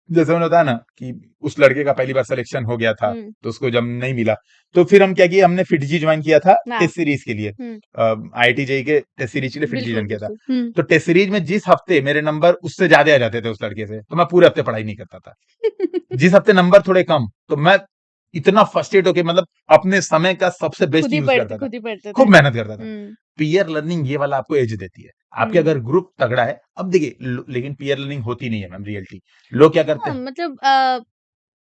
जैसे मैंने बताया ना कि उस लड़के का पहली बार सिलेक्शन हो गया था, हम्म, तो उसको जब नहीं मिला, तो फिर हम क्या किए, हमने फिटजी ज्वाइन किया था हाँ, टेस्ट सीरीज के लिए, आईआईटी जेई के टेस्ट सीरीज के लिए फिटजी बिल्कुल, ज्वाइन किया था। बिल्कुल। तो टेस्ट सीरीज में जिस हफ्ते मेरे नंबर उससे ज्यादा आ जाते थे उस लड़के से, तो मैं पूरे हफ्ते पढ़ाई नहीं करता था। जिस हफ्ते नंबर थोड़े कम, तो मैं इतना फर्स्ट्रेट होके, मतलब अपने समय का सबसे बेस्ट यूज करता था, खुद ही पढ़ते खूब थे। मेहनत करता था। पीयर लर्निंग ये वाला आपको एज देती है, आपके अगर ग्रुप तगड़ा है। अब देखिए लेकिन पीयर लर्निंग होती नहीं है मैम रियलिटी, लोग क्या करते हाँ, हैं, मतलब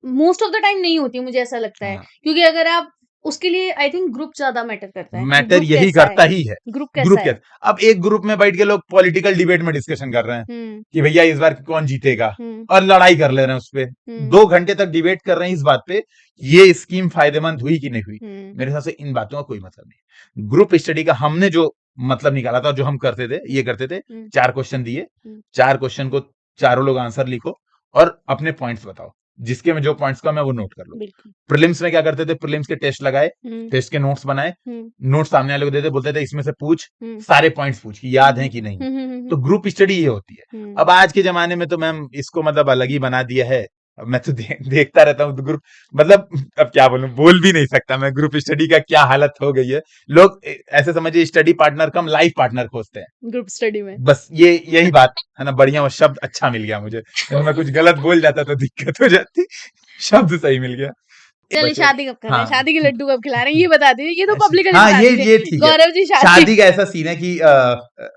मोस्ट ऑफ द टाइम नहीं होती, मुझे ऐसा लगता है, हाँ, क्योंकि अगर आप उसके लिए आई थिंक ग्रुप ज्यादा मैटर करता है कि मैटर ग्रुप यही कैसा करता है, ही है। ग्रुप ग्रुप कैसा है। क्या, अब एक ग्रुप में बैठ के लोग पॉलिटिकल डिबेट में डिस्कशन कर रहे हैं हम्म कि भैया इस बार कौन जीतेगा, हम्म और लड़ाई कर ले रहे हैं उस पे, हम्म 2 घंटे तक डिबेट कर रहे हैं इस बात पे ये स्कीम फायदेमंद हुई कि नहीं हुई। हम्म मेरे हिसाब से इन बातों का कोई मतलब नहीं। ग्रुप स्टडी का हमने जो मतलब निकाला था, जो हम करते थे, ये करते थे, हम्म 4 क्वेश्चन दिए, हम्म 4 क्वेश्चन को चारों लोग आंसर लिखो और अपने पॉइंट्स बताओ, जिसके में जो पॉइंट्स कम है वो नोट कर लो। बिल्कुल। प्रीलिम्स में क्या करते थे, प्रीलिम्स के टेस्ट लगाए, हम्म टेस्ट के नोट्स बनाए, हम्म नोट सामने वाले को देते, बोलते थे इसमें से पूछ, हम्म सारे पॉइंट्स पूछ कि याद है कि नहीं है। तो ग्रुप स्टडी ये होती है। अब आज के जमाने में तो मैम इसको मतलब अलग ही बना दिया है। अब मैं तो देखता रहता हूँ तो ग्रुप, मतलब अब क्या बोलूं, बोल भी नहीं सकता मैं, ग्रुप स्टडी का क्या हालत हो गई है। लोग ऐसे समझिए स्टडी पार्टनर कम लाइफ पार्टनर खोजते हैं। ग्रुप स्टडी में बस ये यही बात है ना, बढ़िया वो शब्द अच्छा मिल गया मुझे, तो मैं कुछ गलत बोल जाता तो दिक्कत हो जाती, शब्द सही मिल गया। चलिए, बच्चों, शादी कब कर रहे हैं, हाँ, शादी के लड्डू कब खिला रहे हैं, ये बता दीजिए। ये तो पब्लिकली हाँ, बता दीजिए। ये ठीक है। गौरव जी, शादी शादी का ऐसा सीन है कि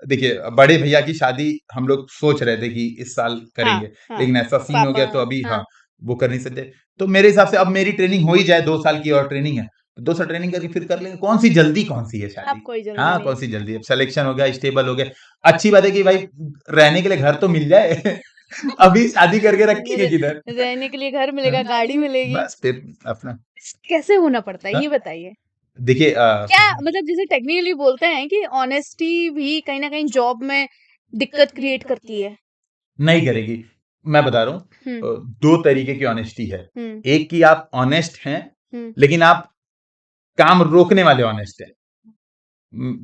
देखिए बड़े भैया की शादी हम लोग सोच रहे थे कि इस साल हाँ करेंगे, हाँ लेकिन ऐसा सीन हो पापा गया तो अभी हाँ हाँ वो कर नहीं सकते। तो मेरे हिसाब से अब मेरी ट्रेनिंग हो ही जाए, 2 साल की और ट्रेनिंग है, तो 2 साल ट्रेनिंग करके फिर कर लेंगे। कौन सी जल्दी, कौन सी है अब शादी, कोई जल्दी हाँ नहीं। कौन सी जल्दी है। सिलेक्शन हो गया, स्टेबल हो गया, अच्छी बात है कि भाई रहने के लिए घर तो मिल जाए अभी शादी करके रखेंगे किधर। रहने के लिए घर मिलेगा, गाड़ी मिलेगी, बस फिर अपना कैसे होना पड़ता है हाँ? ये बताइए। देखिए क्या मतलब जैसे टेक्निकली बोलते हैं कि ऑनेस्टी भी कहीं ना कहीं जॉब में दिक्कत क्रिएट करती है। नहीं करेगी। मैं बता रहा हूँ, हम्म 2 तरीके की ऑनेस्टी है। हम्म एक कि आप ऑनेस्ट हैं, हम्म लेकिन आप काम रोकने वाले ऑनेस्ट हैं।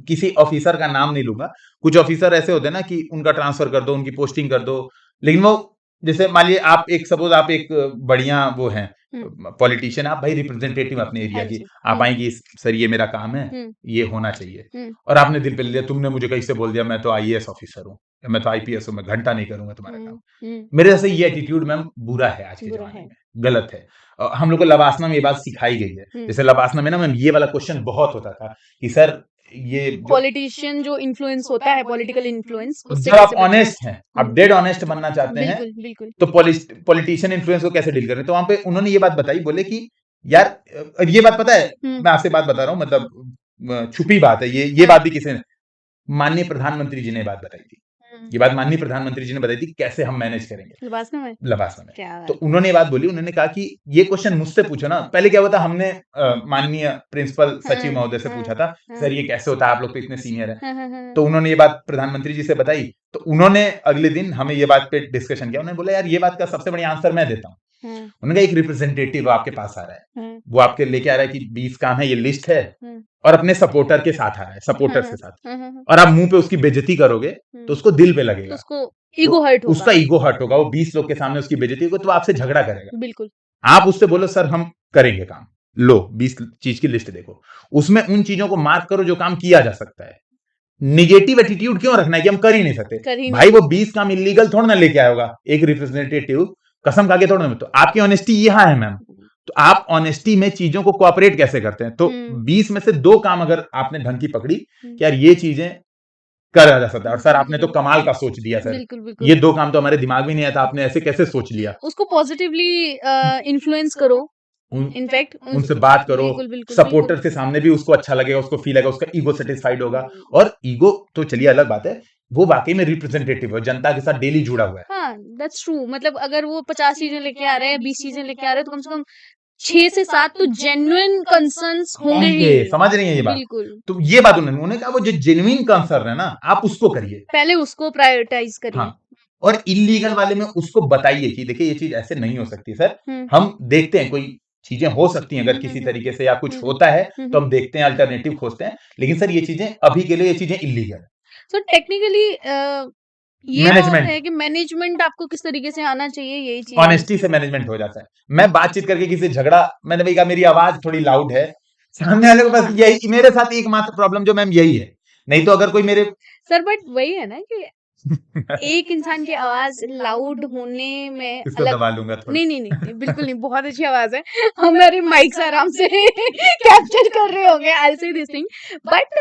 किसी ऑफिसर का नाम नहीं लूँगा। कुछ ऑफिसर ऐसे होते हैं ना कि उनका ट्रांसफर कर दो, उनकी पोस्टिंग कर दो, लेकिन वो जैसे मान लीजिए आप एक सपोज़ आप एक बढ़िया वो हैं, हम्म पॉलिटिशियन, आप भाई रिप्रेजेंटेटिव अपने हाँ एरिया की, जी। आप आएँगी, सर ये मेरा काम है, हम्म ये होना चाहिए। हम्म और आपने दिल पे ले लिया, तुमने मुझे कैसे बोल दिया, मैं तो आईएएस ऑफिसर हूँ, या मैं तो आईपीएस हूँ, मैं घंटा नहीं करूँगा तुम्हारा काम। मेरे जैसे ये एटीट्यूड मैम बुरा है आज के बुरा ज़माने है। में, गलत है। हम लोग को लबासना में ये बात सिखाई गई है। जैसे लबासना में ना मैम ये वाला क्वेश्चन बहुत होता था कि सर ये जो पॉलिटिशियन जो इन्फ्लुएंस होता है, पॉलिटिकल इन्फ्लुएंस, उससे जब आप कैसे बचना है। ऑनेस्ट हैं, आप डेड ऑनेस्ट बनना चाहते हैं, बिल्कुल बिल्कुल। तो पॉलिटिशियन इन्फ्लुएंस को कैसे डील करें। तो वहां पे उन्होंने ये बात बताई, बोले कि यार ये बात पता है, मैं आपसे बात बता रहा हूँ, मतलब छुपी बात है, ये बात भी किसी ने, माननीय प्रधानमंत्री जी ने बात बताई थी। ये बात माननीय प्रधानमंत्री जी ने बताई थी कि कैसे हम मैनेज करेंगे लबासना में लबासना में। क्या तो बात। उन्होंने ये बात बोली, उन्होंने कहा कि ये क्वेश्चन मुझसे पूछो ना। पहले क्या हुआ था, हमने माननीय प्रिंसिपल सचिव महोदय से पूछा था, सर ये कैसे होता है, आप लोग तो इतने सीनियर हैं। तो उन्होंने ये बात प्रधानमंत्री जी से बताई, तो उन्होंने अगले दिन हमें ये बात पे डिस्कशन किया। उन्होंने बोला यार ये बात का सबसे बढ़िया आंसर मैं देता हूँ। उन्होंने कहा एक रिप्रेजेंटेटिव आपके पास आ रहा है, वो आपके लेके आ रहा है कि 20 काम है, ये लिस्ट है, और अपने सपोर्टर के साथ आ रहा है, सपोर्टर्स के साथ, और आप मुंह पे उसकी बेइज्जती करोगे तो उसको दिल पे तो लगेगा, उसको ईगो हर्ट होगा। उसका ईगो हर्ट होगा, वो 20 लोग के सामने उसकी बेइज्जती होगी, तो आपसे झगड़ा करेगा। बिल्कुल। आप उससे बोलो सर हम करेंगे काम, लो 20 चीज की लिस्ट देखो, उसमें उन चीजों को मार्क करो जो काम किया जा सकता है। निगेटिव एटीट्यूड क्यों रखना है कि हम कर ही नहीं सकते। कर ही नहीं भाई वो 20 काम इलीगल थोड़ा ना लेके आया होगा एक रिप्रेजेंटेटिव, कसम खा के थोड़ा ना। तो आपकी ऑनेस्टी यहाँ है मैम, तो आप ऑनेस्टी में चीजों को कोऑपरेट कैसे करते हैं। तो 20 में से 2 काम अगर आपने ढंग की पकड़ी कि यार ये चीजें करा जा सकता है, और सर आपने तो कमाल का सोच दिया सर, बिल्कुल बिल्कुल। ये 2 काम तो हमारे दिमाग में नहीं आया था, आपने ऐसे कैसे सोच लिया। उसको पॉजिटिवली इन्फ्लुएंस करो, इनफैक्ट उनसे बात करो, बिल्कुल बिल्कुल सपोर्टर के सामने भी उसको अच्छा लगेगा, उसको फील आएगा, उसका ईगो सेटिस्फाइड होगा। और ईगो तो चलिए अलग बात है, वो वाकई में रिप्रेजेंटेटिव है, जनता के साथ डेली जुड़ा हुआ है। हाँ, दैट्स ट्रू। मतलब अगर वो 50 चीजें लेके आ रहे हैं, 20 चीजें लेके आ रहे हैं, तो कम से कम 6 से 7 तो जेन्युइन कंसर्न्स होंगे ही। समझ रही है ये बात। बिल्कुल। तो ये बात उन्होंने कहा, वो जो जेन्युइन कंसर्न है ना, आप उसको करिए, पहले उसको प्रायोरिटाइज करिए। हाँ। और इलीगल वाले में उसको बताइए कि देखिए ये चीज ऐसे नहीं हो सकती सर, हम्म हम देखते हैं कोई चीजें हो सकती हैं अगर किसी तरीके से, या कुछ होता है तो हम देखते हैं, अल्टरनेटिव खोजते हैं, लेकिन सर ये चीजें अभी के लिए ये चीजें इलीगल। सो टेक्निकली ये बहुत मैनेजमेंट, है कि मैनेजमेंट आपको किस तरीके से आना चाहिए, यही चीज। ऑनेस्टी से मैनेजमेंट हो जाता है। मैं बातचीत करके किसी से झगड़ा, मैंने भाई कहा मेरी आवाज थोड़ी लाउड है, सामने वाले को बस यही, मेरे साथ एकमात्र प्रॉब्लम जो मैम यही है, नहीं तो अगर कोई मेरे सर बट वही है ना कि एक इंसान की आवाज लाउड होने में इसको अलग। दबा लूंगा थोड़ा। नहीं नहीं नहीं नहीं, बिल्कुल नहीं, बहुत अच्छी आवाज है, हमारे माइक से आराम से कैप्चर कर रहे होंगे, आई से दिस थिंग। बट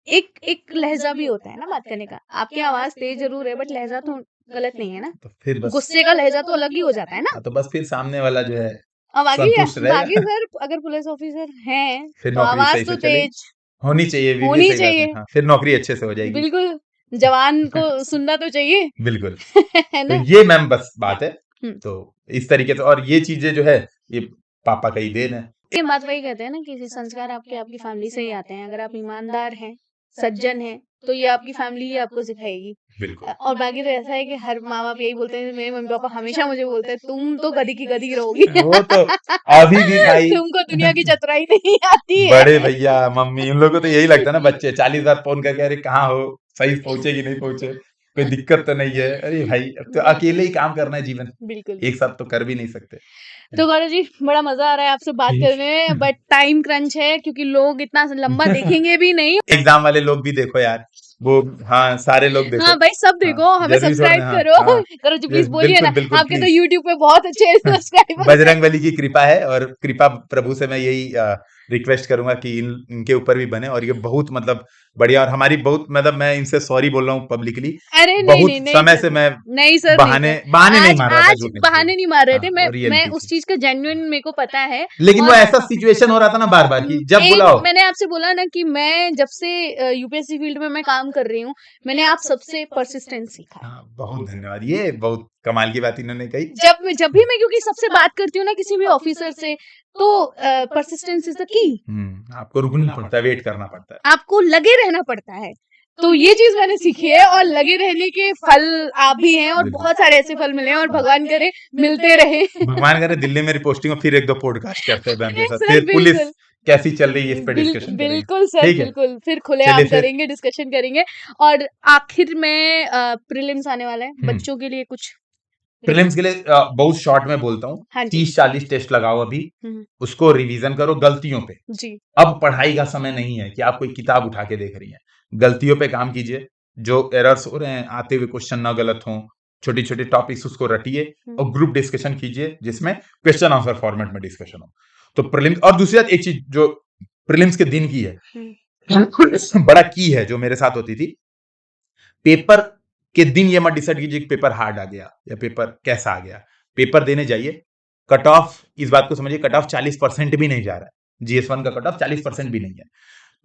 एक एक लहजा भी होता है ना बात करने का। आपकी आवाज तेज जरूर है, बट लहजा तो गलत नहीं है ना। तो फिर बस गुस्से का लहजा तो अलग ही हो जाता है ना। तो बस फिर सामने वाला जो है अब संतुष्ट रहे। बाकी सर अगर पुलिस ऑफिसर हैं फिर तो नौकरी आवाज सही तो से चलेगी। तेज होनी चाहिए, ये भी होनी सही बात है। चाहिए। हाँ, फिर नौकरी अच्छे से हो जाएगी। बिल्कुल, जवान को सुनना तो चाहिए बिल्कुल। है तो ना? ये मैम बस बात है। हुँ। तो इस तरीके से, और ये चीजें जो है ये पापा का ही देन है। ये बात वही कहते हैं ना कि संस्कार आपकी फैमिली से ही आते हैं। अगर आप ईमानदार हैं, सज्जन हैं, तो ये आपकी फैमिली ही आपको सिखाएगी। बिल्कुल। और बाकी तो ऐसा है कि हर माँ-बाप यही बोलते हैं, मेरे मम्मी-पापा हमेशा मुझे बोलते हैं, तुम तो गधी की गधी रहोगी। वो तो अभी भी भाई तुमको दुनिया की चतुराई नहीं आती है। बड़े भैया, मम्मी, इन लोगों को तो यही लगता है ना, बच्चे 40 बार फोन करके, अरे कहाँ हो, सही पहुंचे कि नहीं पहुंचे, कोई दिक्कत तो नहीं है। अरे भाई, अब तो अकेले ही काम करना है जीवन, बिल्कुल। एक साथ तो कर भी नहीं सकते। तो गौरव जी बड़ा मजा आ रहा है आपसे बात करने में, बट टाइम क्रंच है क्योंकि लोग इतना लंबा देखेंगे भी नहीं। एग्जाम वाले लोग भी देखो यार, वो हाँ सारे लोग देखो। हाँ भाई सब देखो, हाँ, हमें जरूरी थोड़ा सब्सक्राइब ना, करो। हाँ, करो जी प्लीज बोलिए बिल्कुल ना, बिल्कुल आपके तो प्लीज। यूट्यूब पे बहुत अच्छे सब्सक्राइबर बजरंग बली की कृपा है, और कृपा प्रभु से मैं यही रिक्वेस्ट करूंगा कि इनके ऊपर भी बने, और ये बहुत मतलब बढ़िया, और हमारी बहुत मतलब मैं इनसे सॉरी बोल रहा हूँ पब्लिकली। अरे नहीं बहुत नहीं नहीं समय सर, से मैं नहीं सर, नहीं बहाने सर। बहाने नहीं आज मार रहा था, आज झूठ नहीं बहाने नहीं मार रहे थे, बोलूंगा। मैं रियलिटी उस चीज का जेन्युइन मेरे को पता है। लेकिन वो और ऐसा सिचुएशन हो रहा था ना बार बार की जब बुलाओ। मैंने आपसे बोला ना कि मैं जब से यूपीएससी फील्ड में मैं काम कर रही हूँ, मैंने आप सबसे परसिस्टेंस सीखा है। हाँ, बहुत धन्यवाद, ये बहुत कमाल की बात इन्होंने कही। जब भी मैं क्योंकि सबसे बात करती हूँ ना किसी भी ऑफिसर से, तो परसिस्टेंस इज द की। आपको रुकना पड़ता है, वेट करना पड़ता है। आपको लगे रहना पड़ता है, तो ये चीज मैंने सीखी है, और लगे रहने के फल आप भी हैं, और बहुत सारे ऐसे फल मिले हैं, और भगवान करे मिलते रहे। भगवान करे दिल्ली में पोस्टिंग हो, फिर एक दो पॉडकास्ट करते हैं मैम के साथ, सर फिर पुलिस बिल्कुल कैसी चल रही है इस पे डिस्कशन करेंगे। बिल्कुल सर, ठीक है, बिल्कुल फिर खुले चलिए आम फिर। करेंगे, डिस्कशन करेंगे। और आखिर में प्रीलिम्स आने वाला है, बच्चों के लिए कुछ प्रीलिम्स के लिए बहुत शॉर्ट में बोलता हूँ, हाँ जी। 30-40 टेस्ट लगाओ अभी, उसको रिवीजन करो गलतियों पे। जी अब पढ़ाई का समय नहीं है कि आप कोई किताब उठा के देख रही हैं, गलतियों पे काम कीजिए, जो एरर्स हो रहे हैं, आते हुए क्वेश्चन ना गलत हों, छोटी छोटी टॉपिक्स उसको रटिए, और ग्रुप डिस्कशन कीजिए जिसमें क्वेश्चन आंसर फॉर्मेट में डिस्कशन हो। तो प्रीलिम्स, और दूसरी बात, एक चीज जो प्रीलिम्स के दिन की है, बड़ा की है जो मेरे साथ होती थी, पेपर के दिन ये मत डिसाइड कीजिए कि पेपर हार्ड आ गया या पेपर कैसा आ गया। पेपर देने जाइए, कट ऑफ, इस बात को समझिए, कट ऑफ 40% भी नहीं जा रहा है, जीएस1 का कट ऑफ 40% भी नहीं है।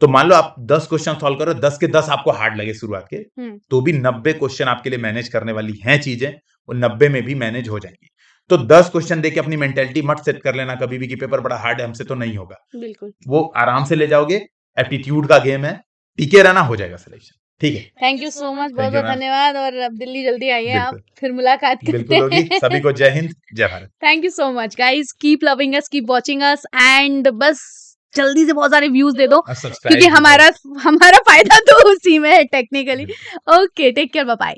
तो मान लो आप 10 क्वेश्चन सॉल्व करो, 10 के 10 आपको हार्ड लगे शुरुआत के, तो भी 90 क्वेश्चन आपके लिए मैनेज करने वाली हैं चीजें, वो 90 में भी मैनेज हो जाएंगी। तो 10 क्वेश्चन देके अपनी मेंटेलिटी मत सेट कर लेना कभी भी कि पेपर बड़ा हार्ड है, हमसे तो नहीं होगा। बिल्कुल, वो आराम से ले जाओगे, एप्टीट्यूड का गेम है, टिके रहना, हो जाएगा सिलेक्शन। ठीक है, थैंक यू सो मच, बहुत Thank you, बहुत ma'am. धन्यवाद। और अब दिल्ली जल्दी आइए आप, बिल्कुल फिर मुलाकात करते बिल्कुल होगी। हैं। सभी को जय हिंद, जय Bharat. Thank you so much guys, keep loving us, keep watching us, and बस जल्दी से बहुत सारे व्यूज दे दो, और सब्सक्राइब क्योंकि भी करो। हमारा फायदा तो उसी में है technically. Okay, take care, bye bye.